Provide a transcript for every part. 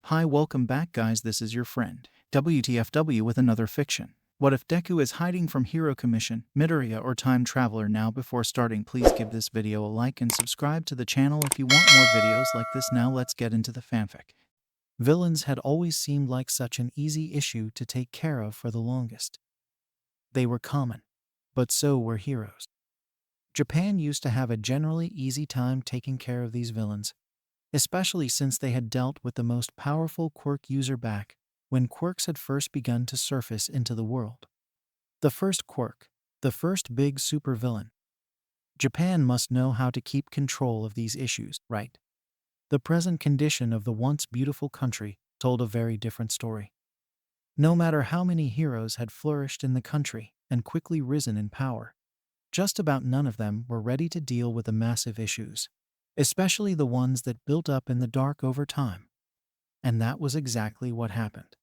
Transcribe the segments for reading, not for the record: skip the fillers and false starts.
Hi, welcome back guys, this is your friend, WTFW with another fiction. What if Deku is hiding from Hero Commission, Midoriya or Time Traveler? Now before starting, please give this video a like and subscribe to the channel if you want more videos like this. Now let's get into the fanfic. Villains had always seemed like such an easy issue to take care of for the longest. They were common, but so were heroes. Japan used to have a generally easy time taking care of these villains, especially since they had dealt with the most powerful quirk user back when quirks had first begun to surface into the world. The first quirk, the first big supervillain. Japan must know how to keep control of these issues, right? The present condition of the once beautiful country told a very different story. No matter how many heroes had flourished in the country and quickly risen in power, just about none of them were ready to deal with the massive issues, especially the ones that built up in the dark over time. And that was exactly what happened.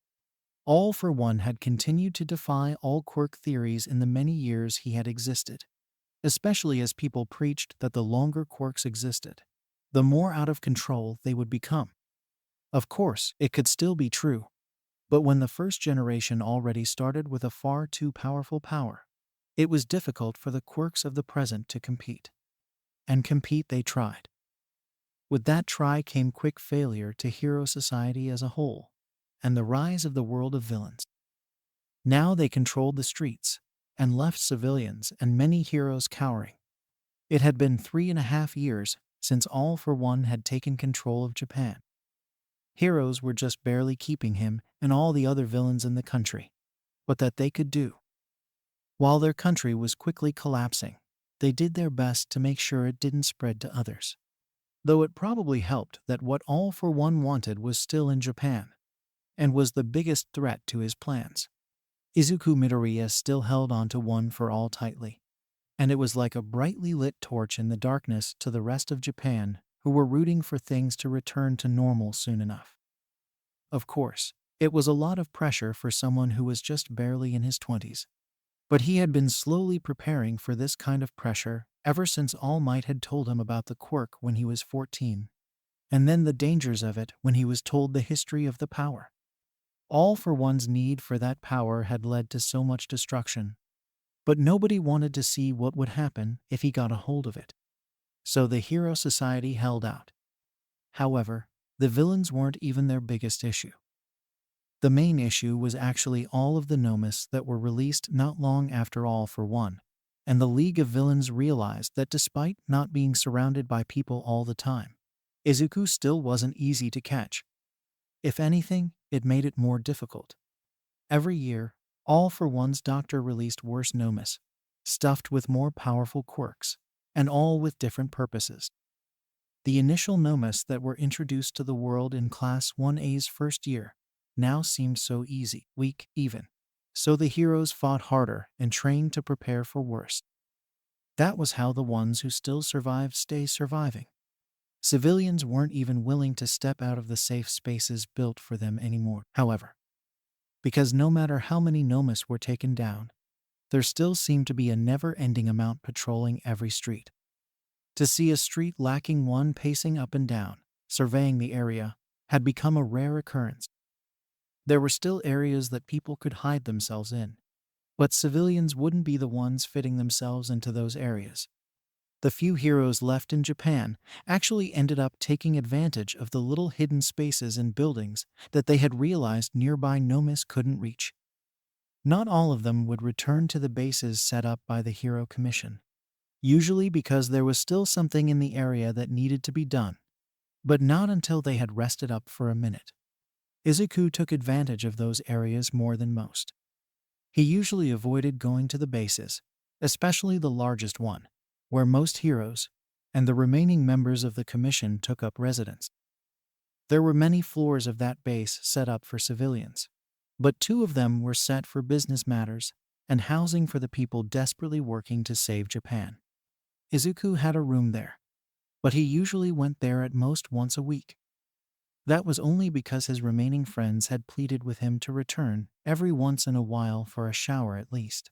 All for One had continued to defy all quirk theories in the many years he had existed, especially as people preached that the longer quirks existed, the more out of control they would become. Of course, it could still be true, but when the first generation already started with a far too powerful power, it was difficult for the quirks of the present to compete. And compete they tried. With that try came quick failure to hero society as a whole, and the rise of the world of villains. Now they controlled the streets, and left civilians and many heroes cowering. It had been 3.5 years since All for One had taken control of Japan. Heroes were just barely keeping him and all the other villains in the country, but that they could do. While their country was quickly collapsing, they did their best to make sure it didn't spread to others. Though it probably helped that what All for One wanted was still in Japan, and was the biggest threat to his plans. Izuku Midoriya still held on to One for All tightly, and it was like a brightly lit torch in the darkness to the rest of Japan who were rooting for things to return to normal soon enough. Of course, it was a lot of pressure for someone who was just barely in his 20s. But he had been slowly preparing for this kind of pressure ever since All Might had told him about the quirk when he was 14, and then the dangers of it when he was told the history of the power. All for One's need for that power had led to so much destruction, but nobody wanted to see what would happen if he got a hold of it. So the Hero Society held out. However, the villains weren't even their biggest issue. The main issue was actually all of the nomis that were released not long after All for One, and the League of Villains realized that despite not being surrounded by people all the time, Izuku still wasn't easy to catch. If anything, it made it more difficult. Every year, All for One's doctor released worse nomis, stuffed with more powerful quirks, and all with different purposes. The initial nomis that were introduced to the world in Class 1A's first year now seemed so easy, weak, even. So the heroes fought harder and trained to prepare for worse. That was how the ones who still survived stay surviving. Civilians weren't even willing to step out of the safe spaces built for them anymore, however. Because no matter how many nomis were taken down, there still seemed to be a never-ending amount patrolling every street. To see a street lacking one pacing up and down, surveying the area, had become a rare occurrence. There were still areas that people could hide themselves in, but civilians wouldn't be the ones fitting themselves into those areas. The few heroes left in Japan actually ended up taking advantage of the little hidden spaces and buildings that they had realized nearby nomis couldn't reach. Not all of them would return to the bases set up by the Hero Commission, usually because there was still something in the area that needed to be done, but not until they had rested up for a minute. Izuku took advantage of those areas more than most. He usually avoided going to the bases, especially the largest one, where most heroes and the remaining members of the commission took up residence. There were many floors of that base set up for civilians, but 2 of them were set for business matters and housing for the people desperately working to save Japan. Izuku had a room there, but he usually went there at most once a week. That was only because his remaining friends had pleaded with him to return every once in a while for a shower at least,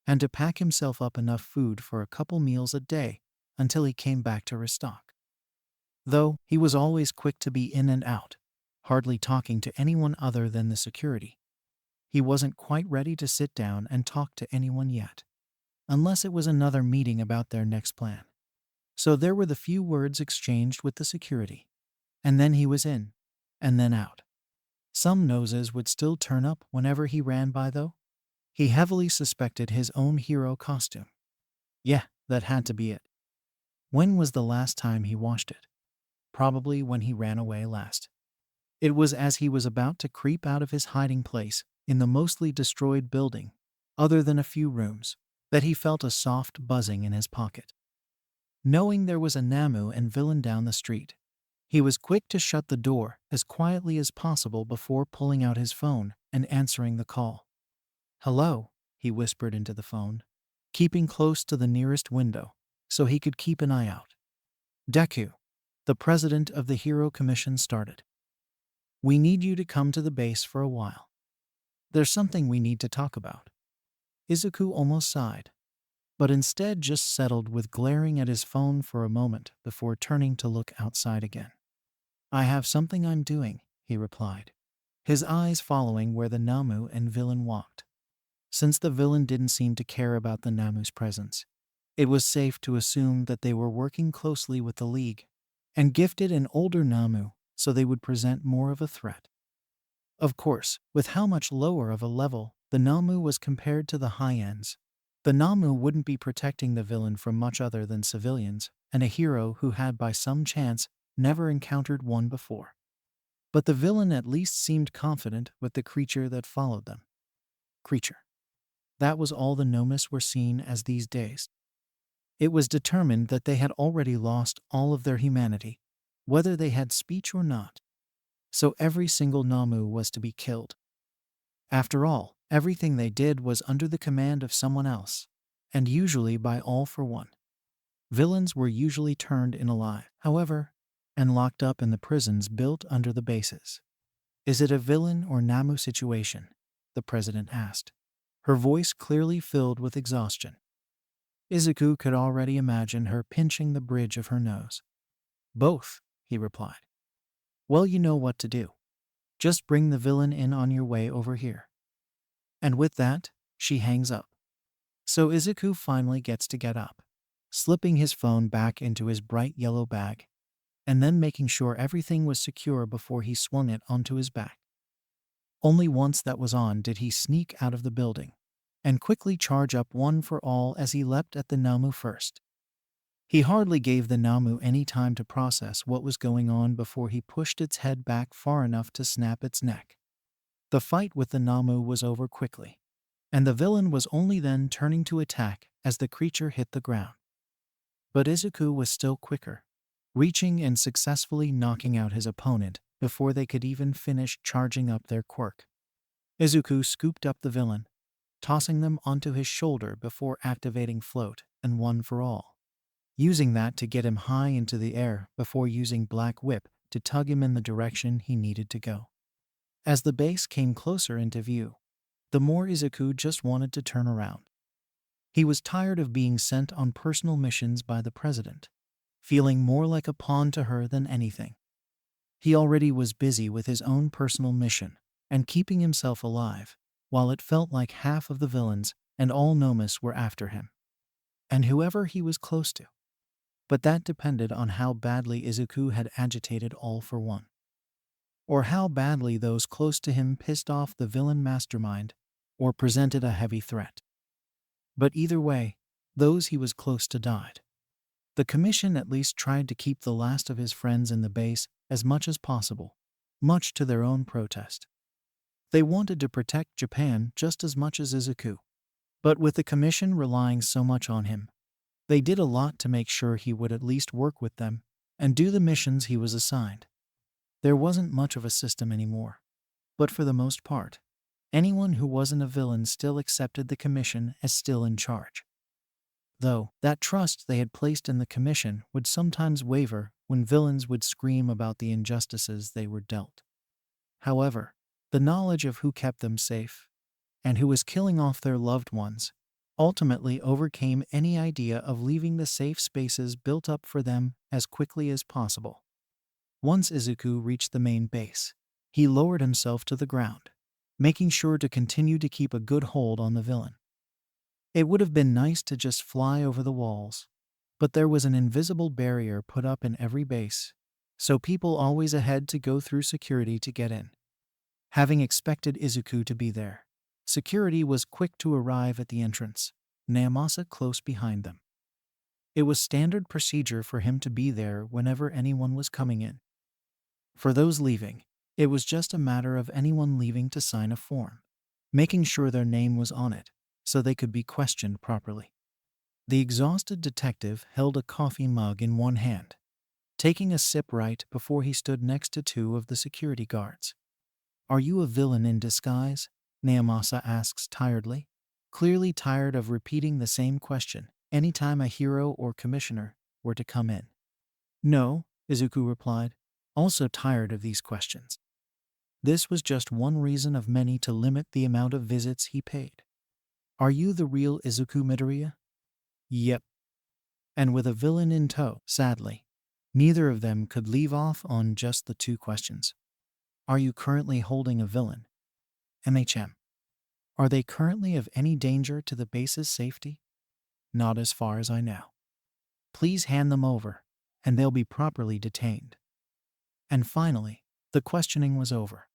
and to pack himself up enough food for a couple meals a day until he came back to restock. Though he was always quick to be in and out, hardly talking to anyone other than the security. He wasn't quite ready to sit down and talk to anyone yet, unless it was another meeting about their next plan. So there were the few words exchanged with the security. And then he was in, and then out. Some noses would still turn up whenever he ran by, though. He heavily suspected his own hero costume. Yeah, that had to be it. When was the last time he washed it? Probably when he ran away last. It was as he was about to creep out of his hiding place in the mostly destroyed building, other than a few rooms, that he felt a soft buzzing in his pocket. Knowing there was a Namu and villain down the street, he was quick to shut the door as quietly as possible before pulling out his phone and answering the call. "Hello," he whispered into the phone, keeping close to the nearest window so he could keep an eye out. "Deku, the president of the Hero Commission started. We need you to come to the base for a while. There's something we need to talk about." Izuku almost sighed, but instead just settled with glaring at his phone for a moment before turning to look outside again. "I have something I'm doing," he replied, his eyes following where the Namu and villain walked. Since the villain didn't seem to care about the Namu's presence, it was safe to assume that they were working closely with the League and gifted an older Namu so they would present more of a threat. Of course, with how much lower of a level the Namu was compared to the high-ends, the Namu wouldn't be protecting the villain from much other than civilians and a hero who had by some chance never encountered one before. But the villain at least seemed confident with the creature that followed them. Creature. That was all the Nomus were seen as these days. It was determined that they had already lost all of their humanity, whether they had speech or not. So every single Namu was to be killed. After all, everything they did was under the command of someone else, and usually by all for one. Villains were usually turned in alive, however, and locked up in the prisons built under the bases. "Is it a villain or Namu situation?" the president asked, her voice clearly filled with exhaustion. Izuku could already imagine her pinching the bridge of her nose. "Both," he replied. "Well, you know what to do. Just bring the villain in on your way over here." And with that, she hangs up. So Izuku finally gets to get up, slipping his phone back into his bright yellow bag, and then making sure everything was secure before he swung it onto his back. Only once that was on did he sneak out of the building, and quickly charge up one for all as he leapt at the Namu first. He hardly gave the Namu any time to process what was going on before he pushed its head back far enough to snap its neck. The fight with the Namu was over quickly, and the villain was only then turning to attack as the creature hit the ground. But Izuku was still quicker, reaching and successfully knocking out his opponent before they could even finish charging up their quirk. Izuku scooped up the villain, tossing them onto his shoulder before activating Float and One for All, using that to get him high into the air before using Black Whip to tug him in the direction he needed to go. As the base came closer into view, the more Izuku just wanted to turn around. He was tired of being sent on personal missions by the president, feeling more like a pawn to her than anything. He already was busy with his own personal mission and keeping himself alive, while it felt like half of the villains and all Nomus were after him, and whoever he was close to. But that depended on how badly Izuku had agitated All for One, or how badly those close to him pissed off the villain mastermind or presented a heavy threat. But either way, those he was close to died. The commission at least tried to keep the last of his friends in the base as much as possible, much to their own protest. They wanted to protect Japan just as much as Izuku, but with the commission relying so much on him, they did a lot to make sure he would at least work with them and do the missions he was assigned. There wasn't much of a system anymore, but for the most part, anyone who wasn't a villain still accepted the commission as still in charge. Though, that trust they had placed in the commission would sometimes waver when villains would scream about the injustices they were dealt. However, the knowledge of who kept them safe and who was killing off their loved ones ultimately overcame any idea of leaving the safe spaces built up for them as quickly as possible. Once Izuku reached the main base, He lowered himself to the ground, making sure to continue to keep a good hold on the villain. It would have been nice to just fly over the walls, but there was an invisible barrier put up in every base, so people always had to go through security to get in. Having expected Izuku to be there, security was quick to arrive at the entrance, Naomasa close behind them. It was standard procedure for him to be there whenever anyone was coming in. For those leaving, it was just a matter of anyone leaving to sign a form, making sure their name was on it so they could be questioned properly. The exhausted detective held a coffee mug in one hand, taking a sip right before he stood next to two of the security guards. "Are you a villain in disguise?" Naomasa asks tiredly, clearly tired of repeating the same question anytime a hero or commissioner were to come in. "No," Izuku replied, also tired of these questions. This was just one reason of many to limit the amount of visits he paid. "Are you the real Izuku Midoriya?" "Yep." And with a villain in tow, sadly, neither of them could leave off on just the two questions. "Are you currently holding a villain?" "MHM. Are they currently of any danger to the base's safety?" "Not as far as I know." "Please hand them over, and they'll be properly detained." And finally, the questioning was over.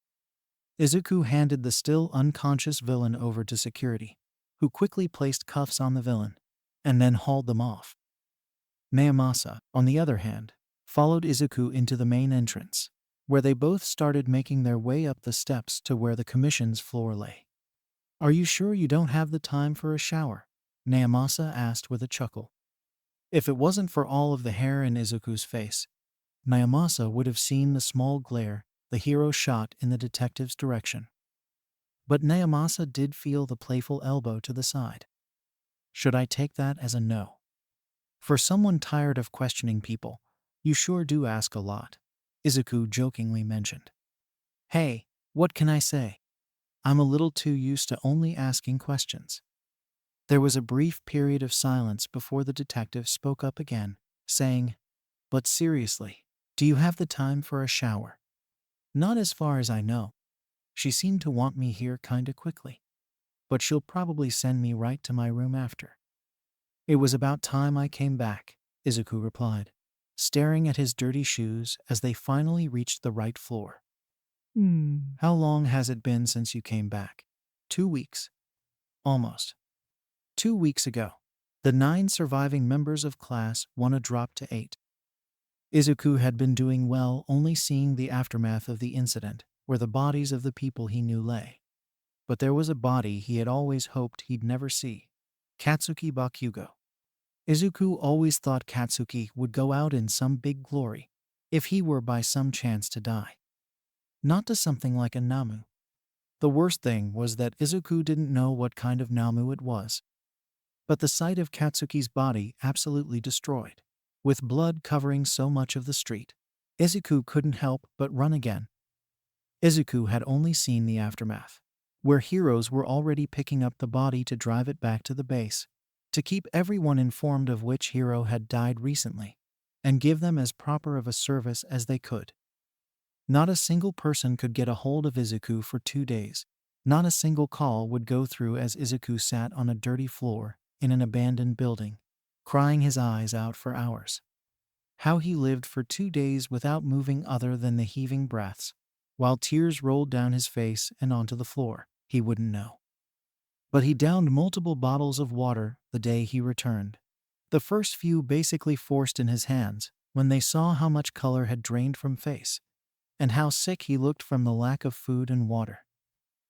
Izuku handed the still unconscious villain over to security, who quickly placed cuffs on the villain, and then hauled them off. Naomasa, on the other hand, followed Izuku into the main entrance, where they both started making their way up the steps to where the commission's floor lay. "Are you sure you don't have the time for a shower?" Naomasa asked with a chuckle. If it wasn't for all of the hair in Izuku's face, Naomasa would have seen the small glare the hero shot in the detective's direction. But Naomasa did feel the playful elbow to the side. "Should I take that as a no?" "For someone tired of questioning people, you sure do ask a lot," Izuku jokingly mentioned. "Hey, what can I say? I'm a little too used to only asking questions." There was a brief period of silence before the detective spoke up again, saying, "But seriously, do you have the time for a shower?" "Not as far as I know. She seemed to want me here kinda quickly, but she'll probably send me right to my room after." "It was about time I came back," Izuku replied, staring at his dirty shoes as they finally reached the right floor. "How long has it been since you came back?" 2 weeks. "Almost. 2 weeks ago, the 9 surviving members of Class 1 dropped to 8. Izuku had been doing well only seeing the aftermath of the incident where the bodies of the people he knew lay. But there was a body he had always hoped he'd never see. Katsuki Bakugo. Izuku always thought Katsuki would go out in some big glory if he were by some chance to die. Not to something like a Namu. The worst thing was that Izuku didn't know what kind of Namu it was. But the sight of Katsuki's body absolutely destroyed, with blood covering so much of the street, Izuku couldn't help but run again. Izuku had only seen the aftermath, where heroes were already picking up the body to drive it back to the base, to keep everyone informed of which hero had died recently, and give them as proper of a service as they could. Not a single person could get a hold of Izuku for 2 days. Not a single call would go through as Izuku sat on a dirty floor in an abandoned building, crying his eyes out for hours. How he lived for 2 days without moving other than the heaving breaths, while tears rolled down his face and onto the floor, he wouldn't know. But he downed multiple bottles of water the day he returned. The first few basically forced in his hands when they saw how much color had drained from face, and how sick he looked from the lack of food and water.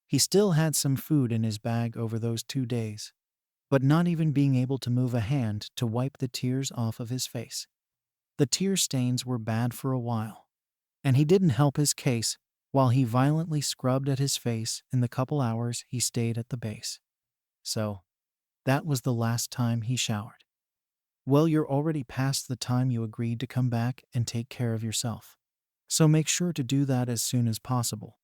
He still had some food in his bag over those 2 days, but not even being able to move a hand to wipe the tears off of his face. The tear stains were bad for a while, and he didn't help his case while he violently scrubbed at his face in the couple hours he stayed at the base. So, that was the last time he showered. Well, you're already past the time you agreed to come back and take care of yourself. So make sure to do that as soon as possible.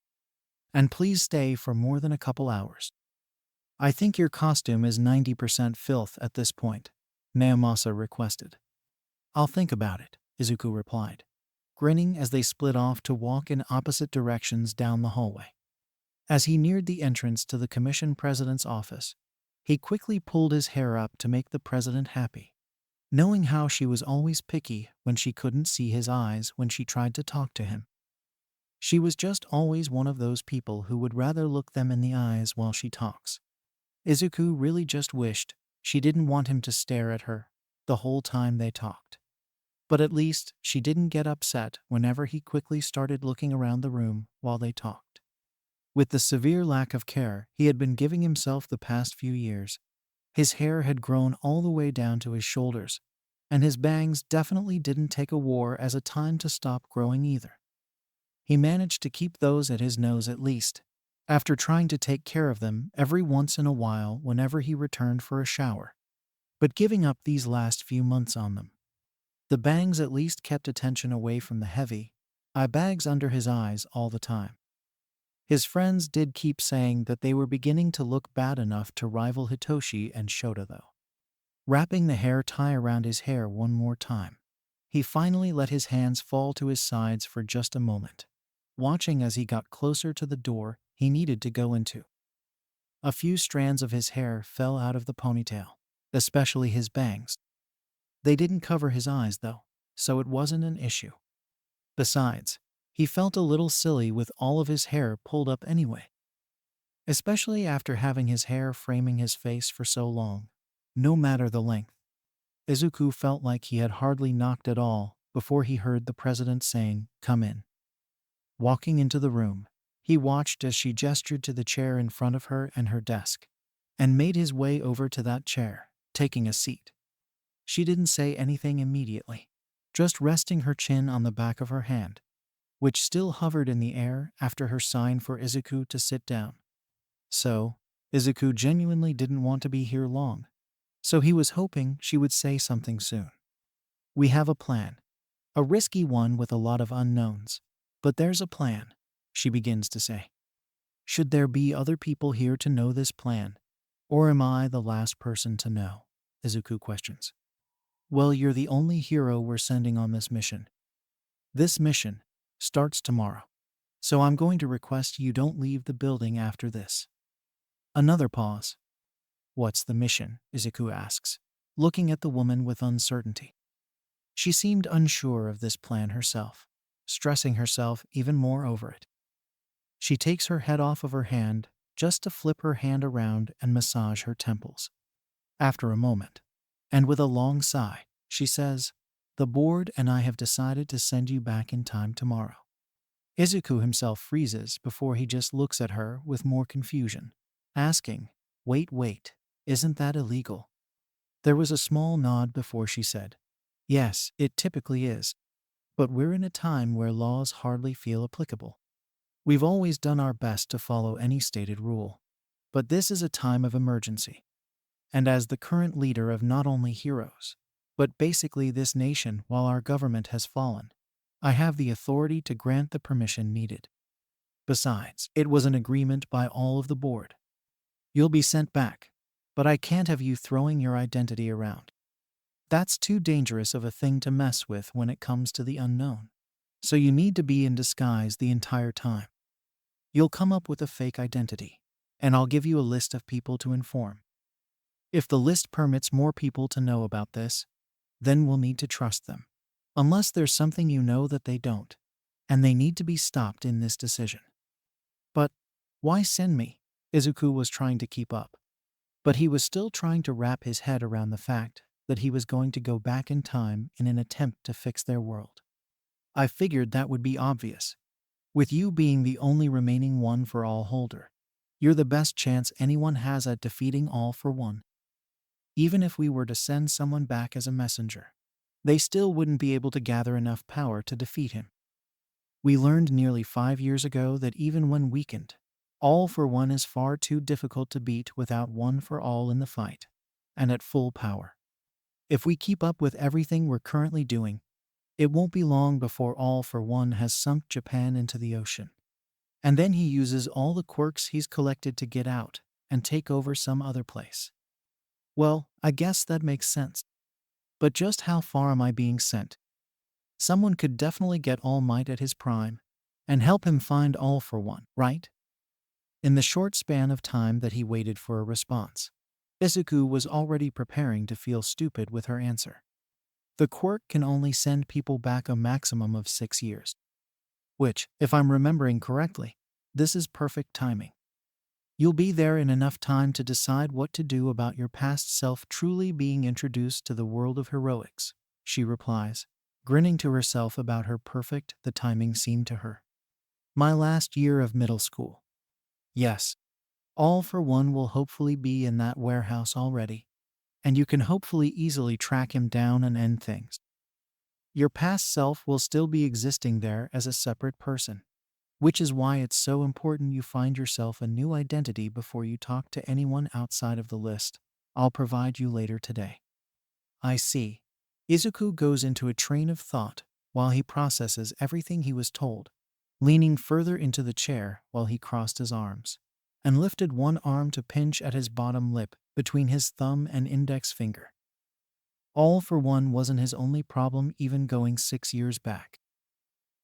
And please stay for more than a couple hours. I think your costume is 90% filth at this point, Naomasa requested. I'll think about it, Izuku replied. grinning as they split off to walk in opposite directions down the hallway. As he neared the entrance to the commission president's office, he quickly pulled his hair up to make the president happy, knowing how she was always picky when she couldn't see his eyes when she tried to talk to him. She was just always one of those people who would rather look them in the eyes while she talks. Izuku really just wished she didn't want him to stare at her the whole time they talked. But at least she didn't get upset whenever he quickly started looking around the room while they talked. With the severe lack of care he had been giving himself the past few years, his hair had grown all the way down to his shoulders, and his bangs definitely didn't take a war as a time to stop growing either. He managed to keep those at his nose at least, after trying to take care of them every once in a while whenever he returned for a shower, but giving up these last few months on them. The bangs at least kept attention away from the heavy eye bags under his eyes all the time. His friends did keep saying that they were beginning to look bad enough to rival Hitoshi and Shota though. Wrapping the hair tie around his hair one more time, he finally let his hands fall to his sides for just a moment, watching as he got closer to the door he needed to go into. A few strands of his hair fell out of the ponytail, especially his bangs. They didn't cover his eyes though, so it wasn't an issue. Besides, he felt a little silly with all of his hair pulled up anyway, especially after having his hair framing his face for so long, no matter the length. Izuku felt like he had hardly knocked at all before he heard the president saying, "Come in." Walking into the room, he watched as she gestured to the chair in front of her and her desk, and made his way over to that chair, taking a seat. She didn't say anything immediately, just resting her chin on the back of her hand, which still hovered in the air after her sign for Izuku to sit down. So, Izuku genuinely didn't want to be here long, so he was hoping she would say something soon. "We have a plan. A risky one with a lot of unknowns. But there's a plan," she begins to say. "Should there be other people here to know this plan? Or am I the last person to know?" Izuku questions. "Well, you're the only hero we're sending on this mission. This mission starts tomorrow, so I'm going to request you don't leave the building after this." Another pause. "What's the mission?" Izuku asks, looking at the woman with uncertainty. She seemed unsure of this plan herself, stressing herself even more over it. She takes her head off of her hand just to flip her hand around and massage her temples. After a moment, and with a long sigh, she says, "The board and I have decided to send you back in time tomorrow." Izuku himself freezes before he just looks at her with more confusion, asking, Wait, isn't that illegal?" There was a small nod before she said, "Yes, it typically is. But we're in a time where laws hardly feel applicable. We've always done our best to follow any stated rule. But this is a time of emergency. And as the current leader of not only heroes, but basically this nation while our government has fallen, I have the authority to grant the permission needed. Besides, it was an agreement by all of the board. You'll be sent back, but I can't have you throwing your identity around. That's too dangerous of a thing to mess with when it comes to the unknown. So you need to be in disguise the entire time. You'll come up with a fake identity, and I'll give you a list of people to inform. If the list permits more people to know about this, then we'll need to trust them. Unless there's something you know that they don't, and they need to be stopped in this decision." "But why send me?" Izuku was trying to keep up, but he was still trying to wrap his head around the fact that he was going to go back in time in an attempt to fix their world. "I figured that would be obvious. With you being the only remaining One for All holder, you're the best chance anyone has at defeating All for One. Even if we were to send someone back as a messenger, they still wouldn't be able to gather enough power to defeat him. We learned nearly 5 years ago that even when weakened, All for One is far too difficult to beat without One for All in the fight, and at full power. If we keep up with everything we're currently doing, it won't be long before All for One has sunk Japan into the ocean. And then he uses all the quirks he's collected to get out and take over some other place." "Well, I guess that makes sense. But just how far am I being sent?" Someone could definitely get All Might at his prime and help him find All for One, right? In the short span of time that he waited for a response, Izuku was already preparing to feel stupid with her answer. The quirk can only send people back a maximum of 6 years. Which, if I'm remembering correctly, this is perfect timing. You'll be there in enough time to decide what to do about your past self truly being introduced to the world of heroics, she replies, grinning to herself about how perfect the timing seemed to her. My last year of middle school. Yes, All for One will hopefully be in that warehouse already, and you can hopefully easily track him down and end things. Your past self will still be existing there as a separate person, which is why it's so important you find yourself a new identity before you talk to anyone outside of the list I'll provide you later today. I see. Izuku goes into a train of thought while he processes everything he was told, leaning further into the chair while he crossed his arms and lifted one arm to pinch at his bottom lip between his thumb and index finger. All for One wasn't his only problem even going 6 years back.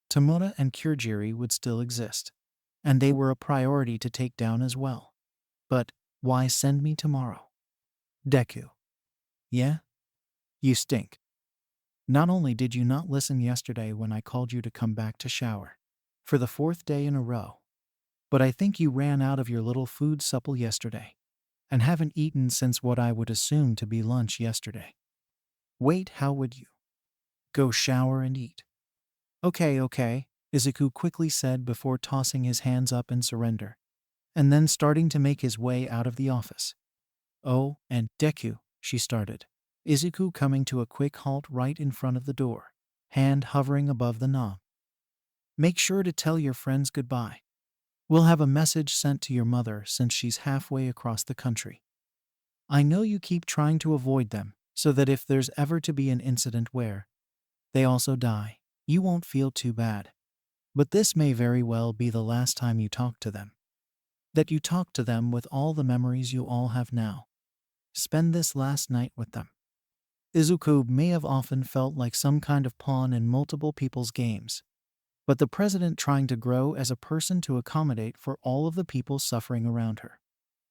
Tamura and Kurjiri would still exist, and they were a priority to take down as well. But why send me tomorrow? Deku. Yeah? You stink. Not only did you not listen yesterday when I called you to come back to shower, for the 4th day in a row, but I think you ran out of your little food supple yesterday, and haven't eaten since what I would assume to be lunch yesterday. Wait, how would you? Go shower and eat. Okay, Izuku quickly said before tossing his hands up in surrender, and then starting to make his way out of the office. Oh, and Deku, she started, Izuku coming to a quick halt right in front of the door, hand hovering above the knob. Make sure to tell your friends goodbye. We'll have a message sent to your mother since she's halfway across the country. I know you keep trying to avoid them, so that if there's ever to be an incident where they also die, you won't feel too bad. But this may very well be the last time you talk to them. That you talk to them with all the memories you all have now. Spend this last night with them. Izuku may have often felt like some kind of pawn in multiple people's games, but the president trying to grow as a person to accommodate for all of the people suffering around her,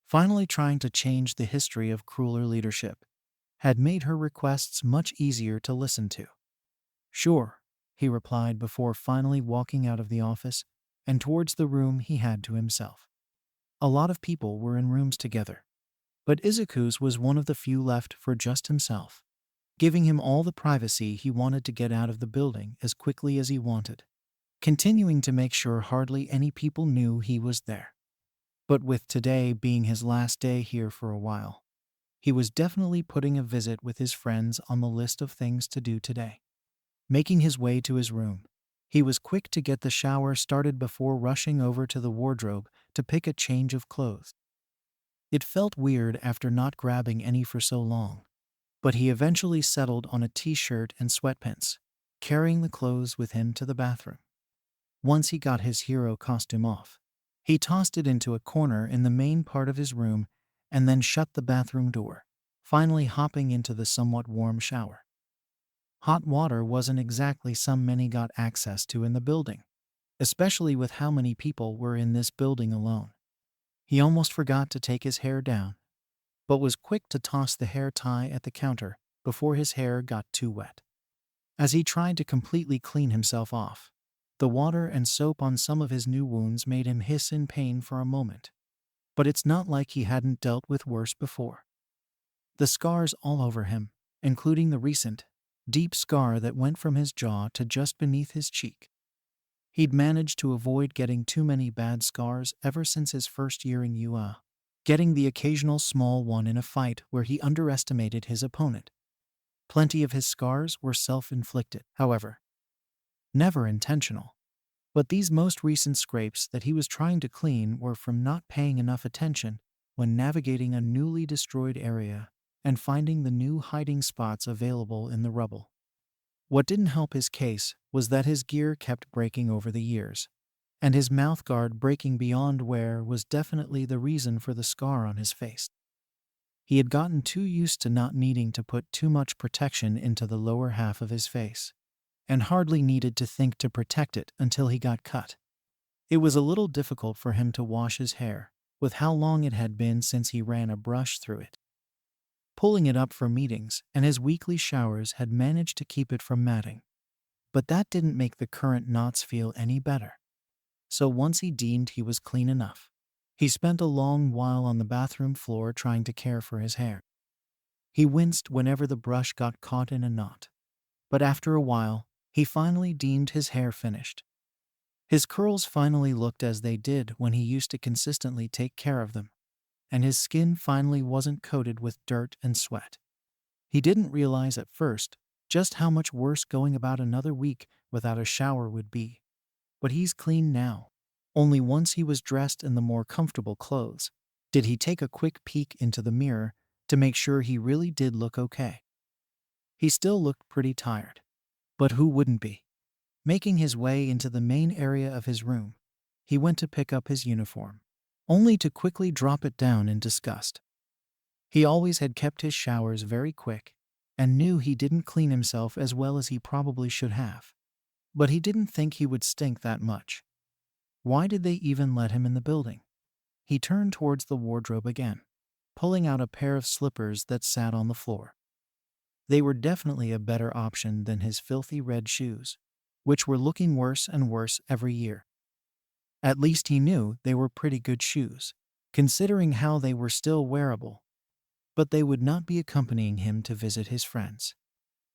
finally trying to change the history of crueler leadership, had made her requests much easier to listen to. Sure, he replied before finally walking out of the office and towards the room he had to himself. A lot of people were in rooms together, but Izuku's was one of the few left for just himself, giving him all the privacy he wanted to get out of the building as quickly as he wanted, continuing to make sure hardly any people knew he was there. But with today being his last day here for a while, he was definitely putting a visit with his friends on the list of things to do today. Making his way to his room, he was quick to get the shower started before rushing over to the wardrobe to pick a change of clothes. It felt weird after not grabbing any for so long, but he eventually settled on a t-shirt and sweatpants, carrying the clothes with him to the bathroom. Once he got his hero costume off, he tossed it into a corner in the main part of his room and then shut the bathroom door, finally hopping into the somewhat warm shower. Hot water wasn't exactly something many got access to in the building, especially with how many people were in this building alone. He almost forgot to take his hair down, but was quick to toss the hair tie at the counter before his hair got too wet. As he tried to completely clean himself off, the water and soap on some of his new wounds made him hiss in pain for a moment. But it's not like he hadn't dealt with worse before. The scars all over him, including the recent, deep scar that went from his jaw to just beneath his cheek. He'd managed to avoid getting too many bad scars ever since his first year in UA, getting the occasional small one in a fight where he underestimated his opponent. Plenty of his scars were self-inflicted, however. Never intentional. But these most recent scrapes that he was trying to clean were from not paying enough attention when navigating a newly destroyed area and finding the new hiding spots available in the rubble. What didn't help his case was that his gear kept breaking over the years, and his mouthguard breaking beyond wear was definitely the reason for the scar on his face. He had gotten too used to not needing to put too much protection into the lower half of his face, and hardly needed to think to protect it until he got cut. It was a little difficult for him to wash his hair, with how long it had been since he ran a brush through it. Pulling it up for meetings and his weekly showers had managed to keep it from matting. But that didn't make the current knots feel any better. So once he deemed he was clean enough, he spent a long while on the bathroom floor trying to care for his hair. He winced whenever the brush got caught in a knot. But after a while, he finally deemed his hair finished. His curls finally looked as they did when he used to consistently take care of them, and his skin finally wasn't coated with dirt and sweat. He didn't realize at first just how much worse going about another week without a shower would be. But he's clean now. Only once he was dressed in the more comfortable clothes did he take a quick peek into the mirror to make sure he really did look okay. He still looked pretty tired, but who wouldn't be? Making his way into the main area of his room, he went to pick up his uniform, only to quickly drop it down in disgust. He always had kept his showers very quick and knew he didn't clean himself as well as he probably should have. But he didn't think he would stink that much. Why did they even let him in the building? He turned towards the wardrobe again, pulling out a pair of slippers that sat on the floor. They were definitely a better option than his filthy red shoes, which were looking worse and worse every year. At least he knew they were pretty good shoes, considering how they were still wearable. But they would not be accompanying him to visit his friends.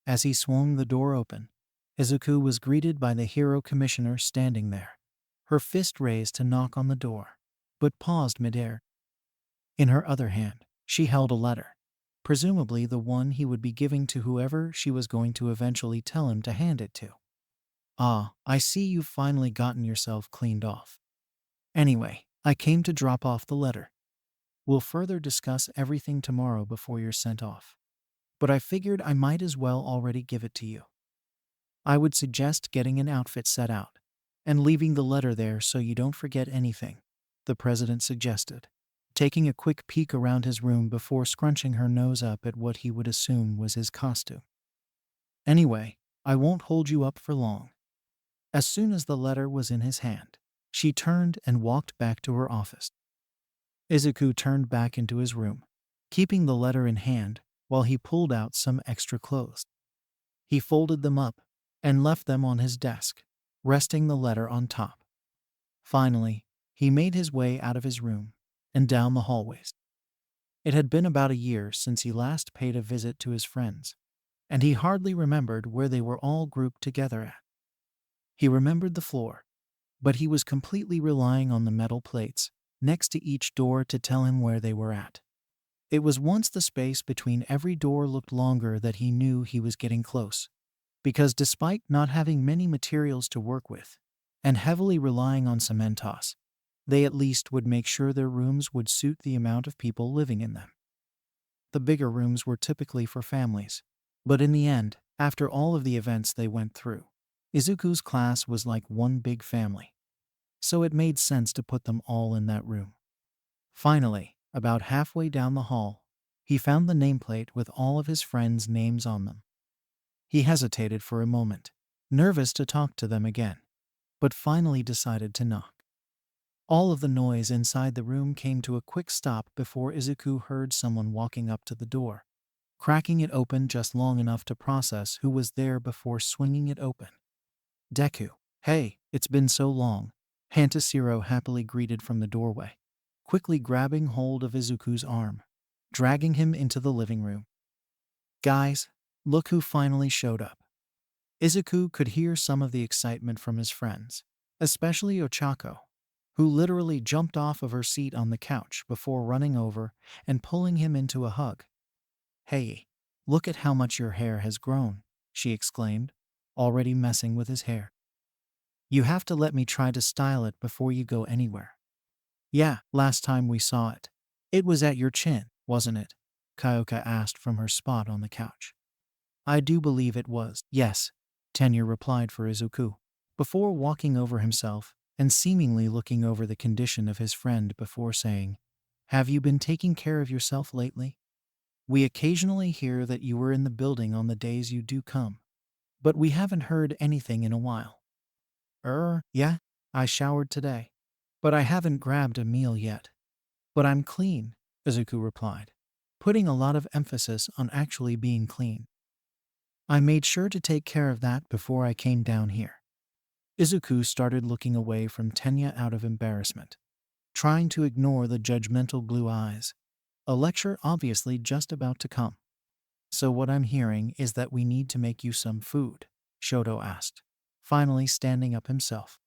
As he swung the door open, Izuku was greeted by the hero commissioner standing there, her fist raised to knock on the door, but paused midair. In her other hand, she held a letter, presumably the one he would be giving to whoever she was going to eventually tell him to hand it to. "Ah, I see you've finally gotten yourself cleaned off. Anyway, I came to drop off the letter. We'll further discuss everything tomorrow before you're sent off. But I figured I might as well already give it to you. I would suggest getting an outfit set out and leaving the letter there so you don't forget anything," the president suggested, taking a quick peek around his room before scrunching her nose up at what he would assume was his costume. "Anyway, I won't hold you up for long." As soon as the letter was in his hand, she turned and walked back to her office. Izuku turned back into his room, keeping the letter in hand while he pulled out some extra clothes. He folded them up and left them on his desk, resting the letter on top. Finally, he made his way out of his room and down the hallways. It had been about a year since he last paid a visit to his friends, and he hardly remembered where they were all grouped together at. He remembered the floor, but he was completely relying on the metal plates next to each door to tell him where they were at. It was once the space between every door looked longer that he knew he was getting close, because despite not having many materials to work with and heavily relying on cementos, they at least would make sure their rooms would suit the amount of people living in them. The bigger rooms were typically for families, but in the end, after all of the events they went through, Izuku's class was like one big family, so it made sense to put them all in that room. Finally, about halfway down the hall, he found the nameplate with all of his friends' names on them. He hesitated for a moment, nervous to talk to them again, but finally decided to knock. All of the noise inside the room came to a quick stop before Izuku heard someone walking up to the door, cracking it open just long enough to process who was there before swinging it open. "Deku, hey, it's been so long," Hantashiro happily greeted from the doorway, quickly grabbing hold of Izuku's arm, dragging him into the living room. "Guys, look who finally showed up." Izuku could hear some of the excitement from his friends, especially Ochako, who literally jumped off of her seat on the couch before running over and pulling him into a hug. "Hey, look at how much your hair has grown," she exclaimed, already messing with his hair. "You have to let me try to style it before you go anywhere." "Yeah, last time we saw it, it was at your chin, wasn't it?" Kyoka asked from her spot on the couch. "I do believe it was." "Yes," Tenya replied for Izuku, before walking over himself and seemingly looking over the condition of his friend before saying, "Have you been taking care of yourself lately? We occasionally hear that you were in the building on the days you do come." but we haven't heard anything in a while. Yeah, I showered today, but I haven't grabbed a meal yet. But I'm clean, Izuku replied, putting a lot of emphasis on actually being clean. I made sure to take care of that before I came down here. Izuku started looking away from Tenya out of embarrassment, trying to ignore the judgmental blue eyes. A lecture obviously just about to come. So what I'm hearing is that we need to make you some food, Shoto asked, finally standing up himself.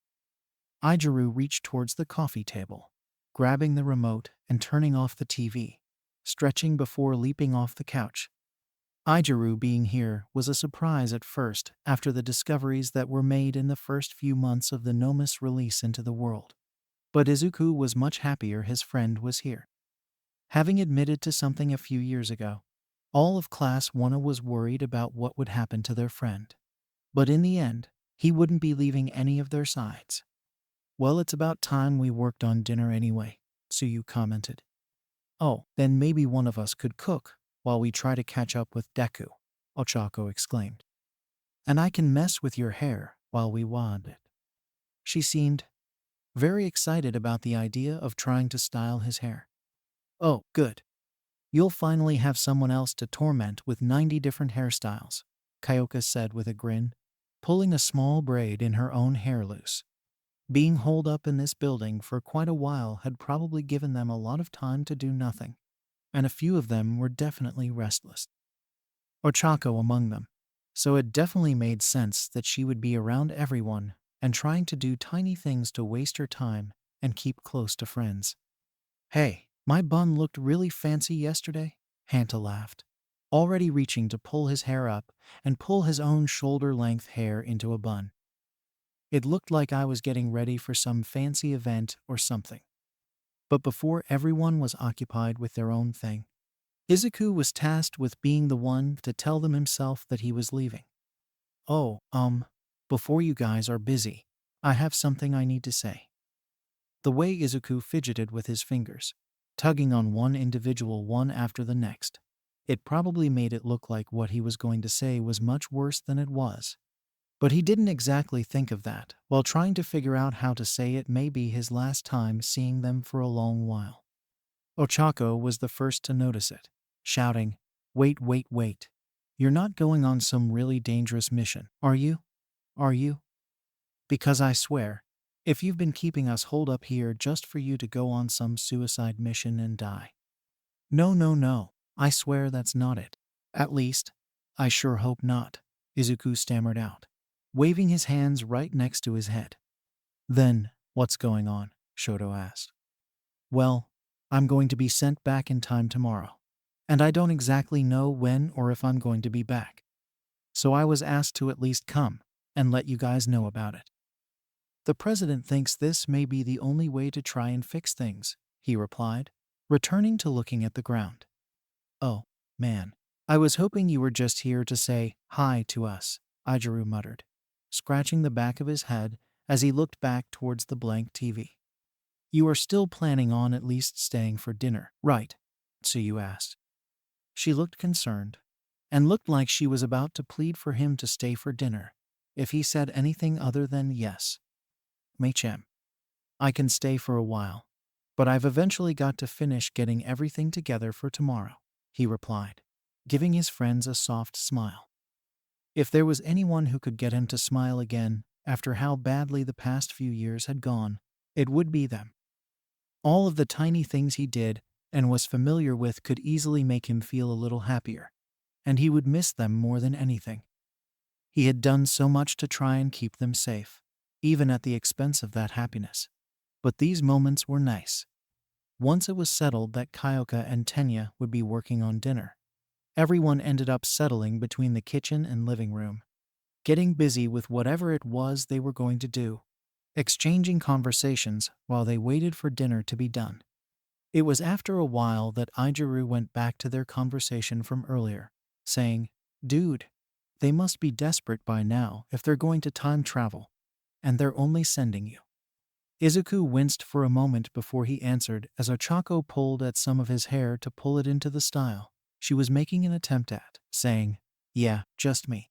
Ijiru reached towards the coffee table, grabbing the remote and turning off the TV, stretching before leaping off the couch. Ijiru being here was a surprise at first after the discoveries that were made in the first few months of the Nomus release into the world. But Izuku was much happier his friend was here. Having admitted to something a few years ago, all of Class 1 was worried about what would happen to their friend. But in the end, he wouldn't be leaving any of their sides. Well, it's about time we worked on dinner anyway, Tsuyu commented. Oh, then maybe one of us could cook while we try to catch up with Deku, Ochako exclaimed. And I can mess with your hair while we wand it. She seemed very excited about the idea of trying to style his hair. Oh, good. You'll finally have someone else to torment with 90 different hairstyles, Kyoka said with a grin, pulling a small braid in her own hair loose. Being holed up in this building for quite a while had probably given them a lot of time to do nothing, and a few of them were definitely restless. Ochako among them, so it definitely made sense that she would be around everyone and trying to do tiny things to waste her time and keep close to friends. Hey, my bun looked really fancy yesterday, Hanta laughed, already reaching to pull his hair up and pull his own shoulder-length hair into a bun. It looked like I was getting ready for some fancy event or something. But before everyone was occupied with their own thing, Izuku was tasked with being the one to tell them himself that he was leaving. Oh, before you guys are busy, I have something I need to say. The way Izuku fidgeted with his fingers, tugging on one individual one after the next, it probably made it look like what he was going to say was much worse than it was. But he didn't exactly think of that while trying to figure out how to say it may be his last time seeing them for a long while. Ochako was the first to notice it, shouting, "Wait, wait, wait. You're not going on some really dangerous mission, are you? Are you? Because I swear, if you've been keeping us holed up here just for you to go on some suicide mission and die." No, no, no, I swear that's not it. At least, I sure hope not, Izuku stammered out, waving his hands right next to his head. Then, what's going on? Shoto asked. Well, I'm going to be sent back in time tomorrow, and I don't exactly know when or if I'm going to be back. So I was asked to at least come and let you guys know about it. The president thinks this may be the only way to try and fix things, he replied, returning to looking at the ground. Oh, man. I was hoping you were just here to say hi to us, Ijiru muttered, scratching the back of his head as he looked back towards the blank TV. You are still planning on at least staying for dinner, right? Tsuyu asked. She looked concerned, and looked like she was about to plead for him to stay for dinner, if he said anything other than yes. Meichem. I can stay for a while, but I've eventually got to finish getting everything together for tomorrow, he replied, giving his friends a soft smile. If there was anyone who could get him to smile again after how badly the past few years had gone, it would be them. All of the tiny things he did and was familiar with could easily make him feel a little happier, and he would miss them more than anything. He had done so much to try and keep them safe, even at the expense of that happiness. But these moments were nice. Once it was settled that Kyoka and Tenya would be working on dinner, everyone ended up settling between the kitchen and living room, getting busy with whatever it was they were going to do, exchanging conversations while they waited for dinner to be done. It was after a while that Ijiru went back to their conversation from earlier, saying, "Dude, they must be desperate by now if they're going to time travel, and they're only sending you." Izuku winced for a moment before he answered as Ochako pulled at some of his hair to pull it into the style she was making an attempt at, saying, "Yeah, just me."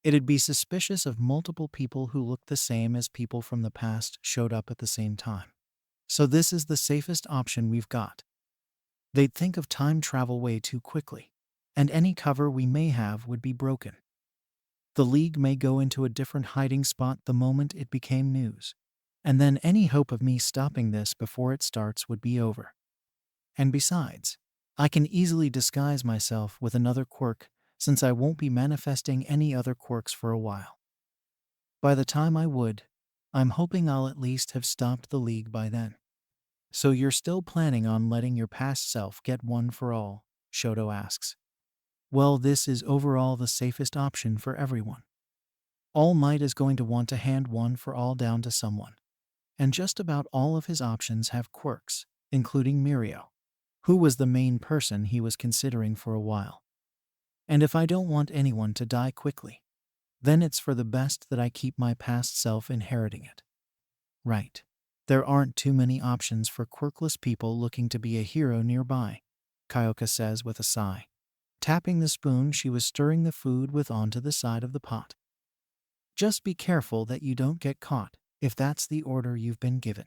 It'd be suspicious if multiple people who looked the same as people from the past showed up at the same time. So this is the safest option we've got. They'd think of time travel way too quickly, and any cover we may have would be broken. The League may go into a different hiding spot the moment it became news, and then any hope of me stopping this before it starts would be over. And besides, I can easily disguise myself with another quirk since I won't be manifesting any other quirks for a while. By the time I would, I'm hoping I'll at least have stopped the League by then. So you're still planning on letting your past self get one for all? Shoto asks. Well, this is overall the safest option for everyone. All Might is going to want to hand one for all down to someone. And just about all of his options have quirks, including Mirio, who was the main person he was considering for a while. And if I don't want anyone to die quickly, then it's for the best that I keep my past self inheriting it. Right. There aren't too many options for quirkless people looking to be a hero nearby, Kyoka says with a sigh, tapping the spoon she was stirring the food with onto the side of the pot. Just be careful that you don't get caught, if that's the order you've been given.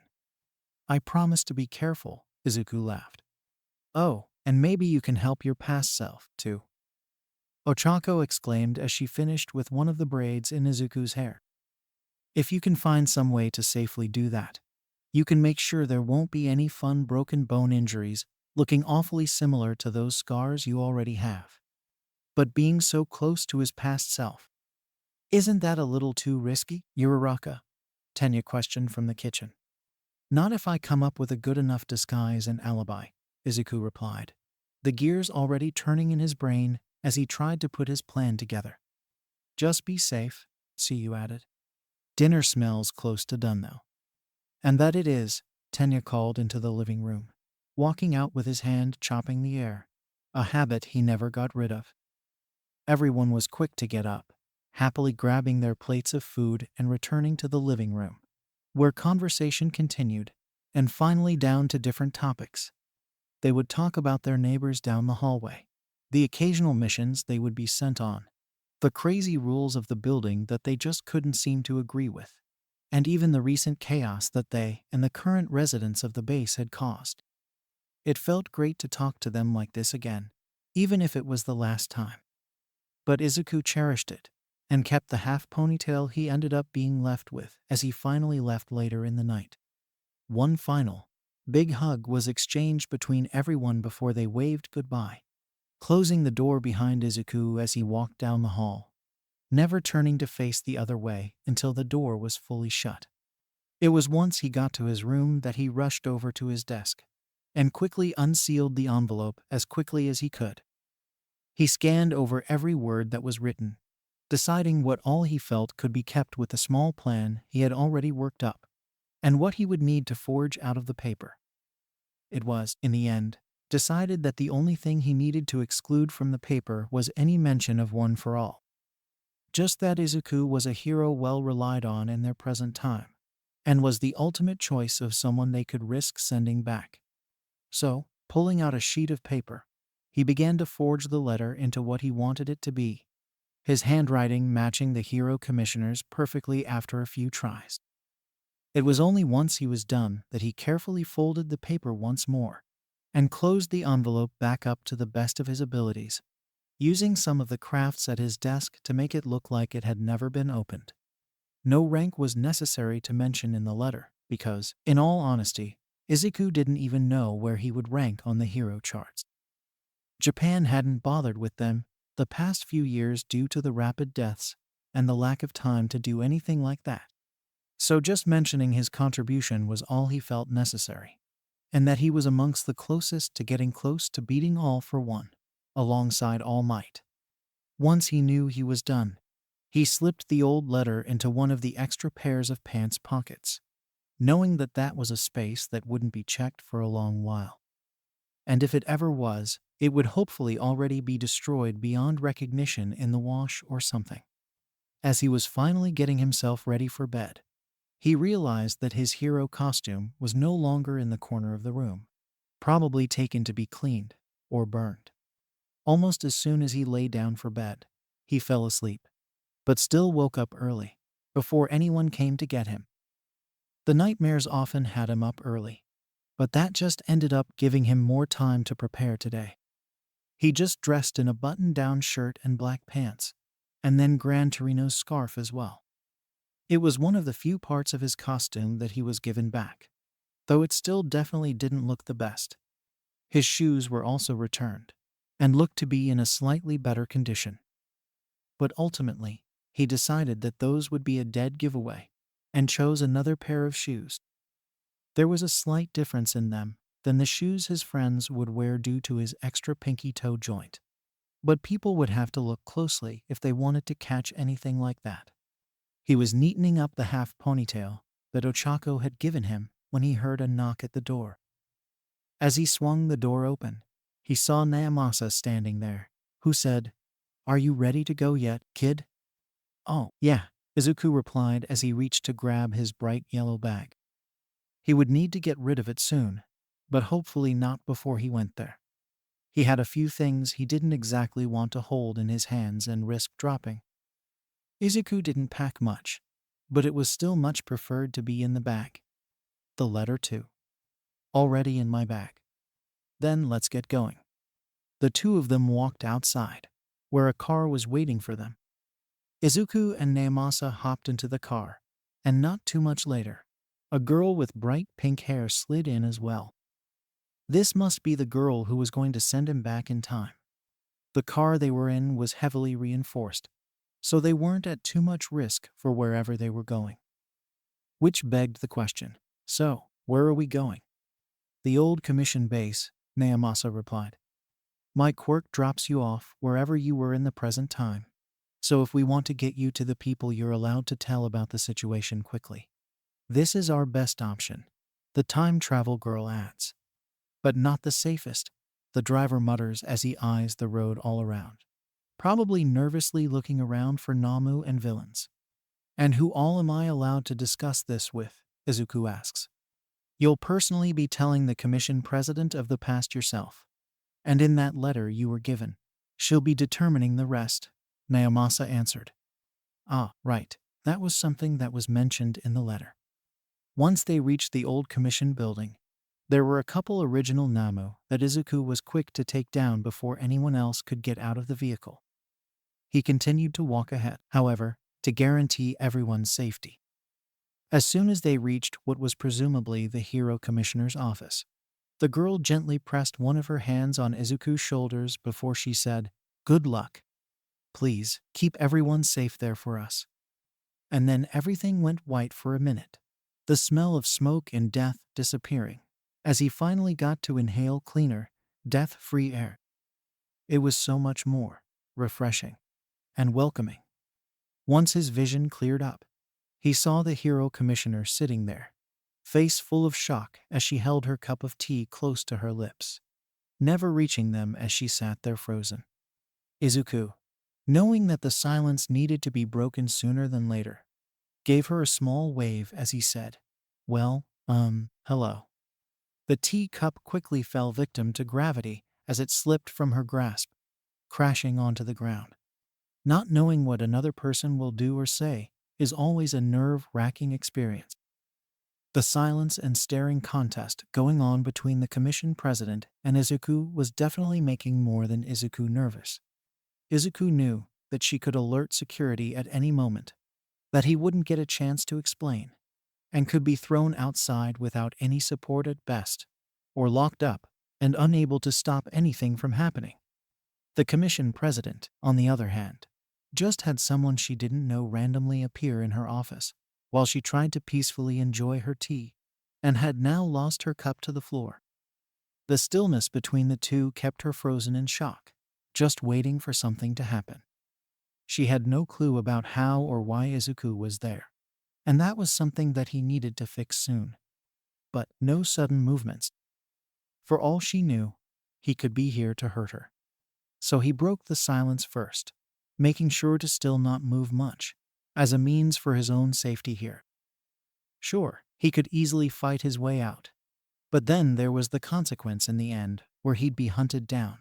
I promise to be careful, Izuku laughed. Oh, and maybe you can help your past self, too. Ochako exclaimed as she finished with one of the braids in Izuku's hair. If you can find some way to safely do that, you can make sure there won't be any fun broken bone injuries looking awfully similar to those scars you already have. But being so close to his past self, isn't that a little too risky, Uraraka? Tenya questioned from the kitchen. Not if I come up with a good enough disguise and alibi, Izuku replied, the gears already turning in his brain as he tried to put his plan together. Just be safe, Tsuyu added. Dinner smells close to done though. And that it is, Tenya called into the living room, walking out with his hand chopping the air, a habit he never got rid of. Everyone was quick to get up, happily grabbing their plates of food and returning to the living room, where conversation continued, and finally down to different topics. They would talk about their neighbors down the hallway, the occasional missions they would be sent on, the crazy rules of the building that they just couldn't seem to agree with, and even the recent chaos that they and the current residents of the base had caused. It felt great to talk to them like this again, even if it was the last time. But Izuku cherished it, and kept the half ponytail he ended up being left with as he finally left later in the night. One final, big hug was exchanged between everyone before they waved goodbye, closing the door behind Izuku as he walked down the hall, never turning to face the other way until the door was fully shut. It was once he got to his room that he rushed over to his desk and quickly unsealed the envelope as quickly as he could. He scanned over every word that was written, deciding what all he felt could be kept with the small plan he had already worked up, and what he would need to forge out of the paper. It was, in the end, decided that the only thing he needed to exclude from the paper was any mention of one for all. Just that Izuku was a hero well relied on in their present time, and was the ultimate choice of someone they could risk sending back. So, pulling out a sheet of paper, he began to forge the letter into what he wanted it to be, his handwriting matching the hero commissioner's perfectly after a few tries. It was only once he was done that he carefully folded the paper once more, and closed the envelope back up to the best of his abilities, using some of the crafts at his desk to make it look like it had never been opened. No rank was necessary to mention in the letter, because, in all honesty, Izuku didn't even know where he would rank on the hero charts. Japan hadn't bothered with them the past few years due to the rapid deaths and the lack of time to do anything like that. So just mentioning his contribution was all he felt necessary, and that he was amongst the closest to getting close to beating All for One, alongside All Might. Once he knew he was done, he slipped the old letter into one of the extra pairs of pants pockets, knowing that that was a space that wouldn't be checked for a long while. And if it ever was, it would hopefully already be destroyed beyond recognition in the wash or something. As he was finally getting himself ready for bed, he realized that his hero costume was no longer in the corner of the room, probably taken to be cleaned or burned. Almost as soon as he lay down for bed, he fell asleep. but still woke up early, before anyone came to get him. The nightmares often had him up early, but that just ended up giving him more time to prepare today. He just dressed in a button-down shirt and black pants, and then Gran Torino's scarf as well. It was one of the few parts of his costume that he was given back, though it still definitely didn't look the best. His shoes were also returned, and looked to be in a slightly better condition. But ultimately, he decided that those would be a dead giveaway, and chose another pair of shoes. There was a slight difference in them than the shoes his friends would wear due to his extra pinky toe joint. But people would have to look closely if they wanted to catch anything like that. He was neatening up the half ponytail that Ochako had given him when he heard a knock at the door. As he swung the door open, he saw Naomasa standing there, who said, "Are you ready to go yet, kid?" "Oh, yeah," Izuku replied as he reached to grab his bright yellow bag. He would need to get rid of it soon, but hopefully not before he went there. He had a few things he didn't exactly want to hold in his hands and risk dropping. Izuku didn't pack much, but it was still much preferred to be in the bag. The letter too. Already in my bag. Then let's get going. The two of them walked outside, where a car was waiting for them. Izuku and Naomasa hopped into the car, and not too much later, a girl with bright pink hair slid in as well. This must be the girl who was going to send him back in time. The car they were in was heavily reinforced, so they weren't at too much risk for wherever they were going. Which begged the question, so, where are we going? The old commission base, Naomasa replied. My quirk drops you off wherever you were in the present time, so if we want to get you to the people you're allowed to tell about the situation quickly. This is our best option, the time travel girl adds. But not the safest, the driver mutters as he eyes the road all around, probably nervously looking around for Namu and villains. And who all am I allowed to discuss this with? Izuku asks. You'll personally be telling the commission president of the past yourself. And in that letter you were given, she'll be determining the rest, Naomasa answered. Ah, right, that was something that was mentioned in the letter. Once they reached the old commission building, there were a couple original Namu that Izuku was quick to take down before anyone else could get out of the vehicle. He continued to walk ahead, however, to guarantee everyone's safety. As soon as they reached what was presumably the Hero Commissioner's office, the girl gently pressed one of her hands on Izuku's shoulders before she said, "Good luck. Please, keep everyone safe there for us." And then everything went white for a minute, the smell of smoke and death disappearing, as he finally got to inhale cleaner, death-free air. It was so much more refreshing and welcoming. Once his vision cleared up, he saw the Hero Commissioner sitting there, face full of shock as she held her cup of tea close to her lips, never reaching them as she sat there frozen. Izuku, knowing that the silence needed to be broken sooner than later, gave her a small wave as he said, "Well, hello." The tea cup quickly fell victim to gravity as it slipped from her grasp, crashing onto the ground. Not knowing what another person will do or say is always a nerve-wracking experience. The silence and staring contest going on between the commission president and Izuku was definitely making more than Izuku nervous. Izuku knew that she could alert security at any moment, that he wouldn't get a chance to explain, and could be thrown outside without any support at best, or locked up and unable to stop anything from happening. The commission president, on the other hand, just had someone she didn't know randomly appear in her office while she tried to peacefully enjoy her tea, and had now lost her cup to the floor. The stillness between the two kept her frozen in shock, just waiting for something to happen. She had no clue about how or why Izuku was there, and that was something that he needed to fix soon. But no sudden movements. For all she knew, he could be here to hurt her. So he broke the silence first, making sure to still not move much, as a means for his own safety here. Sure, he could easily fight his way out, but then there was the consequence in the end where he'd be hunted down,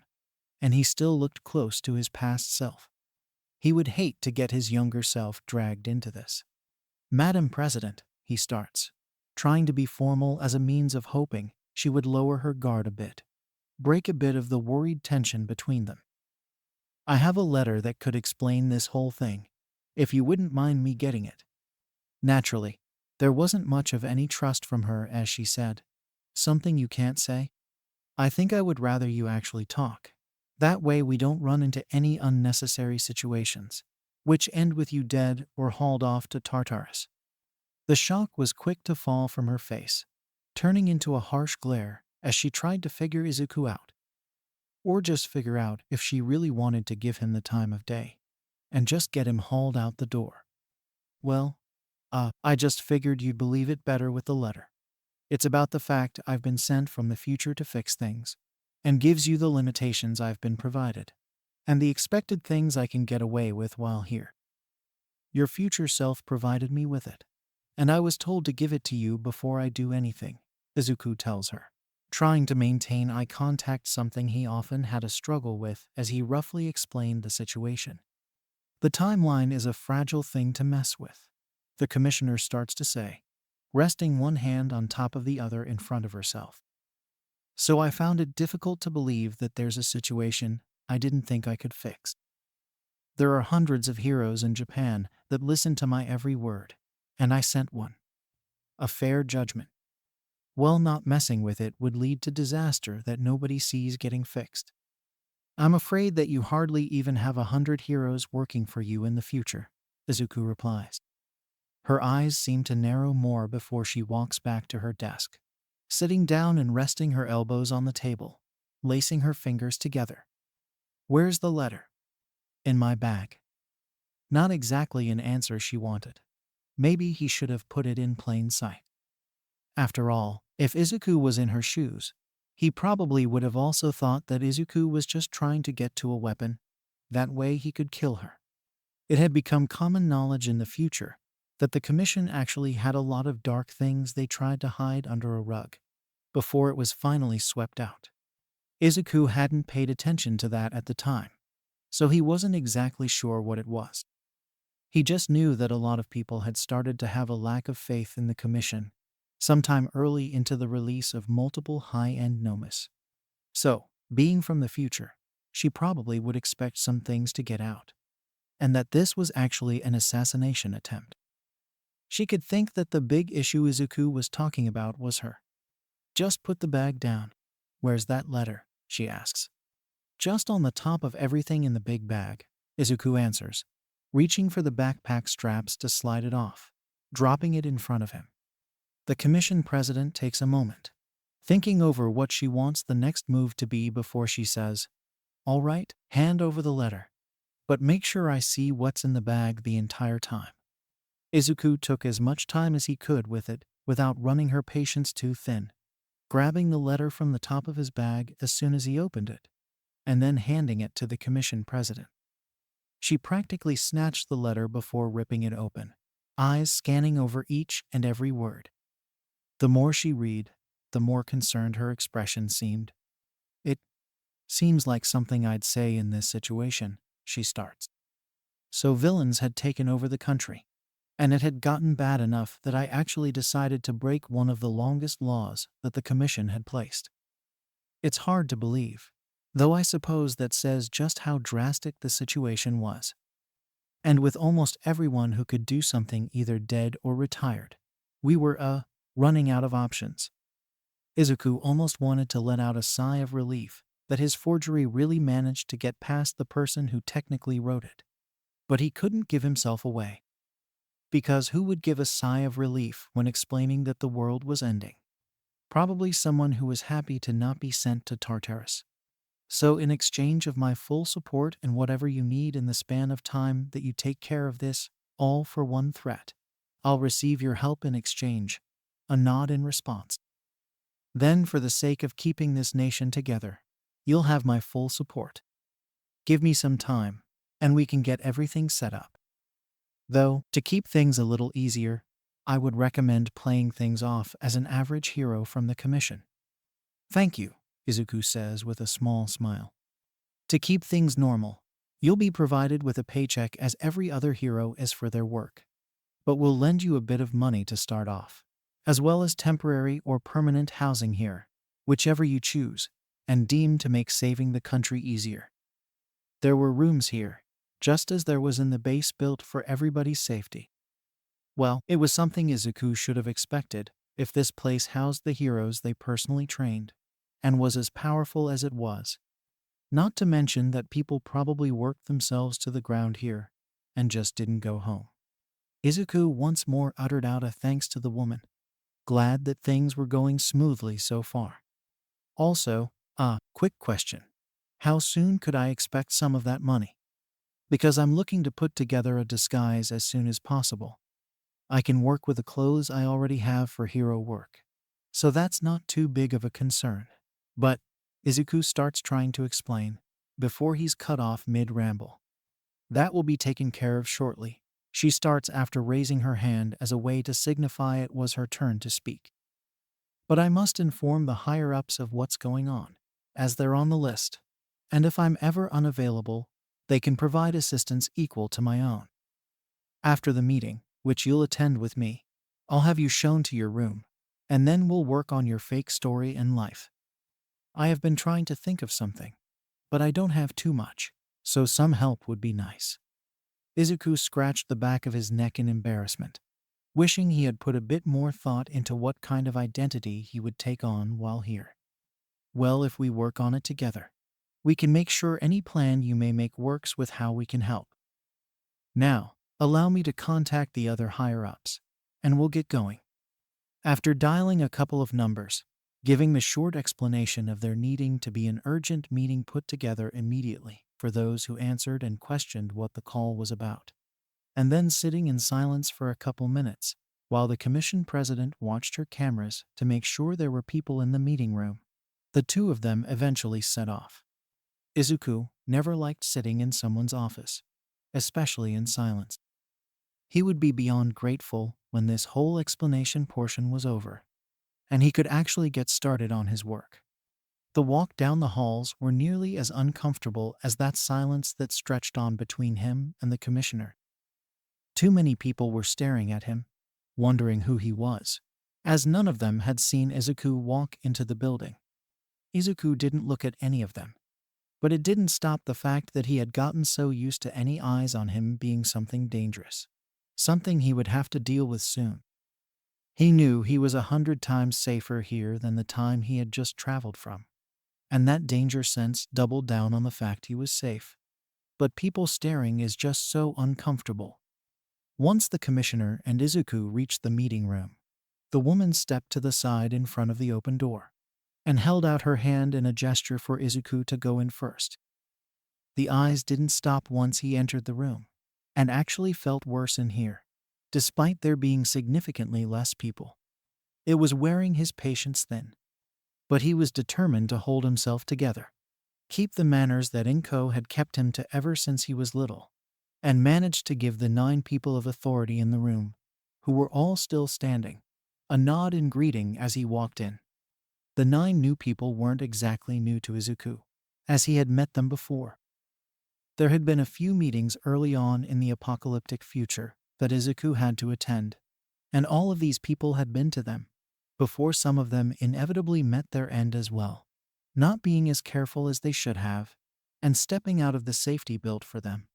and he still looked close to his past self. He would hate to get his younger self dragged into this. Madam President, he starts, trying to be formal as a means of hoping she would lower her guard a bit, break a bit of the worried tension between them. I have a letter that could explain this whole thing, if you wouldn't mind me getting it. Naturally, there wasn't much of any trust from her as she said, "Something you can't say? I think I would rather you actually talk. That way we don't run into any unnecessary situations, which end with you dead or hauled off to Tartarus." The shock was quick to fall from her face, turning into a harsh glare as she tried to figure Izuku out. Or just figure out if she really wanted to give him the time of day, and just get him hauled out the door. "Well, I just figured you'd believe it better with the letter. It's about the fact I've been sent from the future to fix things, and gives you the limitations I've been provided, and the expected things I can get away with while here. Your future self provided me with it, and I was told to give it to you before I do anything," Izuku tells her, trying to maintain eye contact, something he often had a struggle with as he roughly explained the situation. "The timeline is a fragile thing to mess with," the commissioner starts to say, resting one hand on top of the other in front of herself. "So I found it difficult to believe that there's a situation I didn't think I could fix. There are hundreds of heroes in Japan that listen to my every word, and I sent one. A fair judgment. Well, not messing with it would lead to disaster that nobody sees getting fixed. I'm afraid that you hardly even have 100 heroes working for you in the future," Izuku replies. Her eyes seem to narrow more before she walks back to her desk, sitting down and resting her elbows on the table, lacing her fingers together. "Where's the letter?" "In my bag." Not exactly an answer she wanted. Maybe he should have put it in plain sight. After all, if Izuku was in her shoes, he probably would have also thought that Izuku was just trying to get to a weapon. That way he could kill her. It had become common knowledge in the future that the commission actually had a lot of dark things they tried to hide under a rug, before it was finally swept out. Izuku hadn't paid attention to that at the time, so he wasn't exactly sure what it was. He just knew that a lot of people had started to have a lack of faith in the commission, sometime early into the release of multiple high-end nomis. So, being from the future, she probably would expect some things to get out, and that this was actually an assassination attempt. She could think that the big issue Izuku was talking about was her. "Just put the bag down." "Where's that letter?" she asks. "Just on the top of everything in the big bag," Izuku answers, reaching for the backpack straps to slide it off, dropping it in front of him. The commission president takes a moment, thinking over what she wants the next move to be before she says, "All right, hand over the letter, but make sure I see what's in the bag the entire time." Izuku took as much time as he could with it without running her patience too thin, grabbing the letter from the top of his bag as soon as he opened it, and then handing it to the commission president. She practically snatched the letter before ripping it open, eyes scanning over each and every word. The more she read, the more concerned her expression seemed. "It seems like something I'd say in this situation," she starts. "So villains had taken over the country, and it had gotten bad enough that I actually decided to break one of the longest laws that the commission had placed. It's hard to believe, though I suppose that says just how drastic the situation was. And with almost everyone who could do something either dead or retired, we were, running out of options." Izuku almost wanted to let out a sigh of relief that his forgery really managed to get past the person who technically wrote it. But he couldn't give himself away. Because who would give a sigh of relief when explaining that the world was ending? Probably someone who was happy to not be sent to Tartarus. "So in exchange of my full support and whatever you need in the span of time that you take care of this, all for one threat, I'll receive your help in exchange." A nod in response. "Then for the sake of keeping this nation together, you'll have my full support. Give me some time, and we can get everything set up. Though, to keep things a little easier, I would recommend playing things off as an average hero from the commission." "Thank you," Izuku says with a small smile. "To keep things normal, You'll be provided with a paycheck as every other hero is for their work, but we'll lend you a bit of money to start off, as well as temporary or permanent housing here, whichever you choose, and deem to make saving the country easier. There were rooms here, just as there was in the base built for everybody's safety. Well, it was something Izuku should have expected if this place housed the heroes they personally trained, and was as powerful as it was. Not to mention that people probably worked themselves to the ground here, and just didn't go home. Izuku once more uttered out a thanks to the woman, glad that things were going smoothly so far. Also, quick question. How soon could I expect some of that money? Because I'm looking to put together a disguise as soon as possible. I can work with the clothes I already have for hero work, so that's not too big of a concern. But Izuku starts trying to explain before he's cut off mid-ramble. That will be taken care of shortly, she starts after raising her hand as a way to signify it was her turn to speak. But I must inform the higher-ups of what's going on, as they're on the list, and if I'm ever unavailable, they can provide assistance equal to my own. After the meeting, which you'll attend with me, I'll have you shown to your room, and then we'll work on your fake story and life. I have been trying to think of something, but I don't have too much, so some help would be nice. Izuku scratched the back of his neck in embarrassment, wishing he had put a bit more thought into what kind of identity he would take on while here. Well, if we work on it together, we can make sure any plan you may make works with how we can help. Now, allow me to contact the other higher-ups, and we'll get going. After dialing a couple of numbers, giving the short explanation of there needing to be an urgent meeting put together immediately for those who answered and questioned what the call was about, and then sitting in silence for a couple minutes while the commission president watched her cameras to make sure there were people in the meeting room, the two of them eventually set off. Izuku never liked sitting in someone's office, especially in silence. He would be beyond grateful when this whole explanation portion was over, and he could actually get started on his work. The walk down the halls were nearly as uncomfortable as that silence that stretched on between him and the commissioner. Too many people were staring at him, wondering who he was, as none of them had seen Izuku walk into the building. Izuku didn't look at any of them, but it didn't stop the fact that he had gotten so used to any eyes on him being something dangerous, something he would have to deal with soon. He knew he was 100 times safer here than the time he had just traveled from, and that danger sense doubled down on the fact he was safe. But people staring is just so uncomfortable. Once the commissioner and Izuku reached the meeting room, the woman stepped to the side in front of the open door and held out her hand in a gesture for Izuku to go in first. The eyes didn't stop once he entered the room, and actually felt worse in here, despite there being significantly less people. It was wearing his patience thin, but he was determined to hold himself together, keep the manners that Inko had kept him to ever since he was little, and managed to give the 9 people of authority in the room, who were all still standing, a nod in greeting as he walked in. The 9 new people weren't exactly new to Izuku, as he had met them before. There had been a few meetings early on in the apocalyptic future that Izuku had to attend, and all of these people had been to them, before some of them inevitably met their end as well, not being as careful as they should have, and stepping out of the safety built for them.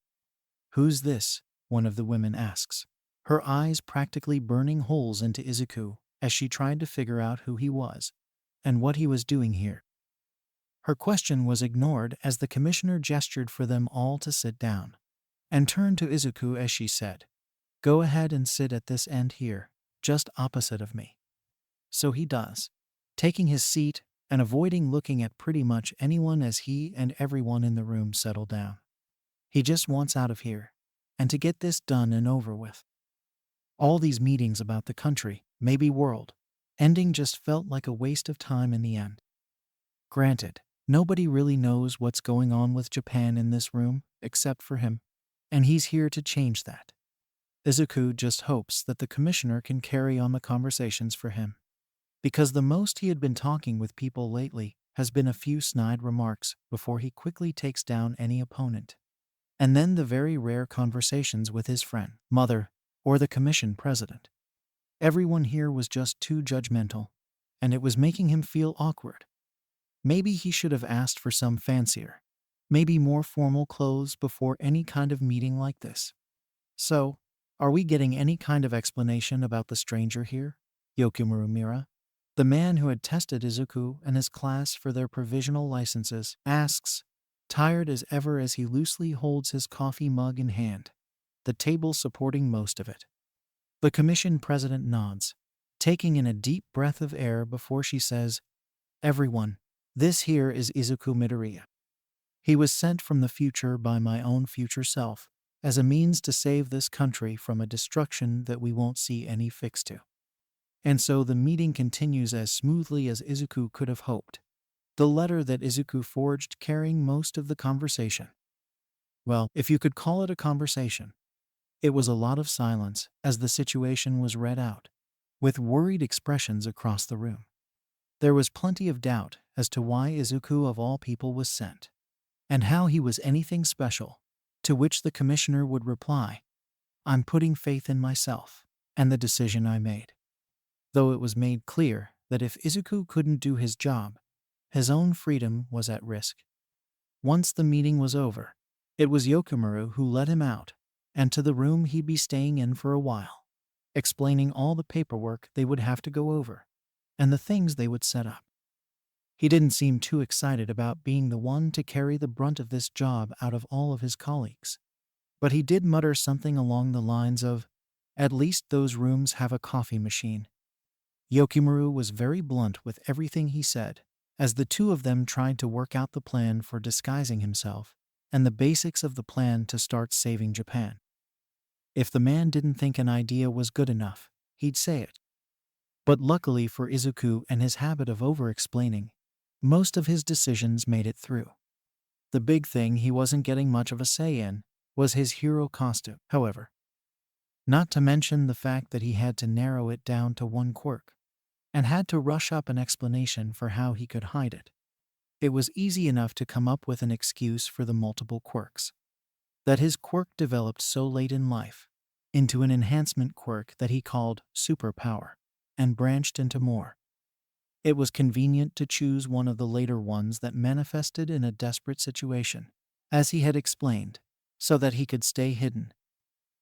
"Who's this?" one of the women asks, her eyes practically burning holes into Izuku as she tried to figure out who he was and what he was doing here. Her question was ignored as the commissioner gestured for them all to sit down, and turned to Izuku as she said, "Go ahead and sit at this end here, just opposite of me." So he does, taking his seat and avoiding looking at pretty much anyone as he and everyone in the room settle down. He just wants out of here, and to get this done and over with. All these meetings about the country, maybe world, ending just felt like a waste of time in the end. Granted, nobody really knows what's going on with Japan in this room except for him, and he's here to change that. Izuku just hopes that the commissioner can carry on the conversations for him, because the most he had been talking with people lately has been a few snide remarks before he quickly takes down any opponent. And then the very rare conversations with his friend, mother, or the commission president. Everyone here was just too judgmental, and it was making him feel awkward. Maybe he should have asked for some fancier, maybe more formal clothes before any kind of meeting like this. So, are we getting any kind of explanation about the stranger here? Yokimaru Mira, the man who had tested Izuku and his class for their provisional licenses, asks, tired as ever as he loosely holds his coffee mug in hand, the table supporting most of it. The commission president nods, taking in a deep breath of air before she says, everyone, this here is Izuku Midoriya. He was sent from the future by my own future self as a means to save this country from a destruction that we won't see any fix to. And so the meeting continues as smoothly as Izuku could have hoped. The letter that Izuku forged carrying most of the conversation. Well, if you could call it a conversation. It was a lot of silence as the situation was read out, with worried expressions across the room. There was plenty of doubt as to why Izuku of all people was sent, and how he was anything special, to which the commissioner would reply, I'm putting faith in myself and the decision I made. Though it was made clear that if Izuku couldn't do his job, his own freedom was at risk. Once the meeting was over, it was Yokimaru who let him out, and to the room he'd be staying in for a while, explaining all the paperwork they would have to go over, and the things they would set up. He didn't seem too excited about being the one to carry the brunt of this job out of all of his colleagues, but he did mutter something along the lines of, at least those rooms have a coffee machine. Yokimaru was very blunt with everything he said, as the two of them tried to work out the plan for disguising himself, and the basics of the plan to start saving Japan. If the man didn't think an idea was good enough, he'd say it. But luckily for Izuku and his habit of over-explaining, most of his decisions made it through. The big thing he wasn't getting much of a say in was his hero costume, however. Not to mention the fact that he had to narrow it down to one quirk, and had to rush up an explanation for how he could hide it. It was easy enough to come up with an excuse for the multiple quirks. That his quirk developed so late in life, into an enhancement quirk that he called superpower, and branched into more. It was convenient to choose one of the later ones that manifested in a desperate situation, as he had explained, so that he could stay hidden.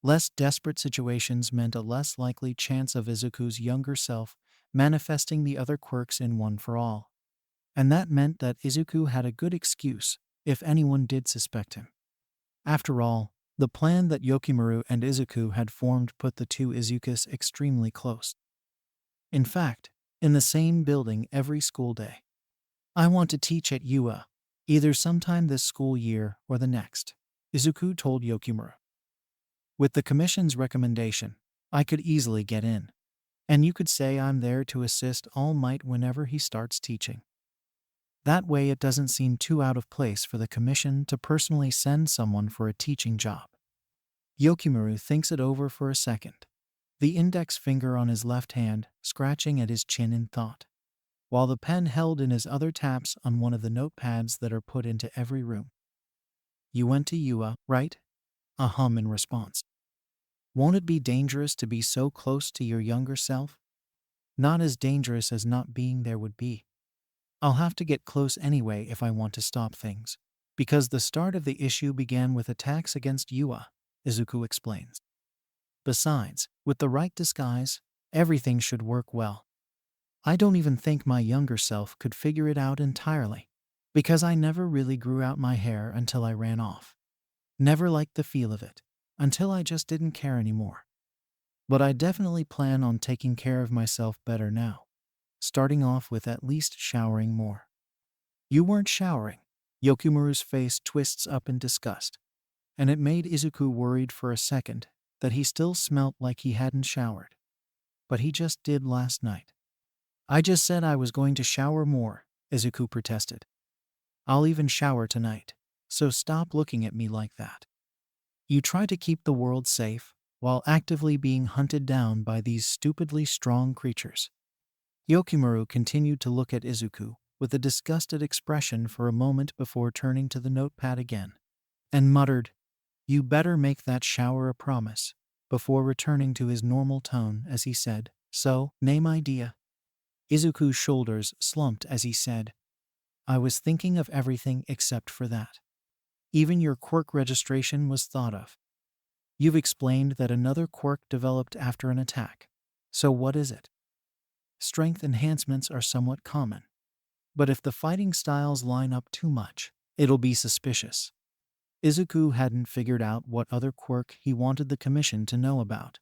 Less desperate situations meant a less likely chance of Izuku's younger self manifesting the other quirks in one for all. And that meant that Izuku had a good excuse if anyone did suspect him. After all, the plan that Yokimaru and Izuku had formed put the two Izukus extremely close. In fact, in the same building every school day. I want to teach at UA, either sometime this school year or the next, Izuku told Yokimaru. With the commission's recommendation, I could easily get in. And you could say I'm there to assist All Might whenever he starts teaching. That way it doesn't seem too out of place for the commission to personally send someone for a teaching job. Yokimaru thinks it over for a second, the index finger on his left hand scratching at his chin in thought, while the pen held in his other taps on one of the notepads that are put into every room. You went to UA, right? A hum in response. Won't it be dangerous to be so close to your younger self? Not as dangerous as not being there would be. I'll have to get close anyway if I want to stop things, because the start of the issue began with attacks against UA, Izuku explains. Besides, with the right disguise, everything should work well. I don't even think my younger self could figure it out entirely, because I never really grew out my hair until I ran off. Never liked the feel of it, until I just didn't care anymore. But I definitely plan on taking care of myself better now, starting off with at least showering more. You weren't showering. Yokimaru's face twists up in disgust, and it made Izuku worried for a second that he still smelt like he hadn't showered. But he just did last night. I just said I was going to shower more, Izuku protested. I'll even shower tonight, so stop looking at me like that. You try to keep the world safe while actively being hunted down by these stupidly strong creatures. Yokimaru continued to look at Izuku with a disgusted expression for a moment before turning to the notepad again, and muttered, You better make that shower a promise, before returning to his normal tone as he said, so, name idea. Izuku's shoulders slumped as he said, I was thinking of everything except for that. Even your quirk registration was thought of. You've explained that another quirk developed after an attack. So what is it? Strength enhancements are somewhat common. But if the fighting styles line up too much, it'll be suspicious. Izuku hadn't figured out what other quirk he wanted the commission to know about,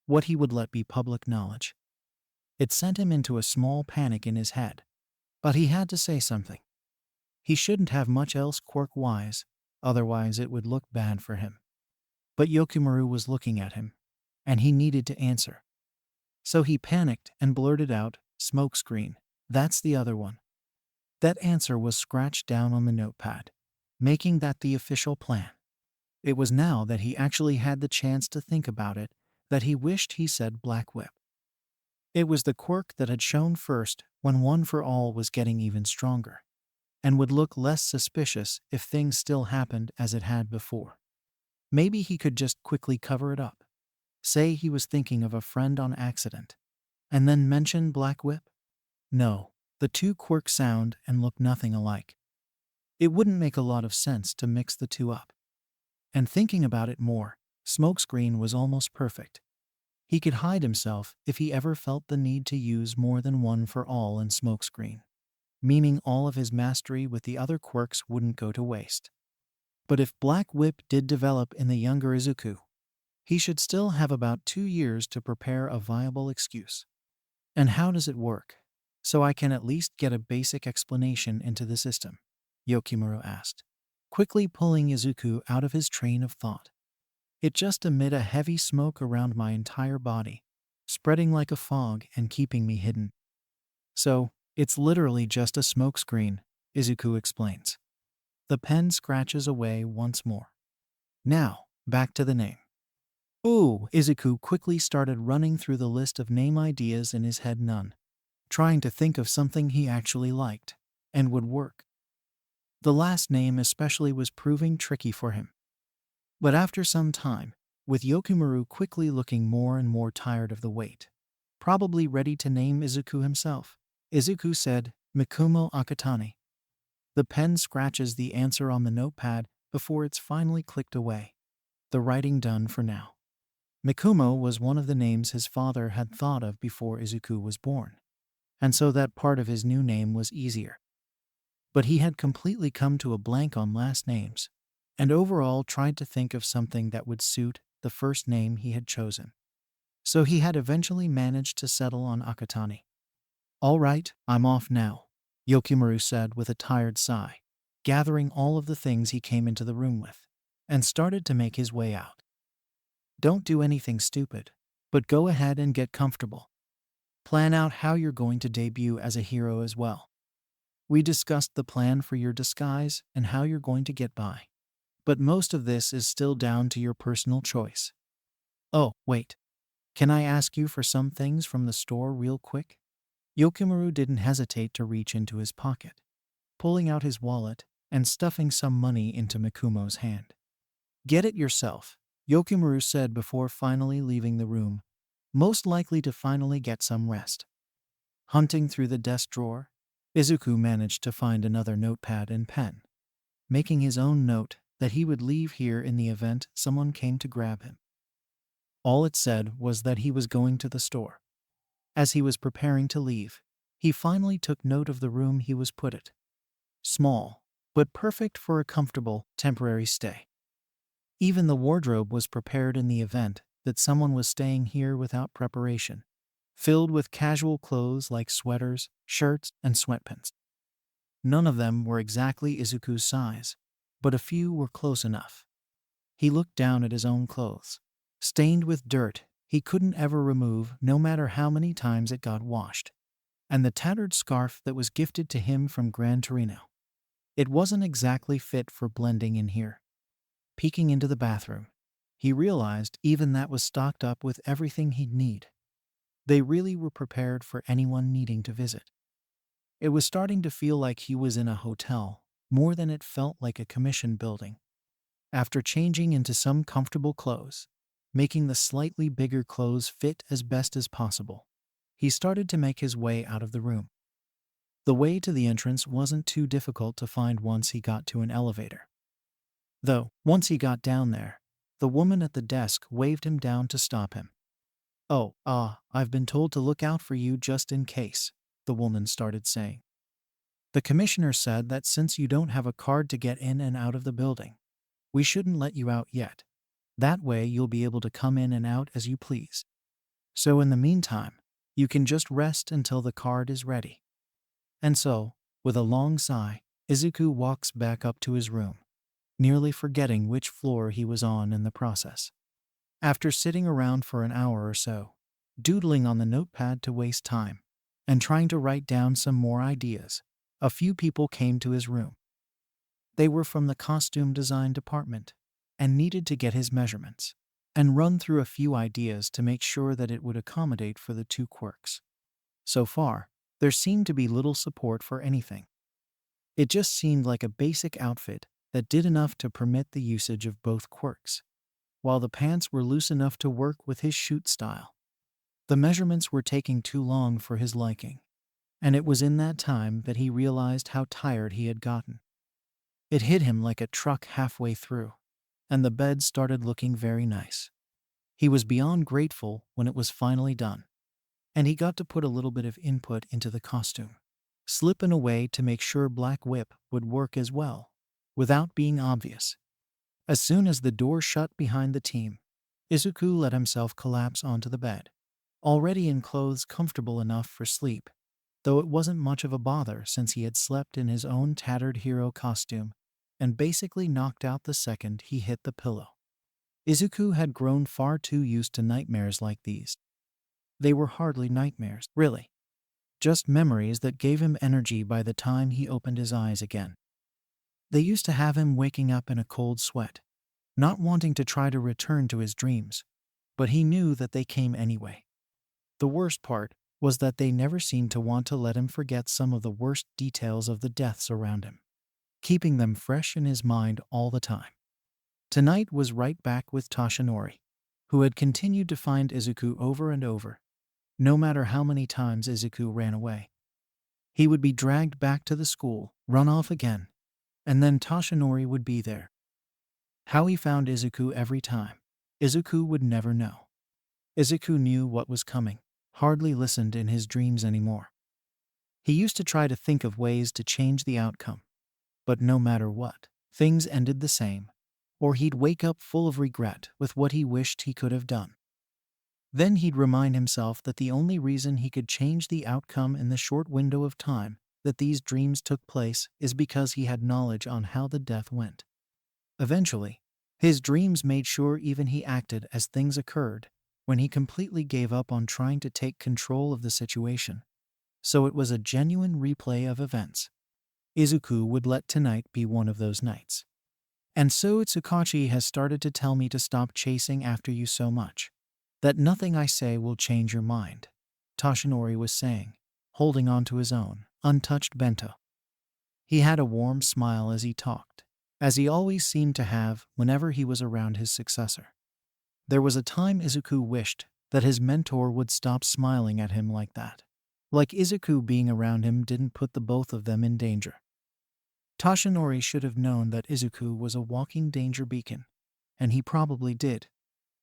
what he would let be public knowledge. It sent him into a small panic in his head. But he had to say something. He shouldn't have much else quirk-wise, otherwise it would look bad for him. But Yokimaru was looking at him, and he needed to answer. So he panicked and blurted out, smokescreen, that's the other one. That answer was scratched down on the notepad, making that the official plan. It was now that he actually had the chance to think about it that he wished he said Black Whip. It was the quirk that had shown first when One for All was getting even stronger, and would look less suspicious if things still happened as it had before. Maybe he could just quickly cover it up. Say he was thinking of a friend on accident, and then mention Black Whip? No, the two quirks sound and look nothing alike. It wouldn't make a lot of sense to mix the two up. And thinking about it more, Smokescreen was almost perfect. He could hide himself if he ever felt the need to use more than One for All in Smokescreen, meaning all of his mastery with the other quirks wouldn't go to waste. But if Black Whip did develop in the younger Izuku, he should still have about 2 years to prepare a viable excuse. And how does it work? So I can at least get a basic explanation into the system, Yokimaru asked, quickly pulling Izuku out of his train of thought. It just emit a heavy smoke around my entire body, spreading like a fog and keeping me hidden. So, it's literally just a smoke screen, Izuku explains. The pen scratches away once more. Now, back to the name. Ooh, Izuku quickly started running through the list of name ideas in his head, none, trying to think of something he actually liked and would work. The last name especially was proving tricky for him. But after some time, with Yokimaru quickly looking more and more tired of the wait, probably ready to name Izuku himself, Izuku said, Mikumo Akatani. The pen scratches the answer on the notepad before it's finally clicked away. The writing done for now. Mikumo was one of the names his father had thought of before Izuku was born, and so that part of his new name was easier. But he had completely come to a blank on last names, and overall tried to think of something that would suit the first name he had chosen. So he had eventually managed to settle on Akatani. All right, I'm off now, Yokimaru said with a tired sigh, gathering all of the things he came into the room with, and started to make his way out. Don't do anything stupid, but go ahead and get comfortable. Plan out how you're going to debut as a hero as well. We discussed the plan for your disguise and how you're going to get by. But most of this is still down to your personal choice. Oh, wait. Can I ask you for some things from the store real quick? Yokimaru didn't hesitate to reach into his pocket, pulling out his wallet and stuffing some money into Mikumo's hand. Get it yourself, Yokimaru said before finally leaving the room, most likely to finally get some rest. Hunting through the desk drawer, Izuku managed to find another notepad and pen, making his own note that he would leave here in the event someone came to grab him. All it said was that he was going to the store. As he was preparing to leave, he finally took note of the room he was put at. Small, but perfect for a comfortable, temporary stay. Even the wardrobe was prepared in the event that someone was staying here without preparation, filled with casual clothes like sweaters, shirts, and sweatpants. None of them were exactly Izuku's size, but a few were close enough. He looked down at his own clothes, stained with dirt he couldn't ever remove no matter how many times it got washed, and the tattered scarf that was gifted to him from Gran Torino. It wasn't exactly fit for blending in here. Peeking into the bathroom, he realized even that was stocked up with everything he'd need. They really were prepared for anyone needing to visit. It was starting to feel like he was in a hotel, more than it felt like a commission building. After changing into some comfortable clothes, making the slightly bigger clothes fit as best as possible, he started to make his way out of the room. The way to the entrance wasn't too difficult to find once he got to an elevator. Though, once he got down there, the woman at the desk waved him down to stop him. "Oh, I've been told to look out for you just in case," the woman started saying. "The commissioner said that since you don't have a card to get in and out of the building, we shouldn't let you out yet. That way you'll be able to come in and out as you please. So in the meantime, you can just rest until the card is ready." And so, with a long sigh, Izuku walks back up to his room, nearly forgetting which floor he was on in the process. After sitting around for an hour or so, doodling on the notepad to waste time, and trying to write down some more ideas, a few people came to his room. They were from the costume design department, and needed to get his measurements, and run through a few ideas to make sure that it would accommodate for the two quirks. So far, there seemed to be little support for anything. It just seemed like a basic outfit that did enough to permit the usage of both quirks, while the pants were loose enough to work with his shoot style. The measurements were taking too long for his liking, and it was in that time that he realized how tired he had gotten. It hit him like a truck halfway through, and the bed started looking very nice. He was beyond grateful when it was finally done, and he got to put a little bit of input into the costume, slip in a way to make sure Black Whip would work as well, without being obvious. As soon as the door shut behind the team, Izuku let himself collapse onto the bed, already in clothes comfortable enough for sleep, though it wasn't much of a bother since he had slept in his own tattered hero costume and basically knocked out the second he hit the pillow. Izuku had grown far too used to nightmares like these. They were hardly nightmares, really. Just memories that gave him energy by the time he opened his eyes again. They used to have him waking up in a cold sweat, not wanting to try to return to his dreams, but he knew that they came anyway. The worst part was that they never seemed to want to let him forget some of the worst details of the deaths around him, keeping them fresh in his mind all the time. Tonight was right back with Toshinori, who had continued to find Izuku over and over, no matter how many times Izuku ran away. He would be dragged back to the school, run off again, and then Toshinori would be there. How he found Izuku every time, Izuku would never know. Izuku knew what was coming, hardly listened in his dreams anymore. He used to try to think of ways to change the outcome, but no matter what, things ended the same, or he'd wake up full of regret with what he wished he could have done. Then he'd remind himself that the only reason he could change the outcome in the short window of time that these dreams took place is because he had knowledge on how the death went. Eventually, his dreams made sure even he acted as things occurred when he completely gave up on trying to take control of the situation. So it was a genuine replay of events. Izuku would let tonight be one of those nights. "And so Itsukachi has started to tell me to stop chasing after you so much, that nothing I say will change your mind," Toshinori was saying, holding on to his own, untouched bento. He had a warm smile as he talked, as he always seemed to have whenever he was around his successor. There was a time Izuku wished that his mentor would stop smiling at him like that. Like Izuku being around him didn't put the both of them in danger. Toshinori should have known that Izuku was a walking danger beacon, and he probably did.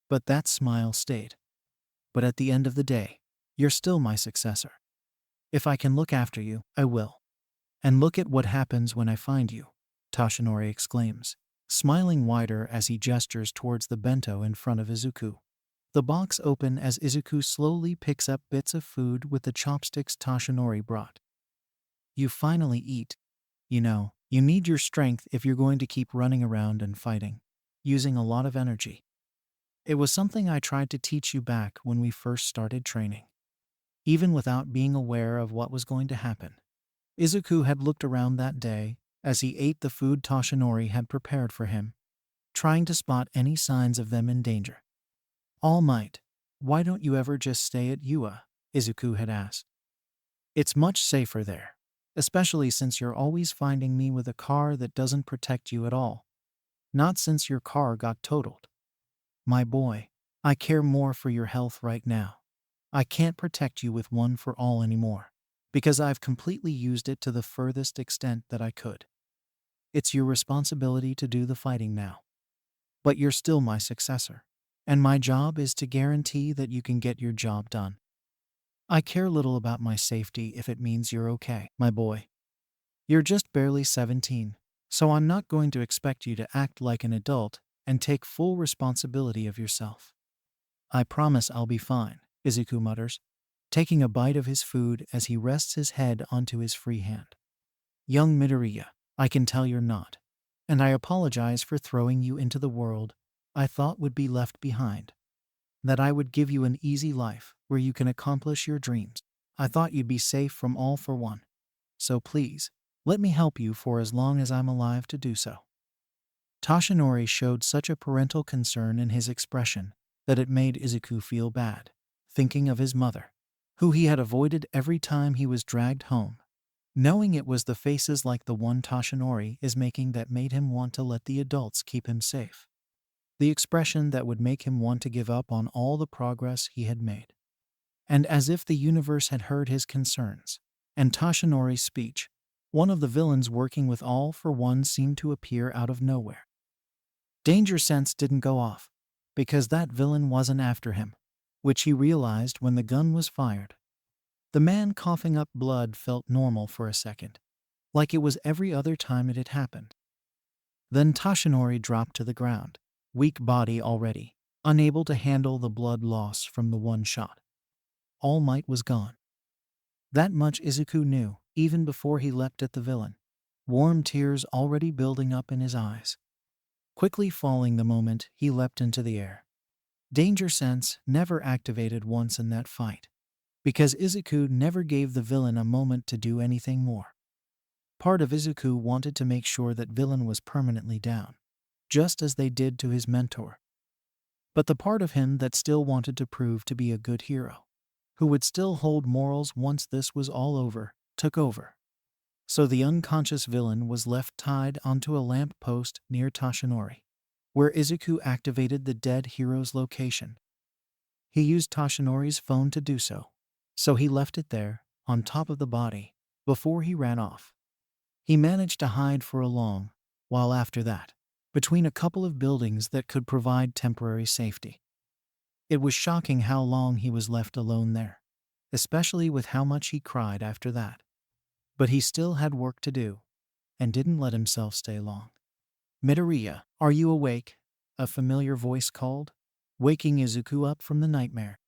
But that smile stayed. "But at the end of the day, you're still my successor. If I can look after you, I will. And look at what happens when I find you," Toshinori exclaims, smiling wider as he gestures towards the bento in front of Izuku. The box opens as Izuku slowly picks up bits of food with the chopsticks Toshinori brought. "You finally eat. You know, you need your strength if you're going to keep running around and fighting, using a lot of energy. It was something I tried to teach you back when we first started training." Even without being aware of what was going to happen, Izuku had looked around that day as he ate the food Toshinori had prepared for him, trying to spot any signs of them in danger. "All Might, why don't you ever just stay at UA?" Izuku had asked. "It's much safer there, especially since you're always finding me with a car that doesn't protect you at all." Not since your car got totaled. My boy, I care more for your health right now. I can't protect you with one for all anymore, because I've completely used it to the furthest extent that I could. It's your responsibility to do the fighting now. But you're still my successor, and my job is to guarantee that you can get your job done. I care little about my safety if it means you're okay, my boy. You're just barely 17, so I'm not going to expect you to act like an adult and take full responsibility of yourself. I promise I'll be fine, Izuku mutters, taking a bite of his food as he rests his head onto his free hand. Young Midoriya, I can tell you're not, and I apologize for throwing you into the world I thought would be left behind. That I would give you an easy life where you can accomplish your dreams. I thought you'd be safe from all for one. So please, let me help you for as long as I'm alive to do so. Toshinori showed such a parental concern in his expression that it made Izuku feel bad, thinking of his mother, who he had avoided every time he was dragged home. Knowing it was the faces like the one Toshinori is making that made him want to let the adults keep him safe. The expression that would make him want to give up on all the progress he had made. And as if the universe had heard his concerns, and Toshinori's speech, one of the villains working with All for One seemed to appear out of nowhere. Danger Sense didn't go off, because that villain wasn't after him, which he realized when the gun was fired. The man coughing up blood felt normal for a second, like it was every other time it had happened. Then Toshinori dropped to the ground, weak body already, unable to handle the blood loss from the one shot. All might was gone. That much Izuku knew, even before he leapt at the villain, warm tears already building up in his eyes. Quickly falling the moment he leapt into the air. Danger Sense never activated once in that fight, because Izuku never gave the villain a moment to do anything more. Part of Izuku wanted to make sure that villain was permanently down, just as they did to his mentor. But the part of him that still wanted to prove to be a good hero, who would still hold morals once this was all over, took over. So the unconscious villain was left tied onto a lamp post near Toshinori, where Izuku activated the dead hero's location. He used Toshinori's phone to do so he left it there, on top of the body, before he ran off. He managed to hide for a long while after that, between a couple of buildings that could provide temporary safety. It was shocking how long he was left alone there, especially with how much he cried after that. But he still had work to do, and didn't let himself stay long. Midoriya, are you awake? A familiar voice called, waking Izuku up from the nightmare.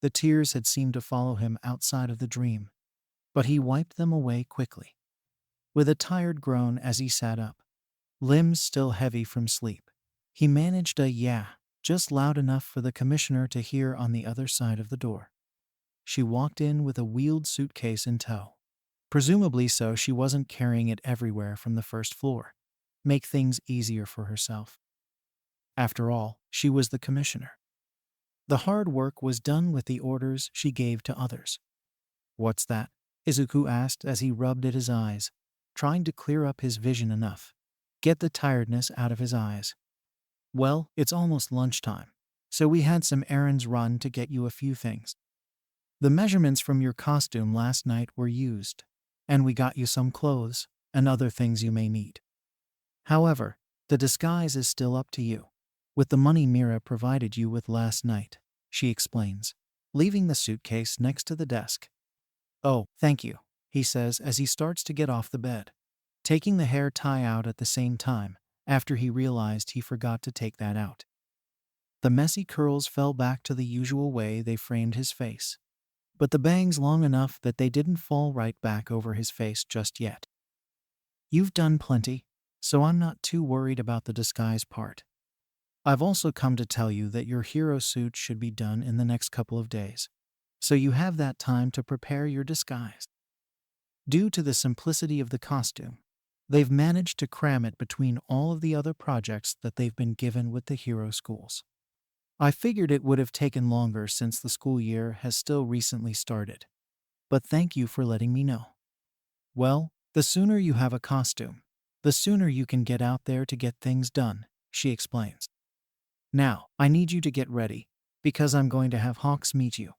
The tears had seemed to follow him outside of the dream, but he wiped them away quickly. With a tired groan as he sat up, limbs still heavy from sleep, he managed a "yeah," just loud enough for the commissioner to hear on the other side of the door. She walked in with a wheeled suitcase in tow. Presumably so she wasn't carrying it everywhere from the first floor. Make things easier for herself. After all, she was the commissioner. The hard work was done with the orders she gave to others. What's that? Izuku asked as he rubbed at his eyes, trying to clear up his vision enough. Get the tiredness out of his eyes. Well, it's almost lunchtime, so we had some errands run to get you a few things. The measurements from your costume last night were used, and we got you some clothes and other things you may need. However, the disguise is still up to you, with the money Mira provided you with last night, she explains, leaving the suitcase next to the desk. Oh, thank you, he says as he starts to get off the bed, taking the hair tie out at the same time, after he realized he forgot to take that out. The messy curls fell back to the usual way they framed his face, but the bangs long enough that they didn't fall right back over his face just yet. You've done plenty, so I'm not too worried about the disguise part. I've also come to tell you that your hero suit should be done in the next couple of days, so you have that time to prepare your disguise. Due to the simplicity of the costume, they've managed to cram it between all of the other projects that they've been given with the hero schools. I figured it would have taken longer since the school year has still recently started, but thank you for letting me know. Well, the sooner you have a costume, The sooner you can get out there to get things done, she explains. Now, I need you to get ready, because I'm going to have Hawks meet you.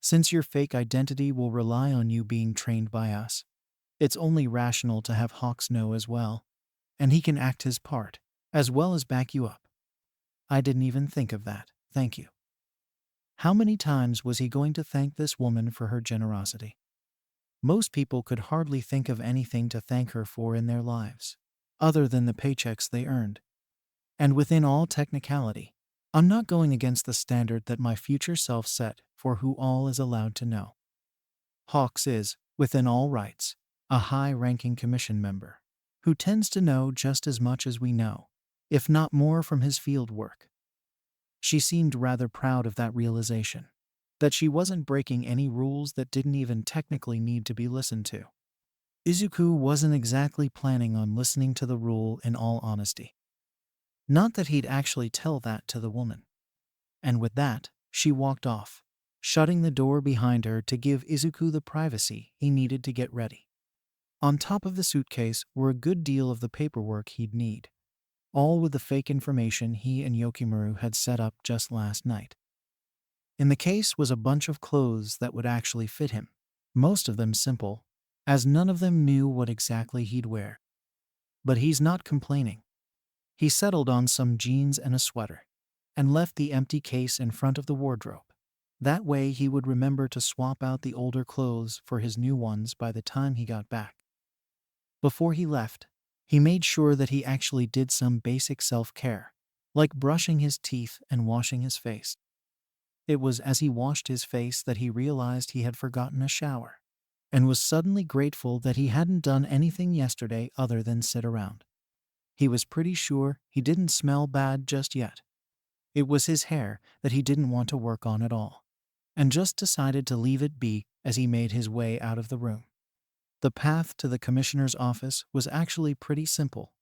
Since your fake identity will rely on you being trained by us, it's only rational to have Hawks know as well, and he can act his part, as well as back you up. I didn't even think of that, thank you. How many times was he going to thank this woman for her generosity? Most people could hardly think of anything to thank her for in their lives, other than the paychecks they earned. And within all technicality, I'm not going against the standard that my future self set for who all is allowed to know. Hawks is, within all rights, a high-ranking commission member, who tends to know just as much as we know, if not more from his field work. She seemed rather proud of that realization, that she wasn't breaking any rules that didn't even technically need to be listened to. Izuku wasn't exactly planning on listening to the rule in all honesty. Not that he'd actually tell that to the woman. And with that, she walked off, shutting the door behind her to give Izuku the privacy he needed to get ready. On top of the suitcase were a good deal of the paperwork he'd need, all with the fake information he and Yokimaru had set up just last night. In the case was a bunch of clothes that would actually fit him, most of them simple, as none of them knew what exactly he'd wear. But he's not complaining. He settled on some jeans and a sweater, and left the empty case in front of the wardrobe. That way he would remember to swap out the older clothes for his new ones by the time he got back. Before he left, he made sure that he actually did some basic self-care, like brushing his teeth and washing his face. It was as he washed his face that he realized he had forgotten a shower, and was suddenly grateful that he hadn't done anything yesterday other than sit around. He was pretty sure he didn't smell bad just yet. It was his hair that he didn't want to work on at all, and just decided to leave it be as he made his way out of the room. The path to the commissioner's office was actually pretty simple,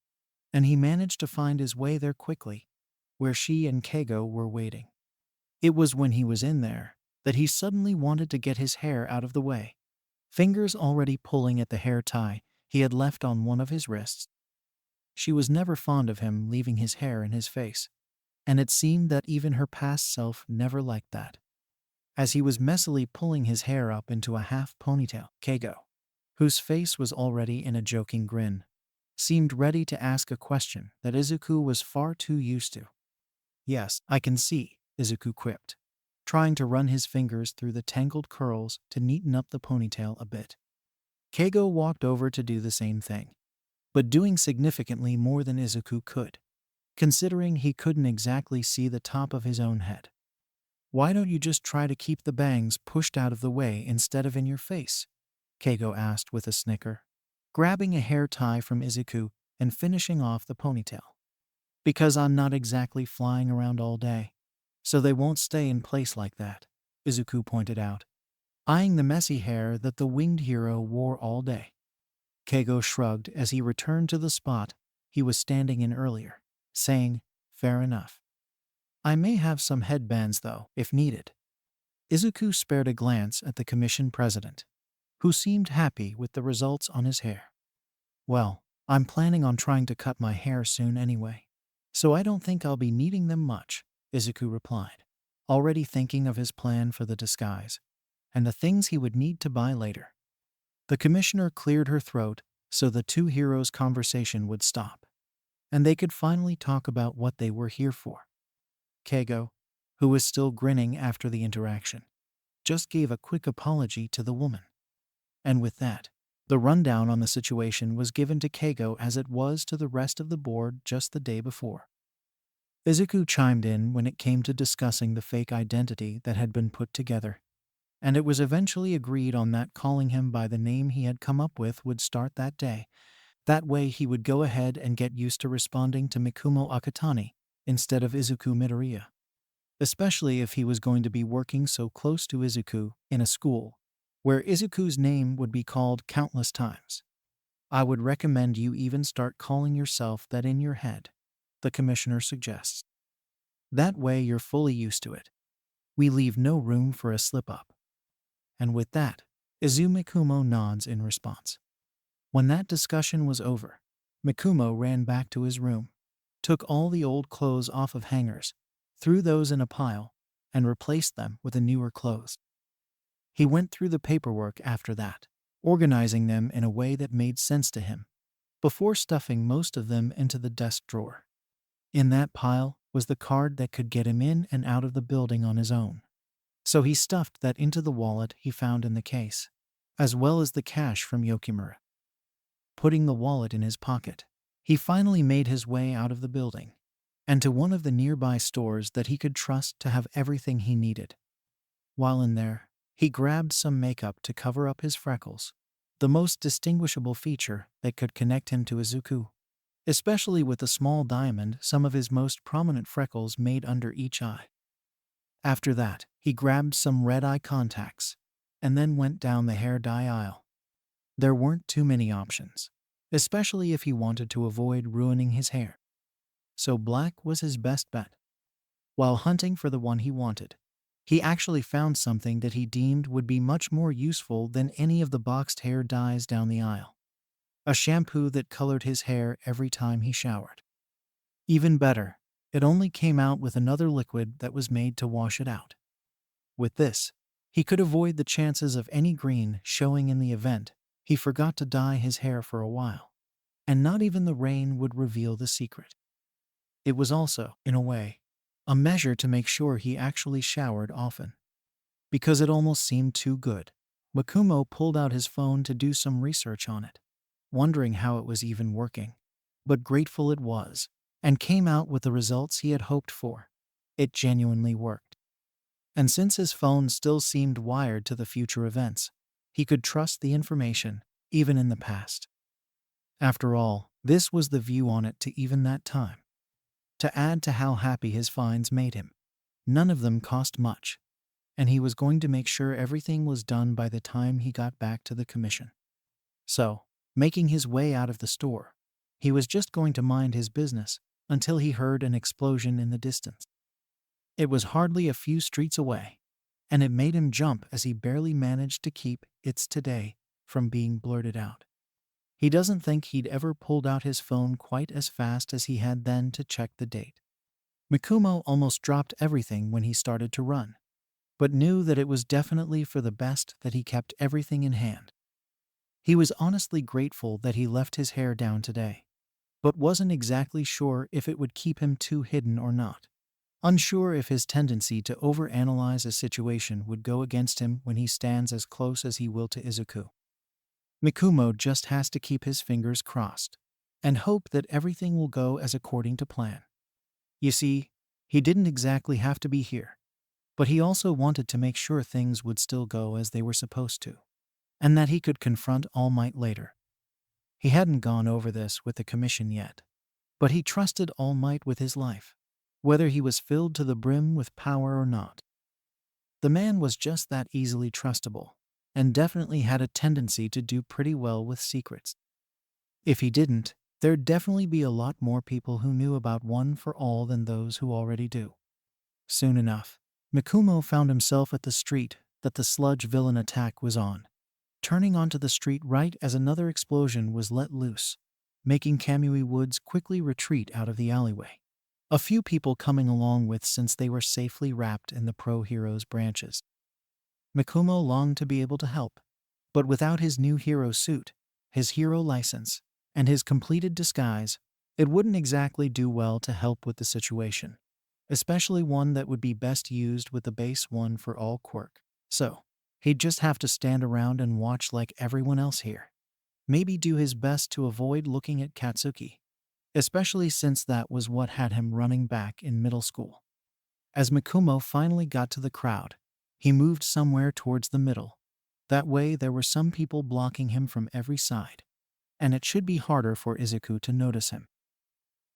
and he managed to find his way there quickly, where she and Keigo were waiting. It was when he was in there that he suddenly wanted to get his hair out of the way, fingers already pulling at the hair tie he had left on one of his wrists. She was never fond of him leaving his hair in his face, and it seemed that even her past self never liked that. As he was messily pulling his hair up into a half ponytail, Keigo, whose face was already in a joking grin, seemed ready to ask a question that Izuku was far too used to. "Yes, I can see," Izuku quipped, trying to run his fingers through the tangled curls to neaten up the ponytail a bit. Keigo walked over to do the same thing, but doing significantly more than Izuku could, considering he couldn't exactly see the top of his own head. "Why don't you just try to keep the bangs pushed out of the way instead of in your face?" Keigo asked with a snicker, grabbing a hair tie from Izuku and finishing off the ponytail. "Because I'm not exactly flying around all day, so they won't stay in place like that," Izuku pointed out, eyeing the messy hair that the winged hero wore all day. Keigo shrugged as he returned to the spot he was standing in earlier, saying, "Fair enough. I may have some headbands though, if needed." Izuku spared a glance at the commission president, who seemed happy with the results on his hair. "Well, I'm planning on trying to cut my hair soon anyway, so I don't think I'll be needing them much," Izuku replied, already thinking of his plan for the disguise, and the things he would need to buy later. The commissioner cleared her throat so the two heroes' conversation would stop, and they could finally talk about what they were here for. Keigo, who was still grinning after the interaction, just gave a quick apology to the woman. And with that, the rundown on the situation was given to Keigo as it was to the rest of the board just the day before. Izuku chimed in when it came to discussing the fake identity that had been put together, and it was eventually agreed on that calling him by the name he had come up with would start that day. That way he would go ahead and get used to responding to Mikumo Akatani instead of Izuku Midoriya, especially if he was going to be working so close to Izuku in a school where Izuku's name would be called countless times. "I would recommend you even start calling yourself that in your head," the commissioner suggests. "That way you're fully used to it. We leave no room for a slip-up." And with that, Izumikumo nods in response. When that discussion was over, Mikumo ran back to his room, took all the old clothes off of hangers, threw those in a pile, and replaced them with the newer clothes. He went through the paperwork after that, organizing them in a way that made sense to him, before stuffing most of them into the desk drawer. In that pile was the card that could get him in and out of the building on his own. So he stuffed that into the wallet he found in the case, as well as the cash from Yokimura. Putting the wallet in his pocket, he finally made his way out of the building and to one of the nearby stores that he could trust to have everything he needed. While in there, he grabbed some makeup to cover up his freckles, the most distinguishable feature that could connect him to Izuku, especially with the small diamond some of his most prominent freckles made under each eye. After that, he grabbed some red eye contacts and then went down the hair dye aisle. There weren't too many options, especially if he wanted to avoid ruining his hair. So black was his best bet. While hunting for the one he wanted, he actually found something that he deemed would be much more useful than any of the boxed hair dyes down the aisle. A shampoo that colored his hair every time he showered. Even better, it only came out with another liquid that was made to wash it out. With this, he could avoid the chances of any green showing in the event he forgot to dye his hair for a while, and not even the rain would reveal the secret. It was also, in a way, a measure to make sure he actually showered often. Because it almost seemed too good, Mikumo pulled out his phone to do some research on it, wondering how it was even working, but grateful it was, and came out with the results he had hoped for. It genuinely worked. And since his phone still seemed wired to the future events, he could trust the information, even in the past. After all, this was the view on it to even that time. To add to how happy his finds made him, none of them cost much, and he was going to make sure everything was done by the time he got back to the commission. So, making his way out of the store, he was just going to mind his business until he heard an explosion in the distance. It was hardly a few streets away, and it made him jump as he barely managed to keep "it's today" from being blurted out. He doesn't think he'd ever pulled out his phone quite as fast as he had then to check the date. Mikumo almost dropped everything when he started to run, but knew that it was definitely for the best that he kept everything in hand. He was honestly grateful that he left his hair down today, but wasn't exactly sure if it would keep him too hidden or not. Unsure if his tendency to overanalyze a situation would go against him when he stands as close as he will to Izuku. Mikumo just has to keep his fingers crossed and hope that everything will go as according to plan. You see, he didn't exactly have to be here, but he also wanted to make sure things would still go as they were supposed to, and that he could confront All Might later. He hadn't gone over this with the commission yet, but he trusted All Might with his life, whether he was filled to the brim with power or not. The man was just that easily trustable, and definitely had a tendency to do pretty well with secrets. If he didn't, there'd definitely be a lot more people who knew about One for All than those who already do. Soon enough, Mikumo found himself at the street that the sludge villain attack was on, turning onto the street right as another explosion was let loose, making Kamui Woods quickly retreat out of the alleyway. A few people coming along with since they were safely wrapped in the pro-hero's branches. Mikumo longed to be able to help, but without his new hero suit, his hero license, and his completed disguise, it wouldn't exactly do well to help with the situation, especially one that would be best used with the base One for All quirk. So, he'd just have to stand around and watch like everyone else here. Maybe do his best to avoid looking at Katsuki, especially since that was what had him running back in middle school. As Mikumo finally got to the crowd, he moved somewhere towards the middle. That way there were some people blocking him from every side, and it should be harder for Izuku to notice him.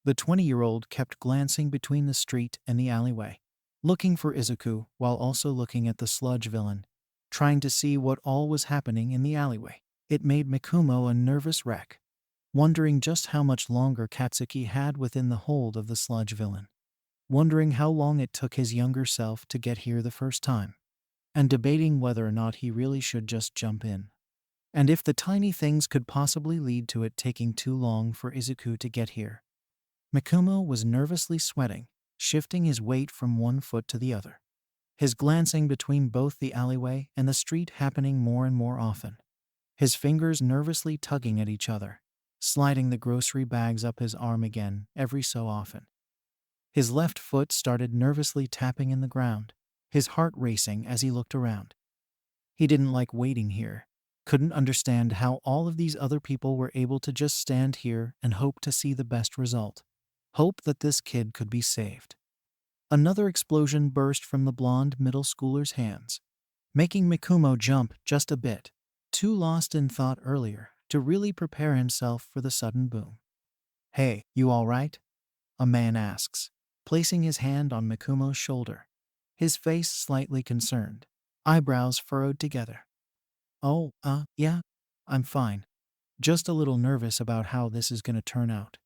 The 20-year-old kept glancing between the street and the alleyway, looking for Izuku while also looking at the sludge villain, trying to see what all was happening in the alleyway. It made Mikumo a nervous wreck, wondering just how much longer Katsuki had within the hold of the sludge villain, wondering how long it took his younger self to get here the first time, and debating whether or not he really should just jump in. And if the tiny things could possibly lead to it taking too long for Izuku to get here. Mikumo was nervously sweating, shifting his weight from one foot to the other. His glancing between both the alleyway and the street happening more and more often. His fingers nervously tugging at each other, sliding the grocery bags up his arm again every so often. His left foot started nervously tapping in the ground, his heart racing as he looked around. He didn't like waiting here, couldn't understand how all of these other people were able to just stand here and hope to see the best result. Hope that this kid could be saved. Another explosion burst from the blonde middle schooler's hands, making Mikumo jump just a bit, too lost in thought earlier to really prepare himself for the sudden boom. "Hey, you all right?" a man asks, placing his hand on Mikumo's shoulder, his face slightly concerned, eyebrows furrowed together. "Oh, yeah, I'm fine. Just a little nervous about how this is gonna turn out."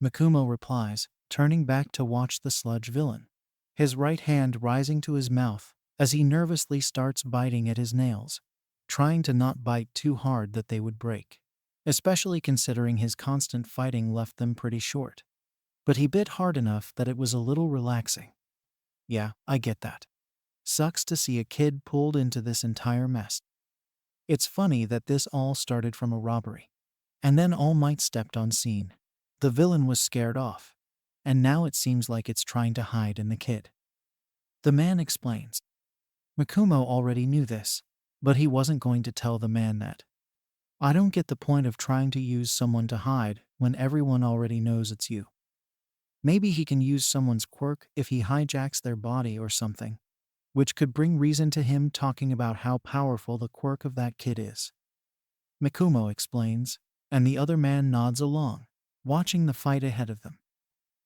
Mikumo replies, turning back to watch the sludge villain, his right hand rising to his mouth as he nervously starts biting at his nails, trying to not bite too hard that they would break, especially considering his constant fighting left them pretty short. But he bit hard enough that it was a little relaxing. "Yeah, I get that. Sucks to see a kid pulled into this entire mess. It's funny that this all started from a robbery. And then All Might stepped on scene. The villain was scared off. And now it seems like it's trying to hide in the kid." The man explains. Mikumo already knew this, but he wasn't going to tell the man that. "I don't get the point of trying to use someone to hide when everyone already knows it's you. Maybe he can use someone's quirk if he hijacks their body or something, which could bring reason to him talking about how powerful the quirk of that kid is." Mikumo explains, and the other man nods along, watching the fight ahead of them.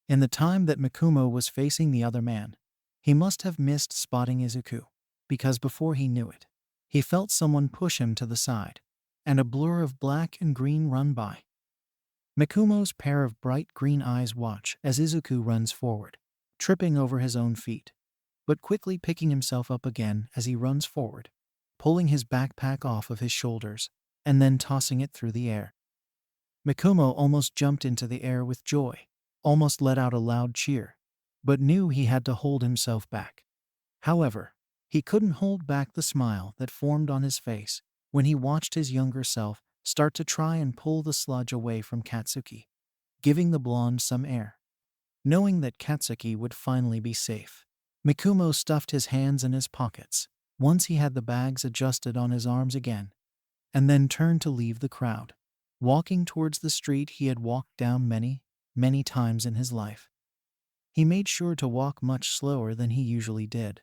In the time that Mikumo was facing the other man, he must have missed spotting Izuku, because before he knew it, he felt someone push him to the side, and a blur of black and green run by. Mikumo's pair of bright green eyes watch as Izuku runs forward, tripping over his own feet, but quickly picking himself up again as he runs forward, pulling his backpack off of his shoulders, and then tossing it through the air. Mikumo almost jumped into the air with joy, almost let out a loud cheer, but knew he had to hold himself back. However, he couldn't hold back the smile that formed on his face when he watched his younger self start to try and pull the sludge away from Katsuki, giving the blonde some air. Knowing that Katsuki would finally be safe, Mikumo stuffed his hands in his pockets once he had the bags adjusted on his arms again, and then turned to leave the crowd, walking towards the street he had walked down many, many times in his life. He made sure to walk much slower than he usually did,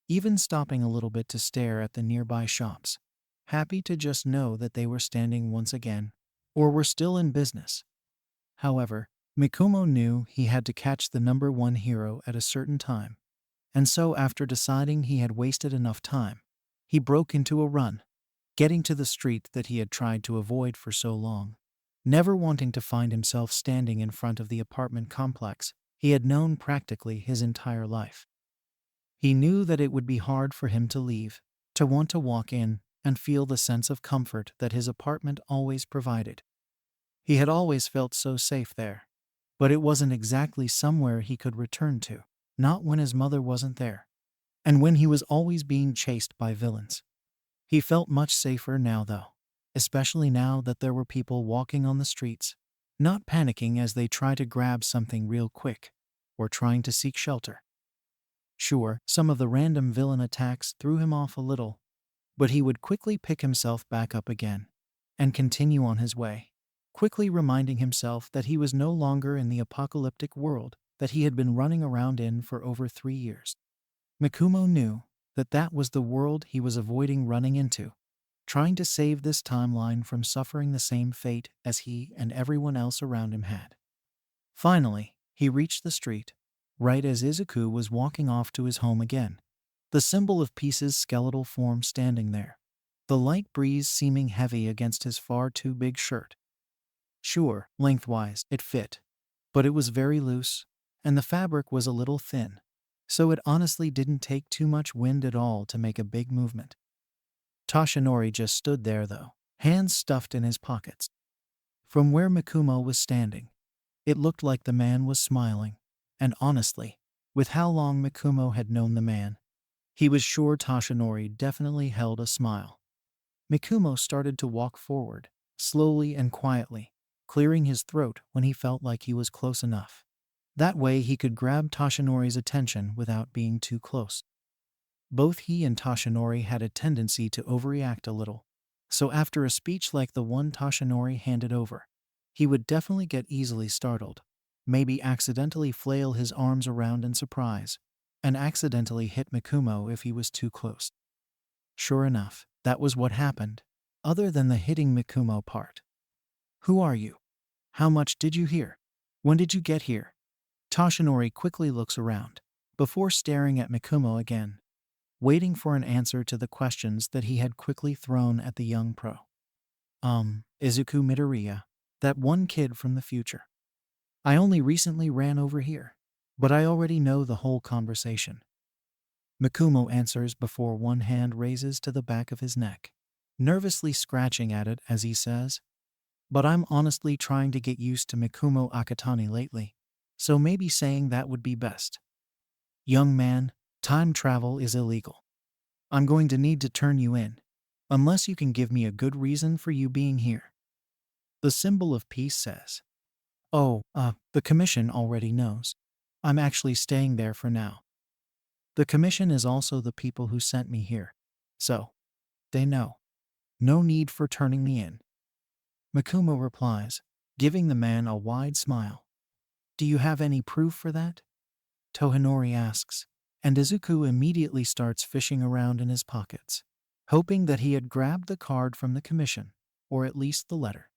even stopping a little bit to stare at the nearby shops, happy to just know that they were standing once again, or were still in business. However, Mikumo knew he had to catch the number one hero at a certain time, and so after deciding he had wasted enough time, he broke into a run, getting to the street that he had tried to avoid for so long, never wanting to find himself standing in front of the apartment complex he had known practically his entire life. He knew that it would be hard for him to leave, to want to walk in and feel the sense of comfort that his apartment always provided. He had always felt so safe there, but it wasn't exactly somewhere he could return to, not when his mother wasn't there, and when he was always being chased by villains. He felt much safer now though, especially now that there were people walking on the streets, not panicking as they try to grab something real quick, or trying to seek shelter. Sure, some of the random villain attacks threw him off a little, but he would quickly pick himself back up again and continue on his way, quickly reminding himself that he was no longer in the apocalyptic world that he had been running around in for over 3 years. Mikumo knew that that was the world he was avoiding running into, trying to save this timeline from suffering the same fate as he and everyone else around him had. Finally, he reached the street, right as Izuku was walking off to his home again, the symbol of peace's skeletal form standing there, the light breeze seeming heavy against his far too big shirt. Sure, lengthwise, it fit, but it was very loose, and the fabric was a little thin, so it honestly didn't take too much wind at all to make a big movement. Toshinori just stood there though, hands stuffed in his pockets. From where Mikumo was standing, it looked like the man was smiling, and honestly, with how long Mikumo had known the man, he was sure Toshinori definitely held a smile. Mikumo started to walk forward, slowly and quietly, clearing his throat when he felt like he was close enough. That way he could grab Toshinori's attention without being too close. Both he and Toshinori had a tendency to overreact a little, so after a speech like the one Toshinori handed over, he would definitely get easily startled, maybe accidentally flail his arms around in surprise, and accidentally hit Mikumo if he was too close. Sure enough, that was what happened, other than the hitting Mikumo part. "Who are you? How much did you hear? When did you get here?" Toshinori quickly looks around, before staring at Mikumo again, waiting for an answer to the questions that he had quickly thrown at the young pro. Izuku Midoriya, that one kid from the future. I only recently ran over here, but I already know the whole conversation. Mikumo answers before one hand raises to the back of his neck, nervously scratching at it as he says, "But I'm honestly trying to get used to Mikumo Akatani lately, so maybe saying that would be best. Young man, time travel is illegal. I'm going to need to turn you in, unless you can give me a good reason for you being here." The symbol of peace says, "Oh, the commission already knows. I'm actually staying there for now. The commission is also the people who sent me here, so they know. No need for turning me in." Mikumo replies, giving the man a wide smile. "Do you have any proof for that?" Tohinori asks, and Izuku immediately starts fishing around in his pockets, hoping that he had grabbed the card from the commission, or at least the letter.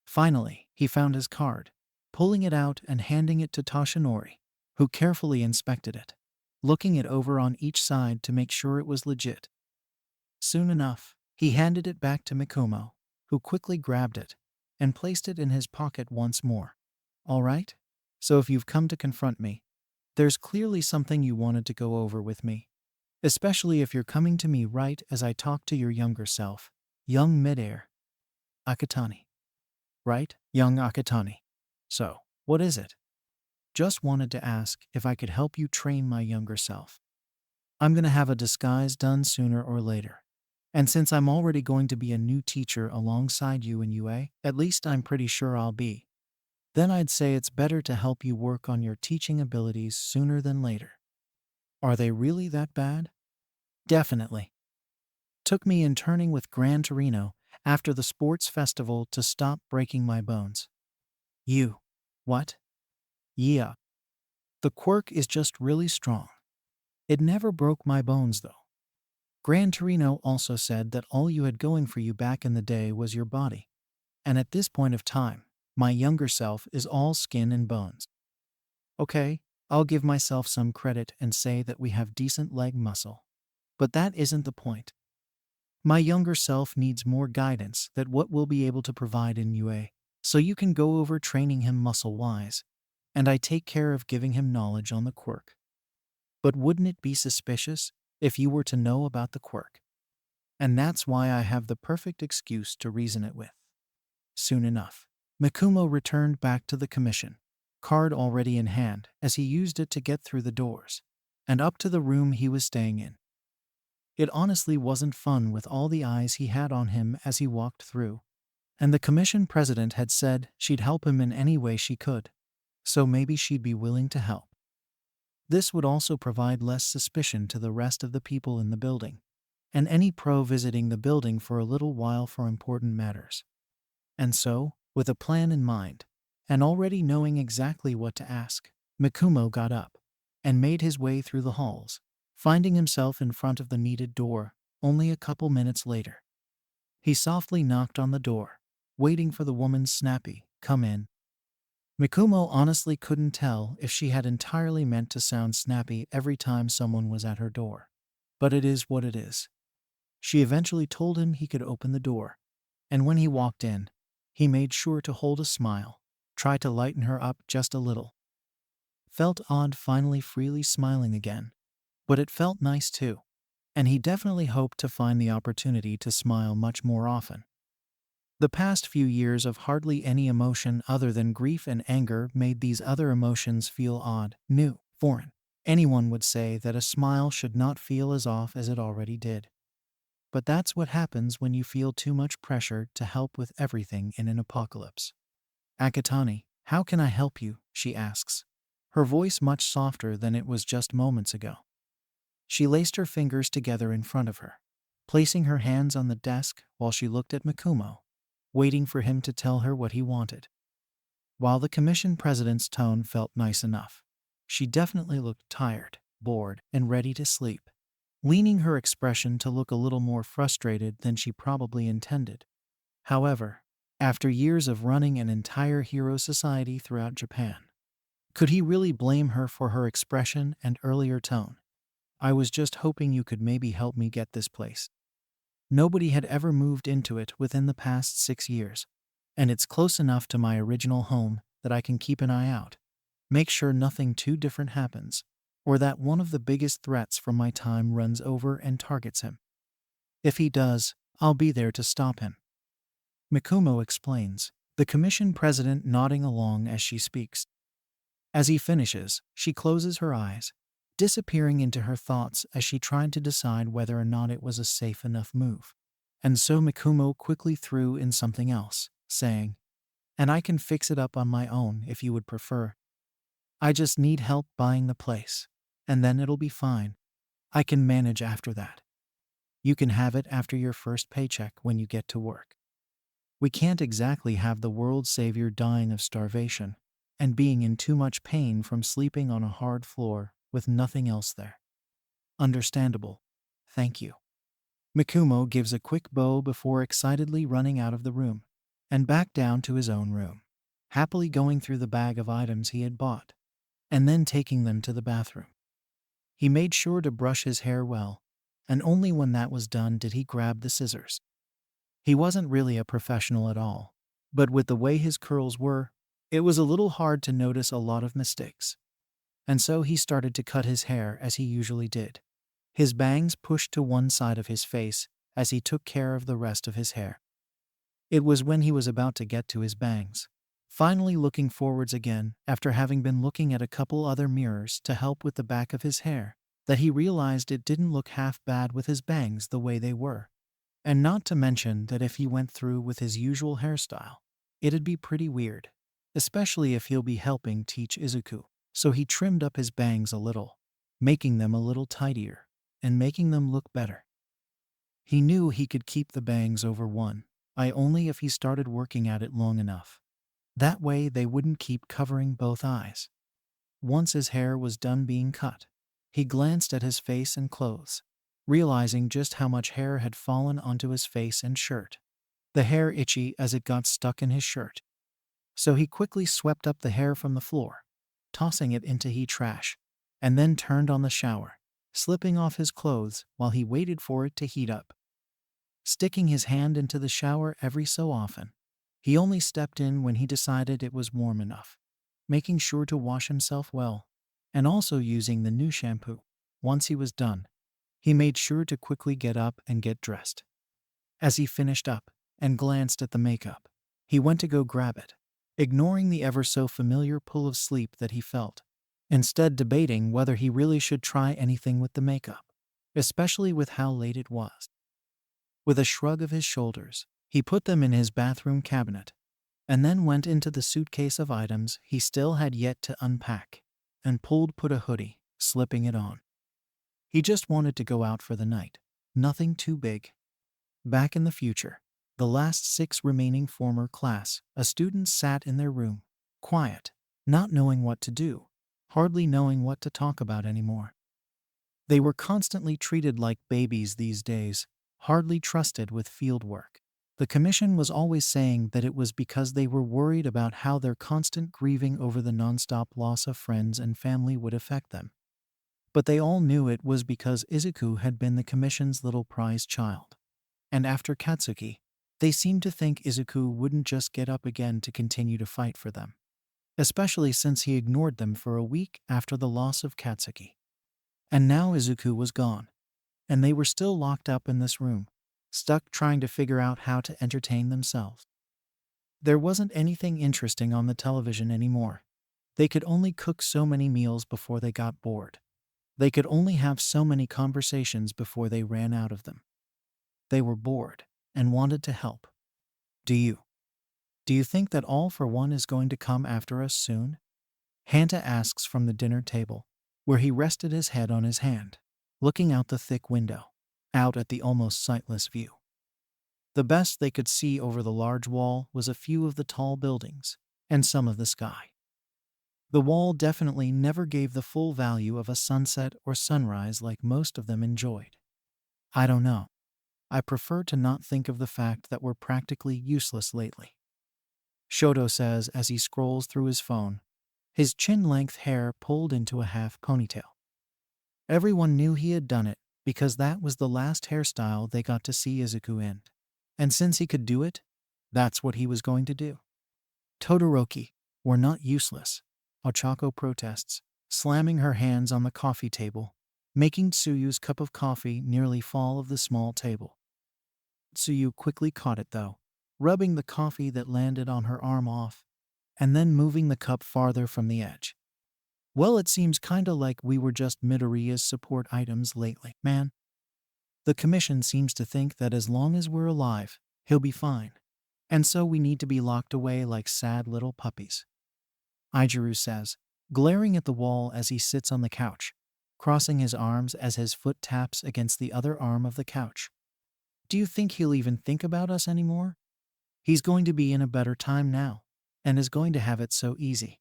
Finally, he found his card, pulling it out and handing it to Toshinori, who carefully inspected it, looking it over on each side to make sure it was legit. Soon enough, he handed it back to Mikumo, who quickly grabbed it and placed it in his pocket once more. "All right? So if you've come to confront me, there's clearly something you wanted to go over with me, especially if you're coming to me right as I talk to your younger self, young mid-air Akatani. Right, young Akatani? So, what is it?" "Just wanted to ask if I could help you train my younger self. I'm gonna have a disguise done sooner or later. And since I'm already going to be a new teacher alongside you in UA, at least I'm pretty sure I'll be, then I'd say it's better to help you work on your teaching abilities sooner than later." "Are they really that bad?" "Definitely. Took me interning with Gran Torino after the sports festival to stop breaking my bones." "You. What?" "Yeah. The quirk is just really strong. It never broke my bones though. Gran Torino also said that all you had going for you back in the day was your body. And at this point of time, my younger self is all skin and bones. Okay, I'll give myself some credit and say that we have decent leg muscle. But that isn't the point. My younger self needs more guidance than what we'll be able to provide in UA, so you can go over training him muscle-wise, and I take care of giving him knowledge on the quirk. But wouldn't it be suspicious if you were to know about the quirk? And that's why I have the perfect excuse to reason it with." Soon enough, Mikumo returned back to the commission, card already in hand as he used it to get through the doors, and up to the room he was staying in. It honestly wasn't fun with all the eyes he had on him as he walked through, and the commission president had said she'd help him in any way she could, so maybe she'd be willing to help. This would also provide less suspicion to the rest of the people in the building, and any pro visiting the building for a little while for important matters. And so, with a plan in mind, and already knowing exactly what to ask, Mikumo got up and made his way through the halls, finding himself in front of the needed door only a couple minutes later. He softly knocked on the door, waiting for the woman's snappy, "Come in." Mikumo honestly couldn't tell if she had entirely meant to sound snappy every time someone was at her door. But it is what it is. She eventually told him he could open the door, and when he walked in, he made sure to hold a smile, try to lighten her up just a little. Felt odd finally freely smiling again, but it felt nice too, and he definitely hoped to find the opportunity to smile much more often, The past few years of hardly any emotion other than grief and anger made these other emotions feel odd, new, foreign. Anyone would say that a smile should not feel as off as it already did. But that's what happens when you feel too much pressure to help with everything in an apocalypse. Akatani, how can I help you? She asks, her voice much softer than it was just moments ago. She laced her fingers together in front of her, placing her hands on the desk while she looked at Mikumo, waiting for him to tell her what he wanted. While the commission president's tone felt nice enough, she definitely looked tired, bored, and ready to sleep, leaning her expression to look a little more frustrated than she probably intended. However, after years of running an entire hero society throughout Japan, could he really blame her for her expression and earlier tone? I was just hoping you could maybe help me get this place. Nobody had ever moved into it within the past 6 years, and it's close enough to my original home that I can keep an eye out, make sure nothing too different happens, or that one of the biggest threats from my time runs over and targets him. If he does, I'll be there to stop him. Mikumo explains, the commission president nodding along as she speaks. As he finishes, she closes her eyes, disappearing into her thoughts as she tried to decide whether or not it was a safe enough move. And so Mikumo quickly threw in something else, saying, and I can fix it up on my own if you would prefer. I just need help buying the place, and then it'll be fine. I can manage after that. You can have it after your first paycheck when you get to work. We can't exactly have the world's savior dying of starvation and being in too much pain from sleeping on a hard floor with nothing else there. Understandable. Thank you. Mikumo gives a quick bow before excitedly running out of the room and back down to his own room, happily going through the bag of items he had bought and then taking them to the bathroom. He made sure to brush his hair well, and only when that was done did he grab the scissors. He wasn't really a professional at all, but with the way his curls were, it was a little hard to notice a lot of mistakes. And so he started to cut his hair as he usually did, his bangs pushed to one side of his face as he took care of the rest of his hair. It was when he was about to get to his bangs, finally looking forwards again after having been looking at a couple other mirrors to help with the back of his hair, that he realized it didn't look half bad with his bangs the way they were. And not to mention that if he went through with his usual hairstyle, it'd be pretty weird, especially if he'll be helping teach Izuku. So he trimmed up his bangs a little, making them a little tidier, and making them look better. He knew he could keep the bangs over one eye only if he started working at it long enough. That way they wouldn't keep covering both eyes. Once his hair was done being cut, he glanced at his face and clothes, realizing just how much hair had fallen onto his face and shirt. The hair itchy as it got stuck in his shirt. So he quickly swept up the hair from the floor, tossing it into heat trash, and then turned on the shower, slipping off his clothes while he waited for it to heat up. Sticking his hand into the shower every so often, he only stepped in when he decided it was warm enough, making sure to wash himself well, and also using the new shampoo. Once he was done, he made sure to quickly get up and get dressed. As he finished up and glanced at the makeup, he went to go grab it, ignoring the ever so familiar pull of sleep that he felt, instead debating whether he really should try anything with the makeup, especially with how late it was. With a shrug of his shoulders, he put them in his bathroom cabinet, and then went into the suitcase of items he still had yet to unpack, and put a hoodie, slipping it on. He just wanted to go out for the night, nothing too big. Back in the future, the last 6 remaining former class, students sat in their room, quiet, not knowing what to do, hardly knowing what to talk about anymore. They were constantly treated like babies these days, hardly trusted with field work. The commission was always saying that it was because they were worried about how their constant grieving over the nonstop loss of friends and family would affect them. But they all knew it was because Izuku had been the commission's little prize child. And after Katsuki, they seemed to think Izuku wouldn't just get up again to continue to fight for them, especially since he ignored them for a week after the loss of Katsuki. And now Izuku was gone, and they were still locked up in this room, stuck trying to figure out how to entertain themselves. There wasn't anything interesting on the television anymore. They could only cook so many meals before they got bored. They could only have so many conversations before they ran out of them. They were bored and wanted to help. Do you? Do you think that All for One is going to come after us soon? Hanta asks from the dinner table, where he rested his head on his hand, looking out the thick window, out at the almost sightless view. The best they could see over the large wall was a few of the tall buildings and some of the sky. The wall definitely never gave the full value of a sunset or sunrise like most of them enjoyed. I don't know. I prefer to not think of the fact that we're practically useless lately. Shoto says as he scrolls through his phone, his chin-length hair pulled into a half ponytail. Everyone knew he had done it because that was the last hairstyle they got to see Izuku in. And since he could do it, that's what he was going to do. Todoroki, we're not useless, Ochako protests, slamming her hands on the coffee table, making Tsuyu's cup of coffee nearly fall of the small table. Tsuyu quickly caught it though, rubbing the coffee that landed on her arm off, and then moving the cup farther from the edge. Well, it seems kinda like we were just Midoriya's support items lately, man. The commission seems to think that as long as we're alive, he'll be fine, and so we need to be locked away like sad little puppies. Ijiru says, glaring at the wall as he sits on the couch, crossing his arms as his foot taps against the other arm of the couch. Do you think he'll even think about us anymore? He's going to be in a better time now, and is going to have it so easy.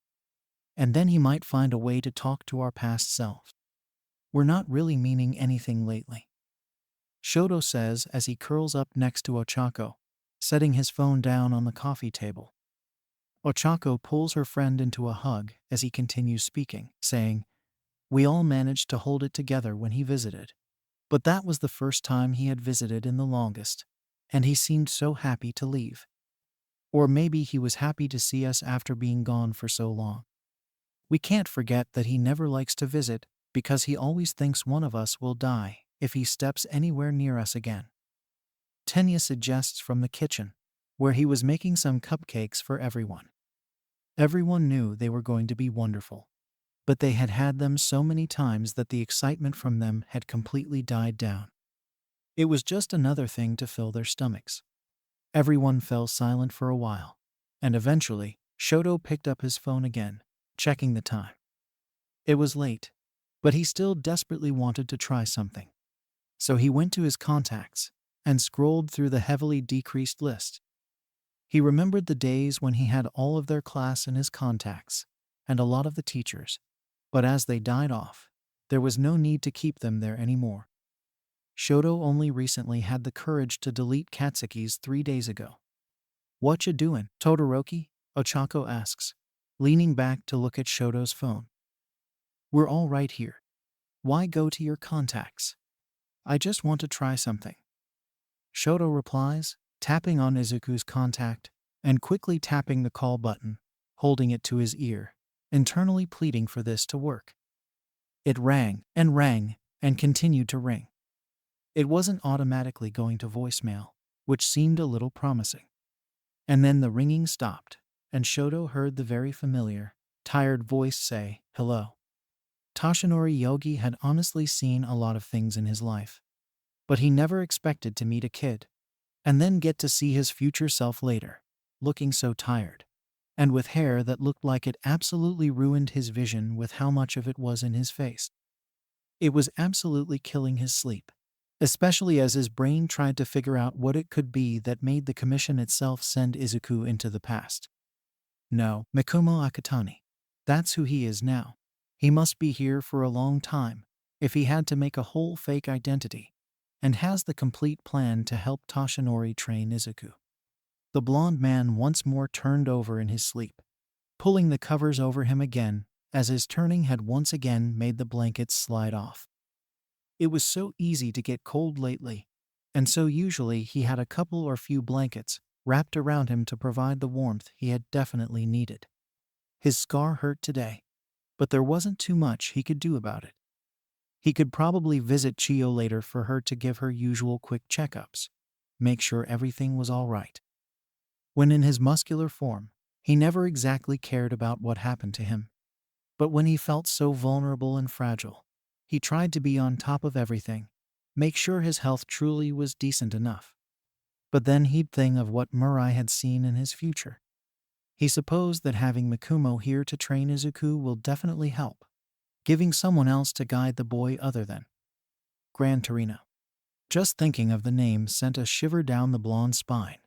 And then he might find a way to talk to our past selves. We're not really meaning anything lately. Shoto says as he curls up next to Ochako, setting his phone down on the coffee table. Ochako pulls her friend into a hug as he continues speaking, saying, "We all managed to hold it together when he visited. But that was the first time he had visited in the longest, and he seemed so happy to leave. Or maybe he was happy to see us after being gone for so long. We can't forget that he never likes to visit because he always thinks one of us will die if he steps anywhere near us again." Tenya suggests from the kitchen, where he was making some cupcakes for everyone. Everyone knew they were going to be wonderful, but they had had them so many times that the excitement from them had completely died down. It was just another thing to fill their stomachs. Everyone fell silent for a while, and eventually, Shoto picked up his phone again, checking the time. It was late, but he still desperately wanted to try something. So he went to his contacts and scrolled through the heavily decreased list. He remembered the days when he had all of their class in his contacts, and a lot of the teachers, but as they died off, there was no need to keep them there anymore. Shoto only recently had the courage to delete Katsuki's 3 days ago. "What ya doin', Todoroki?" Ochako asks, leaning back to look at Shoto's phone. "We're all right here. Why go to your contacts?" "I just want to try something." Shoto replies, tapping on Izuku's contact and quickly tapping the call button, holding it to his ear, internally pleading for this to work. It rang and continued to ring. It wasn't automatically going to voicemail, which seemed a little promising. And then the ringing stopped, and Shoto heard the very familiar, tired voice say, "Hello." Toshinori Yogi had honestly seen a lot of things in his life, but he never expected to meet a kid, and then get to see his future self later, looking so tired, and with hair that looked like it absolutely ruined his vision with how much of it was in his face. It was absolutely killing his sleep, especially as his brain tried to figure out what it could be that made the commission itself send Izuku into the past. No, Mikumo Akutani. That's who he is now. He must be here for a long time, if he had to make a whole fake identity, and has the complete plan to help Toshinori train Izuku. The blonde man once more turned over in his sleep, pulling the covers over him again, as his turning had once again made the blankets slide off. It was so easy to get cold lately, and so usually he had a couple or few blankets wrapped around him to provide the warmth he had definitely needed. His scar hurt today, but there wasn't too much he could do about it. He could probably visit Chiyo later for her to give her usual quick checkups, make sure everything was all right. When in his muscular form, he never exactly cared about what happened to him. But when he felt so vulnerable and fragile, he tried to be on top of everything, make sure his health truly was decent enough. But then he'd think of what Murai had seen in his future. He supposed that having Mikumo here to train Izuku will definitely help, giving someone else to guide the boy other than Gran Torino. Just thinking of the name sent a shiver down the blonde's spine,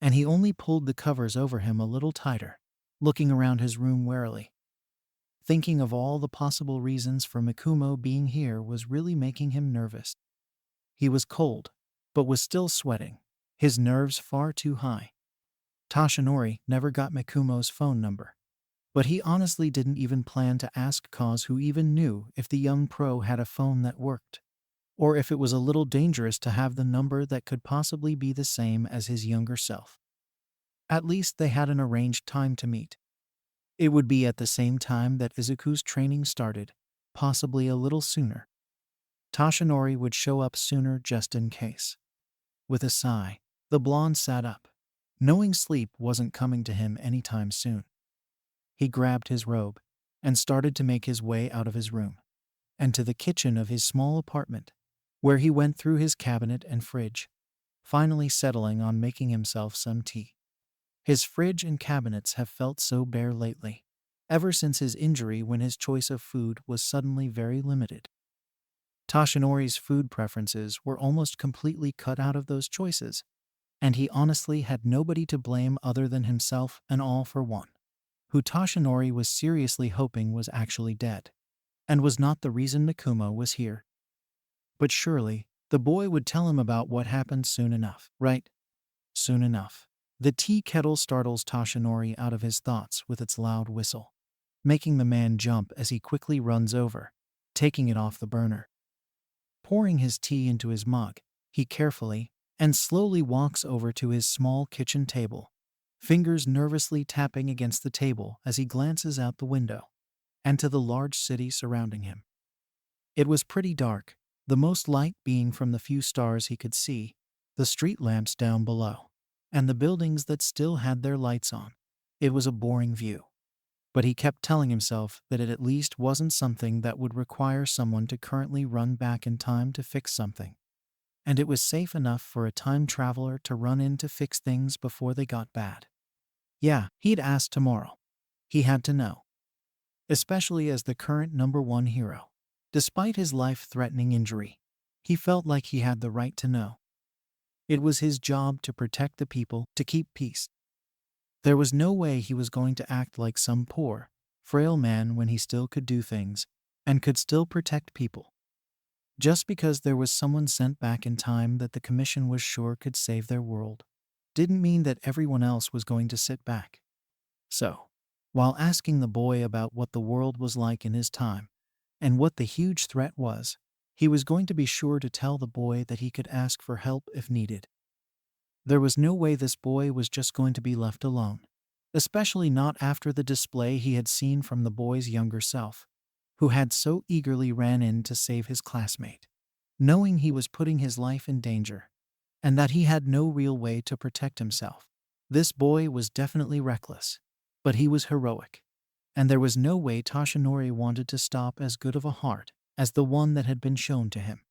and he only pulled the covers over him a little tighter, looking around his room warily. Thinking of all the possible reasons for Mikumo being here was really making him nervous. He was cold, but was still sweating, his nerves far too high. Toshinori never got Mikumo's phone number, but he honestly didn't even plan to ask cause who even knew if the young pro had a phone that worked, or if it was a little dangerous to have the number that could possibly be the same as his younger self. At least they had an arranged time to meet. It would be at the same time that Izuku's training started, possibly a little sooner. Toshinori would show up sooner just in case. With a sigh, the blonde sat up, knowing sleep wasn't coming to him anytime soon. He grabbed his robe and started to make his way out of his room and to the kitchen of his small apartment, where he went through his cabinet and fridge, finally settling on making himself some tea. His fridge and cabinets have felt so bare lately, ever since his injury when his choice of food was suddenly very limited. Toshinori's food preferences were almost completely cut out of those choices, and he honestly had nobody to blame other than himself and All for One, who Toshinori was seriously hoping was actually dead, and was not the reason Mikumo was here. But surely, the boy would tell him about what happened soon enough, right? Soon enough. The tea kettle startles Toshinori out of his thoughts with its loud whistle, making the man jump as he quickly runs over, taking it off the burner. Pouring his tea into his mug, he carefully and slowly walks over to his small kitchen table, fingers nervously tapping against the table as he glances out the window and to the large city surrounding him. It was pretty dark, the most light being from the few stars he could see, the street lamps down below, and the buildings that still had their lights on. It was a boring view. But he kept telling himself that it at least wasn't something that would require someone to currently run back in time to fix something. And it was safe enough for a time traveler to run in to fix things before they got bad. Yeah, he'd ask tomorrow. He had to know. Especially as the current #1 hero. Despite his life-threatening injury, he felt like he had the right to know. It was his job to protect the people, to keep peace. There was no way he was going to act like some poor, frail man when he still could do things, and could still protect people. Just because there was someone sent back in time that the commission was sure could save their world, didn't mean that everyone else was going to sit back. So, while asking the boy about what the world was like in his time, and what the huge threat was, he was going to be sure to tell the boy that he could ask for help if needed. There was no way this boy was just going to be left alone, especially not after the display he had seen from the boy's younger self, who had so eagerly ran in to save his classmate, knowing he was putting his life in danger, and that he had no real way to protect himself. This boy was definitely reckless, but he was heroic, and there was no way Toshinori wanted to stop as good of a heart as the one that had been shown to him.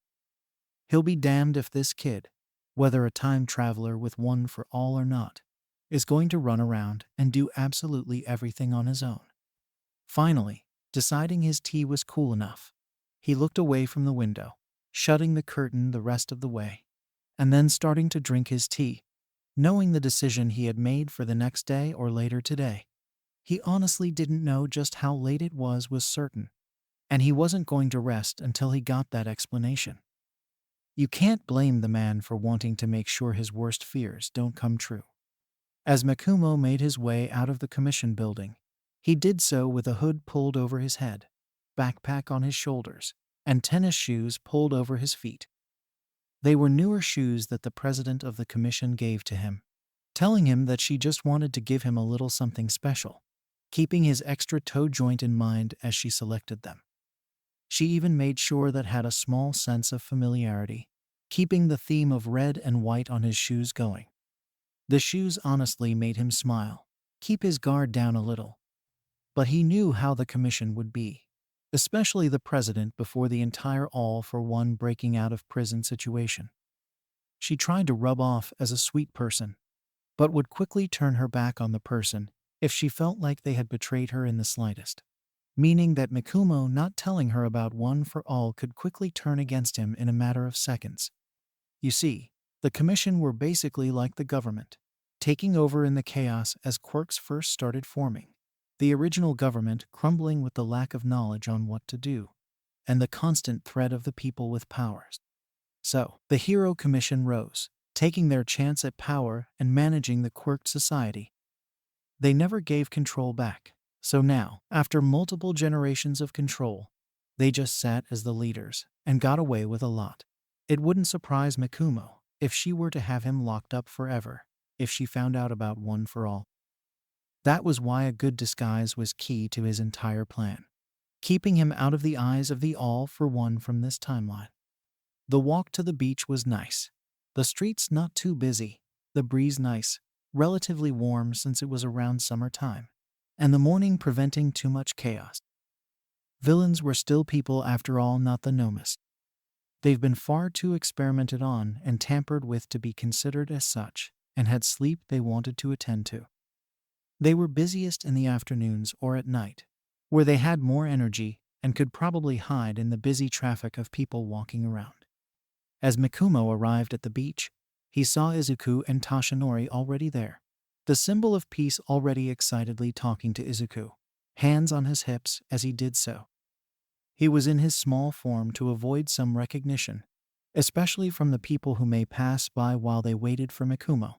He'll be damned if this kid, whether a time traveler with one for all or not, is going to run around and do absolutely everything on his own. Finally, deciding his tea was cool enough, he looked away from the window, shutting the curtain the rest of the way, and then starting to drink his tea, knowing the decision he had made for the next day or later today. He honestly didn't know just how late it was certain, and he wasn't going to rest until he got that explanation. You can't blame the man for wanting to make sure his worst fears don't come true. As Mikumo made his way out of the commission building, he did so with a hood pulled over his head, backpack on his shoulders, and tennis shoes pulled over his feet. They were newer shoes that the president of the commission gave to him, telling him that she just wanted to give him a little something special, keeping his extra toe joint in mind as she selected them. She even made sure that had a small sense of familiarity, keeping the theme of red and white on his shoes going. The shoes honestly made him smile, keep his guard down a little. But he knew how the commission would be, especially the president before the entire all-for-one breaking out of prison situation. She tried to rub off as a sweet person, but would quickly turn her back on the person if she felt like they had betrayed her in the slightest. Meaning that Mikumo not telling her about One for All could quickly turn against him in a matter of seconds. You see, the commission were basically like the government, taking over in the chaos as quirks first started forming. The original government crumbling with the lack of knowledge on what to do, and the constant threat of the people with powers. So, the Hero Commission rose, taking their chance at power and managing the quirked society. They never gave control back, so now, after multiple generations of control, they just sat as the leaders and got away with a lot. It wouldn't surprise Mikumo if she were to have him locked up forever if she found out about One for All. That was why a good disguise was key to his entire plan, keeping him out of the eyes of the All for One from this timeline. The walk to the beach was nice. The streets not too busy, the breeze nice, relatively warm since it was around summertime, and the morning preventing too much chaos. Villains were still people after all, not the Nomas. They've been far too experimented on and tampered with to be considered as such, and had sleep they wanted to attend to. They were busiest in the afternoons or at night, where they had more energy and could probably hide in the busy traffic of people walking around. As Mikumo arrived at the beach, he saw Izuku and Toshinori already there, the symbol of peace already excitedly talking to Izuku, hands on his hips as he did so. He was in his small form to avoid some recognition, especially from the people who may pass by while they waited for Mikumo.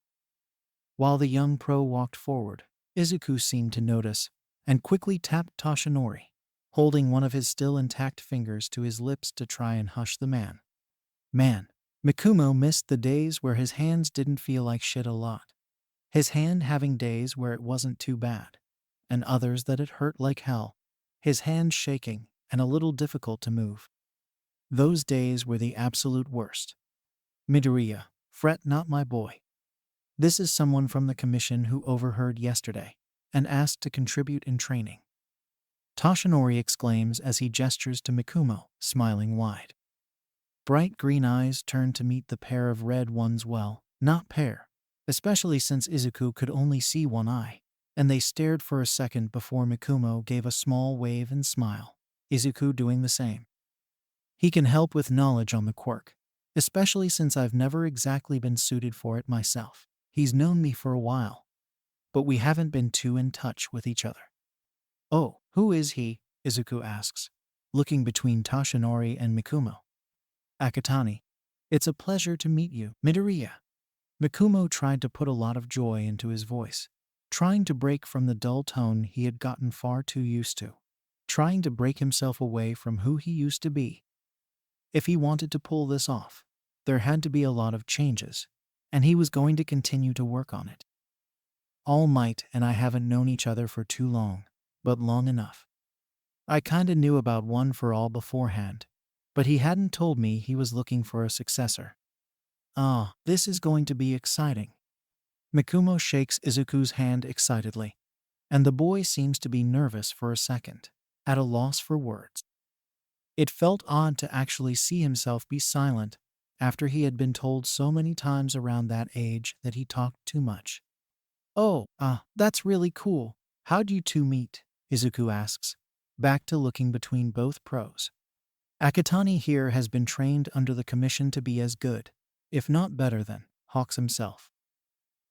While the young pro walked forward, Izuku seemed to notice and quickly tapped Toshinori, holding one of his still intact fingers to his lips to try and hush the man. Man, Mikumo missed the days where his hands didn't feel like shit a lot. His hand having days where it wasn't too bad, and others that it hurt like hell, his hand shaking and a little difficult to move. Those days were the absolute worst. Midoriya, fret not my boy. This is someone from the commission who overheard yesterday and asked to contribute in training. Toshinori exclaims as he gestures to Mikumo, smiling wide. Bright green eyes turn to meet the pair of red ones, well, not pair, especially since Izuku could only see one eye, and they stared for a second before Mikumo gave a small wave and smile, Izuku doing the same. He can help with knowledge on the quirk, especially since I've never exactly been suited for it myself. He's known me for a while, but we haven't been too in touch with each other. Oh, who is he? Izuku asks, looking between Toshinori and Mikumo. Akatani. It's a pleasure to meet you, Midoriya. Mikumo tried to put a lot of joy into his voice, trying to break from the dull tone he had gotten far too used to, trying to break himself away from who he used to be. If he wanted to pull this off, there had to be a lot of changes, and he was going to continue to work on it. All Might and I haven't known each other for too long, but long enough. I kinda knew about One for All beforehand, but he hadn't told me he was looking for a successor. Ah, this is going to be exciting. Mikumo shakes Izuku's hand excitedly, and the boy seems to be nervous for a second, at a loss for words. It felt odd to actually see himself be silent after he had been told so many times around that age that he talked too much. Oh, that's really cool. How'd you two meet? Izuku asks, back to looking between both pros. Akatani here has been trained under the commission to be as good, if not better than, Hawks himself.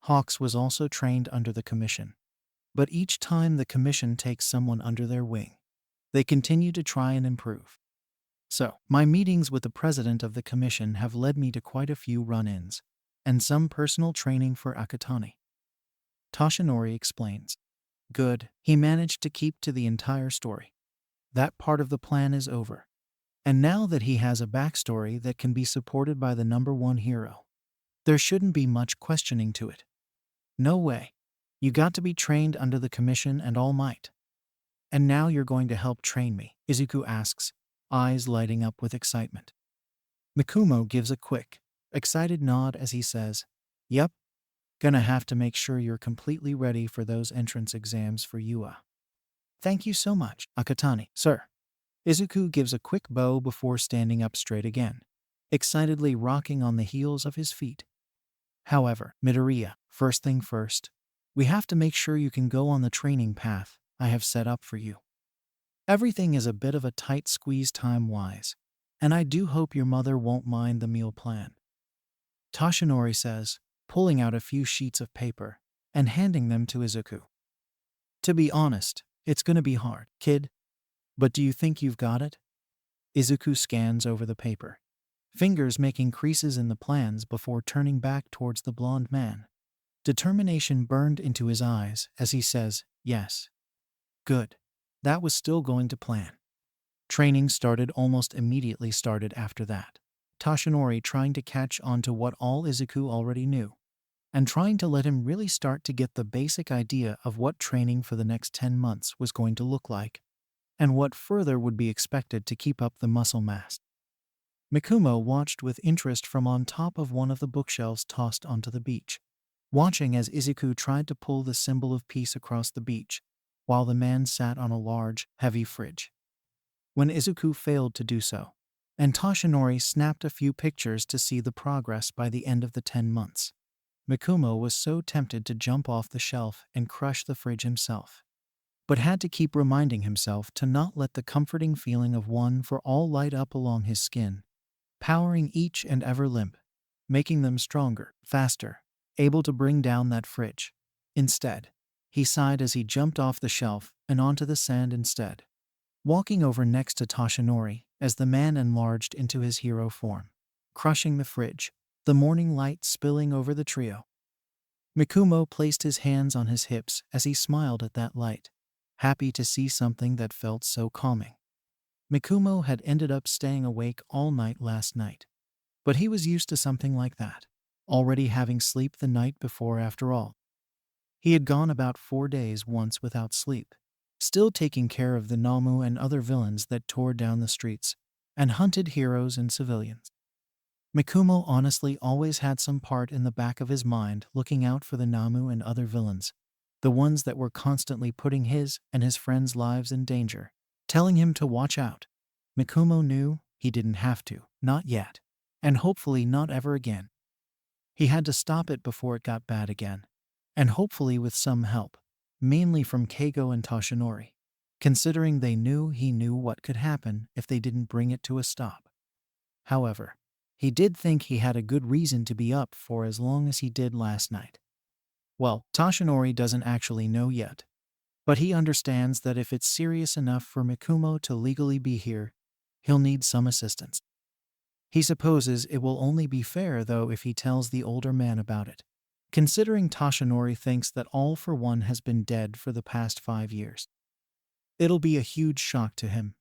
Hawks was also trained under the commission, but each time the commission takes someone under their wing, they continue to try and improve. So, my meetings with the president of the commission have led me to quite a few run-ins, and some personal training for Akatani. Toshinori explains. Good, he managed to keep to the entire story. That part of the plan is over. And now that he has a backstory that can be supported by the #1 hero, there shouldn't be much questioning to it. No way. You got to be trained under the commission and All Might. And now you're going to help train me? Izuku asks, eyes lighting up with excitement. Mikumo gives a quick, excited nod as he says, Yep. Gonna have to make sure you're completely ready for those entrance exams for UA. Thank you so much, Akatani, sir. Izuku gives a quick bow before standing up straight again, excitedly rocking on the heels of his feet. However, Midoriya, first thing first, we have to make sure you can go on the training path I have set up for you. Everything is a bit of a tight squeeze time-wise, and I do hope your mother won't mind the meal plan. Toshinori says, pulling out a few sheets of paper and handing them to Izuku. To be honest, it's gonna be hard, kid. But do you think you've got it? Izuku scans over the paper, fingers making creases in the plans before turning back towards the blonde man. Determination burned into his eyes as he says, yes. Good. That was still going to plan. Training started almost immediately after that. Toshinori trying to catch on to what all Izuku already knew, and trying to let him really start to get the basic idea of what training for the next 10 months was going to look like, and what further would be expected to keep up the muscle mass. Mikumo watched with interest from on top of one of the bookshelves tossed onto the beach, watching as Izuku tried to pull the symbol of peace across the beach, while the man sat on a large, heavy fridge. When Izuku failed to do so, and Toshinori snapped a few pictures to see the progress by the end of the 10 months, Mikumo was so tempted to jump off the shelf and crush the fridge himself, but had to keep reminding himself to not let the comforting feeling of one for all light up along his skin, powering each and every limb, making them stronger, faster, able to bring down that fridge. Instead, he sighed as he jumped off the shelf and onto the sand instead, walking over next to Toshinori as the man enlarged into his hero form, crushing the fridge, the morning light spilling over the trio. Mikumo placed his hands on his hips as he smiled at that light, happy to see something that felt so calming. Mikumo had ended up staying awake all night last night, but he was used to something like that, already having sleep the night before after all. He had gone about 4 days once without sleep, still taking care of the Namu and other villains that tore down the streets and hunted heroes and civilians. Mikumo honestly always had some part in the back of his mind looking out for the Namu and other villains, the ones that were constantly putting his and his friends' lives in danger, telling him to watch out. Mikumo knew he didn't have to, not yet, and hopefully not ever again. He had to stop it before it got bad again, and hopefully with some help, mainly from Keigo and Toshinori, considering they knew he knew what could happen if they didn't bring it to a stop. However, he did think he had a good reason to be up for as long as he did last night. Well, Toshinori doesn't actually know yet, but he understands that if it's serious enough for Mikumo to legally be here, he'll need some assistance. He supposes it will only be fair, though, if he tells the older man about it, considering Toshinori thinks that All for One has been dead for the past 5 years. It'll be a huge shock to him,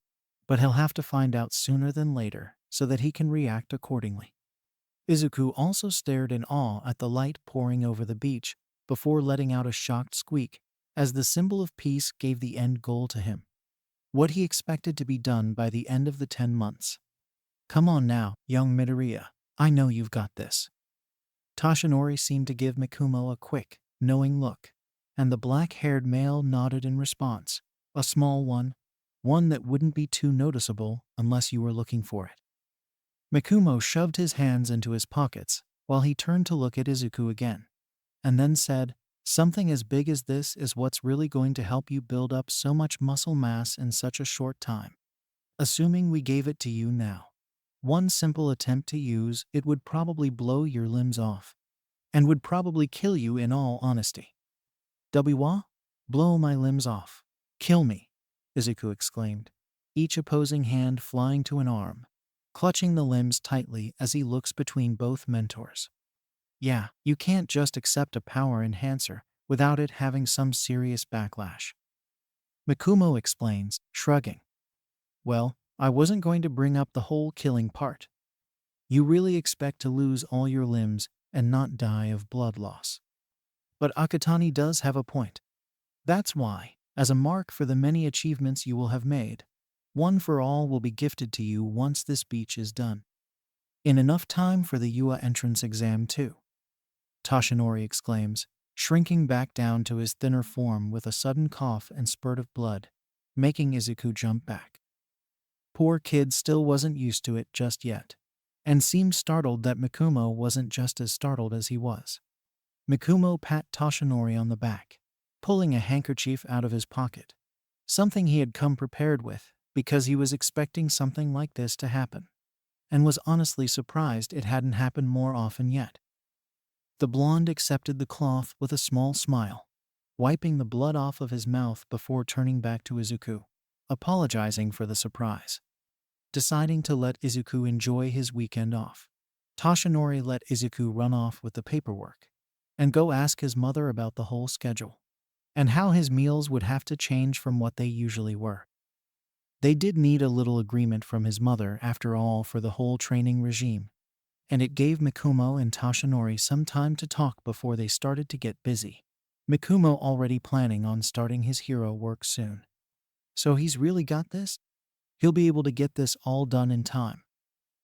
but he'll have to find out sooner than later so that he can react accordingly. Izuku also stared in awe at the light pouring over the beach before letting out a shocked squeak as the symbol of peace gave the end goal to him, what he expected to be done by the end of the 10 months. Come on now, young Midoriya, I know you've got this. Toshinori seemed to give Mikumo a quick, knowing look, and the black-haired male nodded in response, a small one that wouldn't be too noticeable unless you were looking for it. Mikumo shoved his hands into his pockets while he turned to look at Izuku again, and then said, something as big as this is what's really going to help you build up so much muscle mass in such a short time. Assuming we gave it to you now, one simple attempt to use it would probably blow your limbs off, and would probably kill you in all honesty. Wa? Blow my limbs off. Kill me, Izuku exclaimed, each opposing hand flying to an arm, clutching the limbs tightly as he looks between both mentors. Yeah, you can't just accept a power enhancer without it having some serious backlash. Mikumo explains, shrugging. Well, I wasn't going to bring up the whole killing part. You really expect to lose all your limbs and not die of blood loss. But Akatani does have a point. That's why, as a mark for the many achievements you will have made, One for All will be gifted to you once this beach is done. In enough time for the UA entrance exam too. Toshinori exclaims, shrinking back down to his thinner form with a sudden cough and spurt of blood, making Izuku jump back. Poor kid still wasn't used to it just yet, and seemed startled that Mikumo wasn't just as startled as he was. Mikumo pat Toshinori on the back, pulling a handkerchief out of his pocket, something he had come prepared with because he was expecting something like this to happen, and was honestly surprised it hadn't happened more often yet. The blonde accepted the cloth with a small smile, wiping the blood off of his mouth before turning back to Izuku, apologizing for the surprise. Deciding to let Izuku enjoy his weekend off, Toshinori let Izuku run off with the paperwork and go ask his mother about the whole schedule and how his meals would have to change from what they usually were. They did need a little agreement from his mother after all for the whole training regime, and it gave Mikumo and Toshinori some time to talk before they started to get busy. Mikumo already planning on starting his hero work soon. So he's really got this? He'll be able to get this all done in time?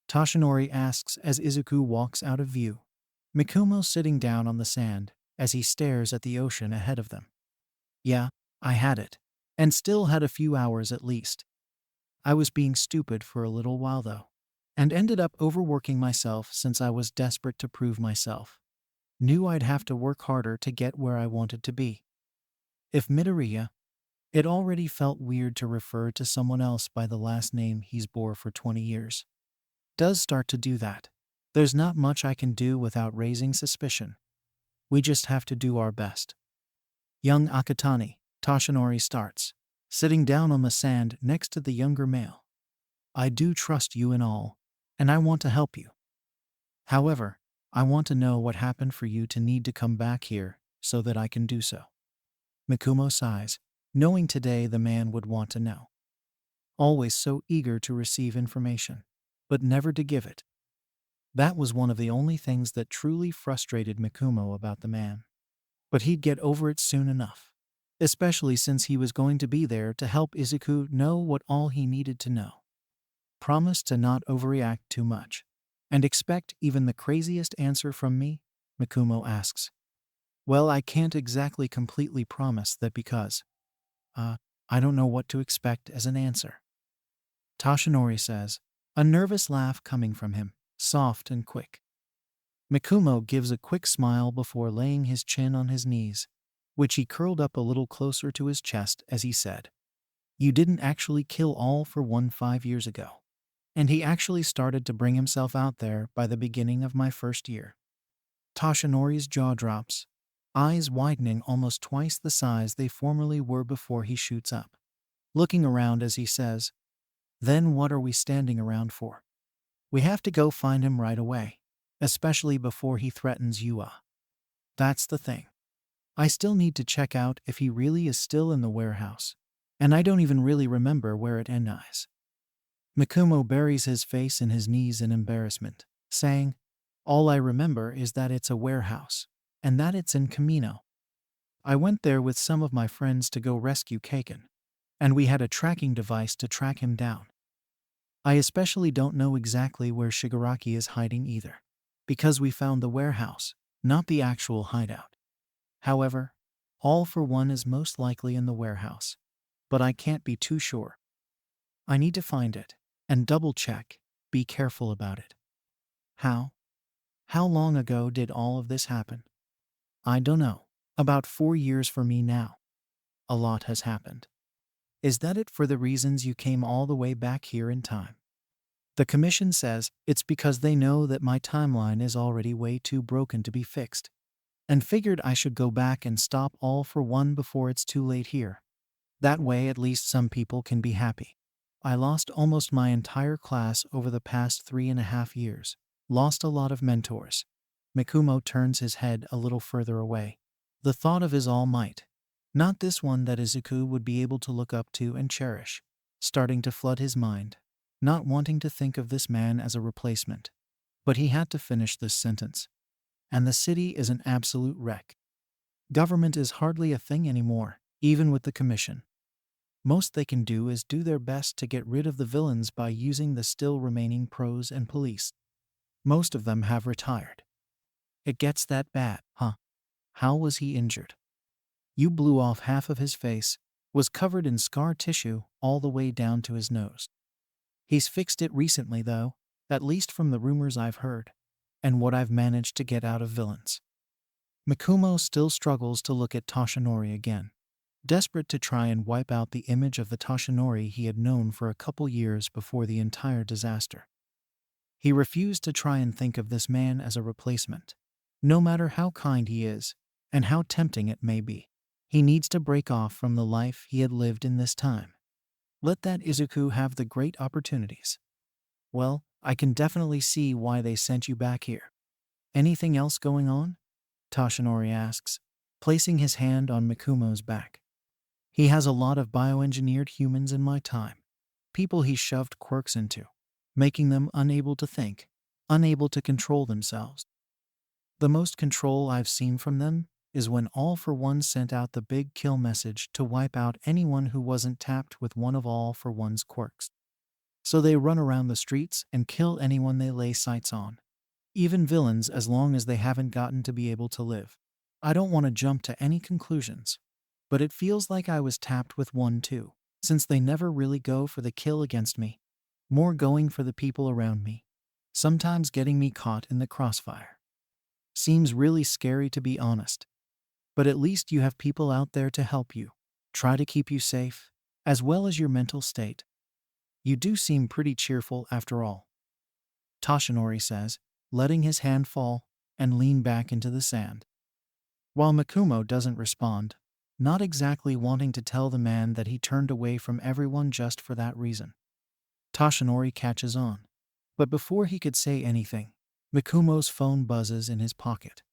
Toshinori asks as Izuku walks out of view, Mikumo sitting down on the sand as he stares at the ocean ahead of them. Yeah, I had it, and still had a few hours at least. I was being stupid for a little while though, and ended up overworking myself since I was desperate to prove myself. Knew I'd have to work harder to get where I wanted to be. If Midoriya, it already felt weird to refer to someone else by the last name he's bore for 20 years. Does start to do that. There's not much I can do without raising suspicion. We just have to do our best. Young Akatani, Toshinori starts, sitting down on the sand next to the younger male. I do trust you and all, and I want to help you. However, I want to know what happened for you to need to come back here so that I can do so. Mikumo sighs, knowing today the man would want to know. Always so eager to receive information, but never to give it. That was one of the only things that truly frustrated Mikumo about the man. But he'd get over it soon enough, especially since he was going to be there to help Izuku know what all he needed to know. Promise to not overreact too much, and expect even the craziest answer from me? Mikumo asks. Well, I can't exactly completely promise that because, I don't know what to expect as an answer. Toshinori says, a nervous laugh coming from him, soft and quick. Mikumo gives a quick smile before laying his chin on his knees, which he curled up a little closer to his chest as he said, you didn't actually kill all for one 5 years ago. And he actually started to bring himself out there by the beginning of my first year. Toshinori's jaw drops, eyes widening almost twice the size they formerly were before he shoots up, looking around as he says, then what are we standing around for? We have to go find him right away, especially before he threatens Yua. That's the thing. I still need to check out if he really is still in the warehouse, and I don't even really remember where it ends. Mikumo buries his face in his knees in embarrassment, saying, all I remember is that it's a warehouse, and that it's in Kamino. I went there with some of my friends to go rescue Kaken, and we had a tracking device to track him down. I especially don't know exactly where Shigaraki is hiding either, because we found the warehouse, not the actual hideout. However, All for One is most likely in the warehouse, but I can't be too sure. I need to find it, and double check, be careful about it. How? How long ago did all of this happen? I don't know. About 4 years for me now. A lot has happened. Is that it for the reasons you came all the way back here in time? The commission says it's because they know that my timeline is already way too broken to be fixed, and figured I should go back and stop All for One before it's too late here. That way at least some people can be happy. I lost almost my entire class over the past 3.5 years. Lost a lot of mentors. Mikumo turns his head a little further away. The thought of his All Might, not this one that Izuku would be able to look up to and cherish, starting to flood his mind, not wanting to think of this man as a replacement. But he had to finish this sentence. And the city is an absolute wreck. Government is hardly a thing anymore, even with the commission. Most they can do is do their best to get rid of the villains by using the still remaining pros and police. Most of them have retired. It gets that bad, huh? How was he injured? You blew off half of his face, was covered in scar tissue all the way down to his nose. He's fixed it recently though, at least from the rumors I've heard, and what I've managed to get out of villains. Mikumo still struggles to look at Toshinori again, desperate to try and wipe out the image of the Toshinori he had known for a couple years before the entire disaster. He refused to try and think of this man as a replacement, no matter how kind he is, and how tempting it may be. He needs to break off from the life he had lived in this time. Let that Izuku have the great opportunities. Well, I can definitely see why they sent you back here. Anything else going on? Toshinori asks, placing his hand on Mikumo's back. He has a lot of bioengineered humans in my time, people he shoved quirks into, making them unable to think, unable to control themselves. The most control I've seen from them is when All for One sent out the big kill message to wipe out anyone who wasn't tapped with one of All for One's quirks. So they run around the streets and kill anyone they lay sights on, even villains, as long as they haven't gotten to be able to live. I don't want to jump to any conclusions, but it feels like I was tapped with one too, since they never really go for the kill against me, more going for the people around me, sometimes getting me caught in the crossfire. Seems really scary, to be honest. But at least you have people out there to help you, try to keep you safe, as well as your mental state. You do seem pretty cheerful after all, Toshinori says, letting his hand fall and lean back into the sand. While Mikumo doesn't respond, not exactly wanting to tell the man that he turned away from everyone just for that reason. Toshinori catches on, but before he could say anything, Mikumo's phone buzzes in his pocket,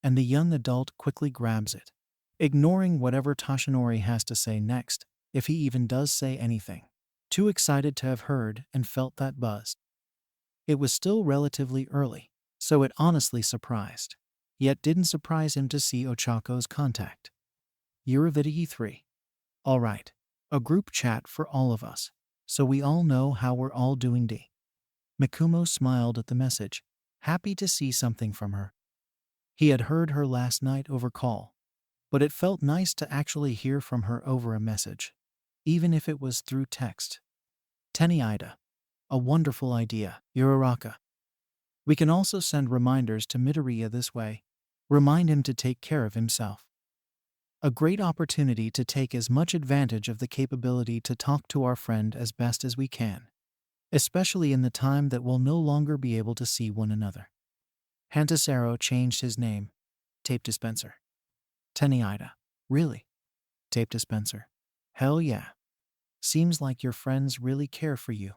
and the young adult quickly grabs it, ignoring whatever Toshinori has to say next, if he even does say anything. Too excited to have heard and felt that buzz. It was still relatively early, so it honestly surprised, yet didn't surprise him to see Ochako's contact. Uravidigi 3. Alright, a group chat for all of us, so we all know how we're all doing. D. Mikumo smiled at the message, happy to see something from her. He had heard her last night over call, but it felt nice to actually hear from her over a message, even if it was through text. Teniida. A wonderful idea, Uraraka. We can also send reminders to Midoriya this way, remind him to take care of himself. A great opportunity to take as much advantage of the capability to talk to our friend as best as we can, especially in the time that we'll no longer be able to see one another. Hantasaro changed his name. Tape dispenser. Teniida. Really? Tape dispenser. Hell yeah. Seems like your friends really care for you.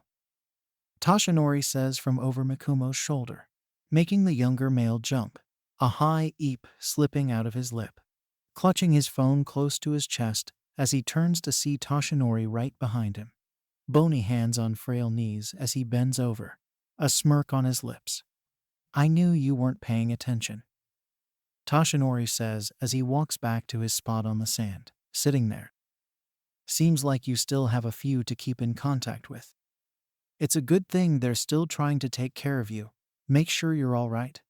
Toshinori says from over Mikumo's shoulder, making the younger male jump, a high eep slipping out of his lip, clutching his phone close to his chest as he turns to see Toshinori right behind him, bony hands on frail knees as he bends over, a smirk on his lips. I knew you weren't paying attention, Toshinori says as he walks back to his spot on the sand, sitting there. Seems like you still have a few to keep in contact with. It's a good thing they're still trying to take care of you, make sure you're all right.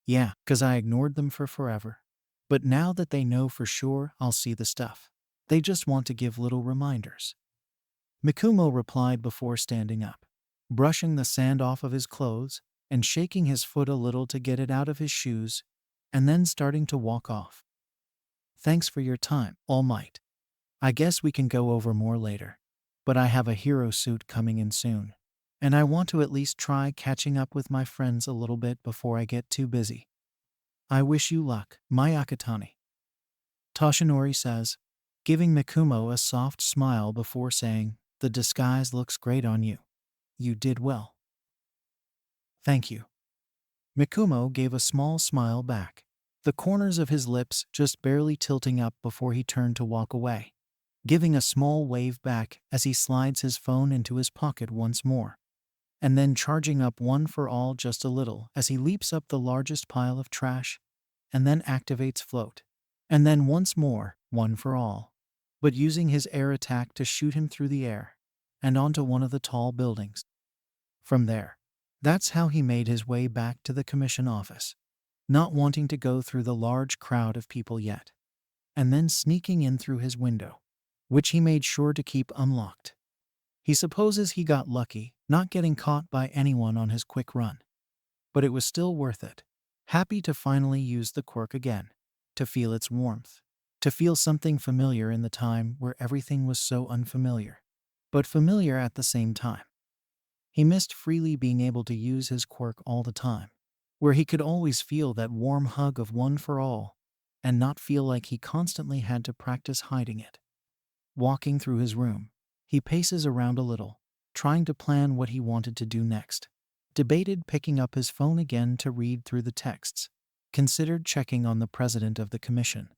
Yeah, 'cause I ignored them for forever. But now that they know for sure I'll see the stuff, they just want to give little reminders. Mikumo replied before standing up, brushing the sand off of his clothes and shaking his foot a little to get it out of his shoes, and then starting to walk off. Thanks for your time, All Might. I guess we can go over more later, but I have a hero suit coming in soon, and I want to at least try catching up with my friends a little bit before I get too busy. I wish you luck, Mayakatani, Toshinori says, giving Mikumo a soft smile before saying, the disguise looks great on you. You did well. Thank you. Mikumo gave a small smile back, the corners of his lips just barely tilting up before he turned to walk away, giving a small wave back as he slides his phone into his pocket once more, and then charging up One for All just a little as he leaps up the largest pile of trash, and then activates Float, and then once more One for All, but using his air attack to shoot him through the air and onto one of the tall buildings. From there, that's how he made his way back to the commission office. not wanting to go through the large crowd of people yet, and then sneaking in through his window, which he made sure to keep unlocked. He supposes he got lucky, not getting caught by anyone on his quick run. But it was still worth it. Happy to finally use the quirk again, to feel its warmth, to feel something familiar in the time where everything was so unfamiliar, but familiar at the same time. He missed freely being able to use his quirk all the time, where he could always feel that warm hug of one for all, and not feel like he constantly had to practice hiding it. Walking through his room, he paces around a little, trying to plan what he wanted to do next. Debated picking up his phone again to read through the texts. Considered checking on the president of the commission.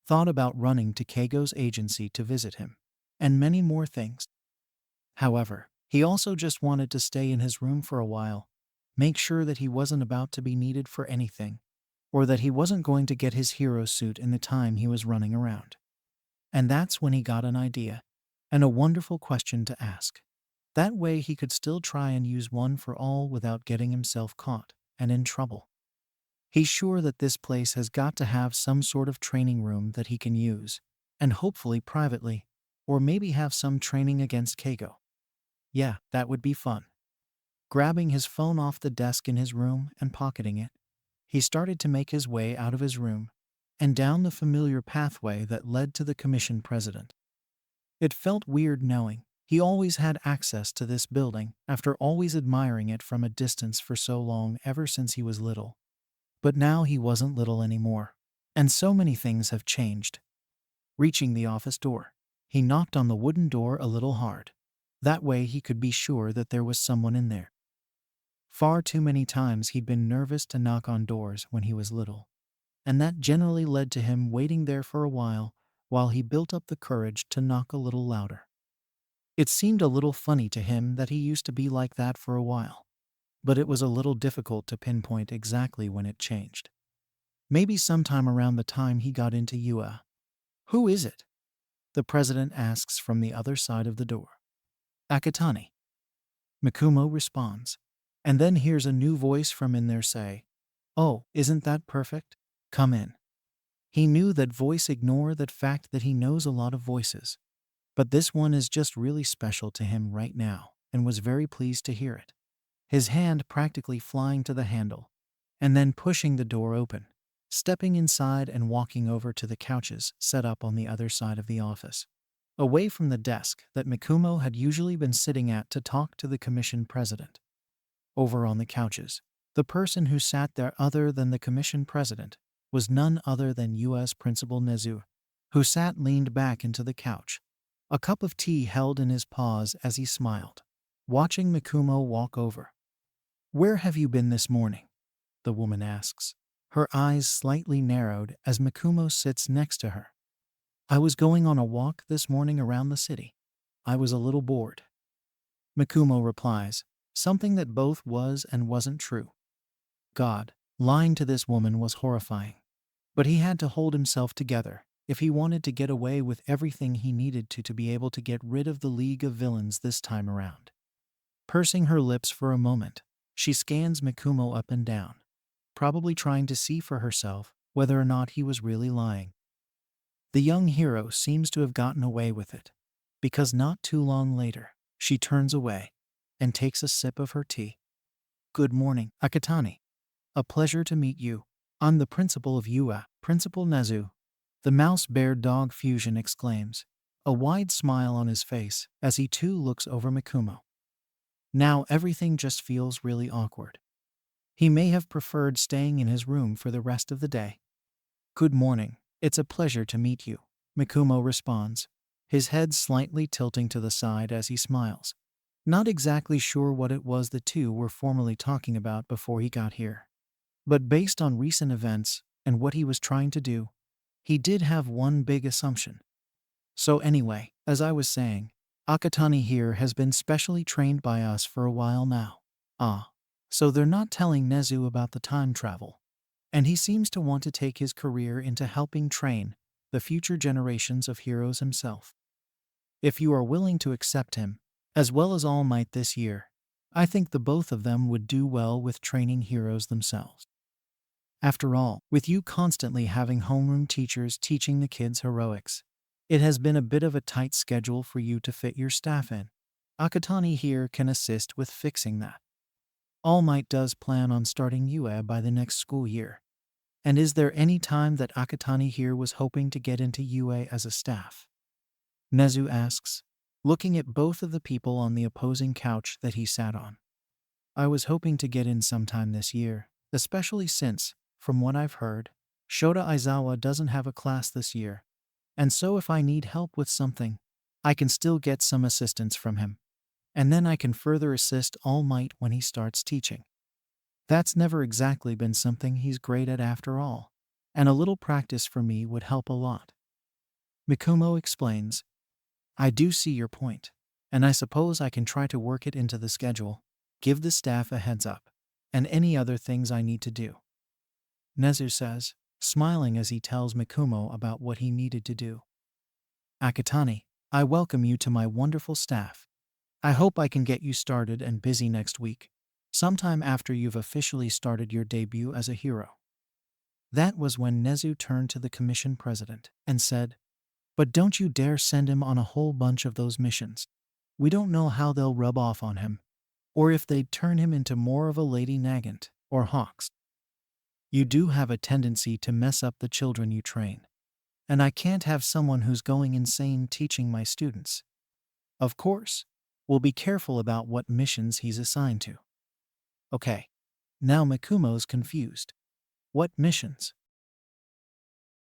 Thought about running to Keigo's agency to visit him. And many more things. However, he also just wanted to stay in his room for a while, make sure that he wasn't about to be needed for anything, or that he wasn't going to get his hero suit in the time he was running around. And that's when he got an idea, and a wonderful question to ask. That way he could still try and use one for all without getting himself caught and in trouble. He's sure that this place has got to have some sort of training room that he can use, and hopefully privately, or maybe have some training against Keigo. Yeah, that would be fun. Grabbing his phone off the desk in his room and pocketing it, he started to make his way out of his room and down the familiar pathway that led to the commission president. It felt weird knowing he always had access to this building after always admiring it from a distance for so long ever since he was little. But now he wasn't little anymore, and so many things have changed. Reaching the office door, he knocked on the wooden door a little hard. That way he could be sure that there was someone in there. Far too many times he'd been nervous to knock on doors when he was little, and that generally led to him waiting there for a while he built up the courage to knock a little louder. It seemed a little funny to him that he used to be like that for a while, but it was a little difficult to pinpoint exactly when it changed. Maybe sometime around the time he got into UA. "Who is it?" the president asks from the other side of the door. "Akatani." Mikumo responds, and then hears a new voice from in there say, "Oh, isn't that perfect? Come in." He knew that voice ignore that fact that he knows a lot of voices. But this one is just really special to him right now, and was very pleased to hear it. His hand practically flying to the handle, and then pushing the door open, stepping inside and walking over to the couches set up on the other side of the office, away from the desk that Mikumo had usually been sitting at to talk to the commission president. Over on the couches, the person who sat there other than the commission president was none other than U.S. Principal Nezu, who sat leaned back into the couch, a cup of tea held in his paws as he smiled, watching Mikumo walk over. "Where have you been this morning?" the woman asks, her eyes slightly narrowed as Mikumo sits next to her. "I was going on a walk this morning around the city. I was a little bored." Mikumo replies, something that both was and wasn't true. God, lying to this woman was horrifying. But he had to hold himself together if he wanted to get away with everything he needed to be able to get rid of the League of Villains this time around. Pursing her lips for a moment, she scans Mikumo up and down, probably trying to see for herself whether or not he was really lying. The young hero seems to have gotten away with it, because not too long later, she turns away and takes a sip of her tea. "Good morning, Akatani. A pleasure to meet you. I'm the principal of UA, Principal Nezu," the mouse-bear-dog fusion exclaims, a wide smile on his face as he too looks over Mikumo. Now everything just feels really awkward. He may have preferred staying in his room for the rest of the day. "Good morning, it's a pleasure to meet you," Mikumo responds, his head slightly tilting to the side as he smiles. Not exactly sure what it was the two were formally talking about before he got here. But based on recent events and what he was trying to do, he did have one big assumption. So anyway, as I was saying, Akatani here has been specially trained by us for a while now. So they're not telling Nezu about the time travel. And he seems to want to take his career into helping train the future generations of heroes himself. If you are willing to accept him, as well as All Might this year, I think the both of them would do well with training heroes themselves. After all, with you constantly having homeroom teachers teaching the kids heroics, it has been a bit of a tight schedule for you to fit your staff in. Akatani here can assist with fixing that. All Might does plan on starting UA by the next school year. And is there any time that Akatani here was hoping to get into UA as a staff? Nezu asks, looking at both of the people on the opposing couch that he sat on. I was hoping to get in sometime this year, especially since, from what I've heard, Shota Aizawa doesn't have a class this year, and so if I need help with something, I can still get some assistance from him, and then I can further assist All Might when he starts teaching. That's never exactly been something he's great at after all, and a little practice for me would help a lot. Mikumo explains, I do see your point, and I suppose I can try to work it into the schedule, give the staff a heads up, and any other things I need to do. Nezu says, smiling as he tells Mikumo about what he needed to do. Akatani, I welcome you to my wonderful staff. I hope I can get you started and busy next week, sometime after you've officially started your debut as a hero. That was when Nezu turned to the commission president and said, but don't you dare send him on a whole bunch of those missions. We don't know how they'll rub off on him, or if they'd turn him into more of a Lady Nagant or Hawks. You do have a tendency to mess up the children you train, and I can't have someone who's going insane teaching my students. Of course, we'll be careful about what missions he's assigned to. Okay, now Mikumo's confused. What missions?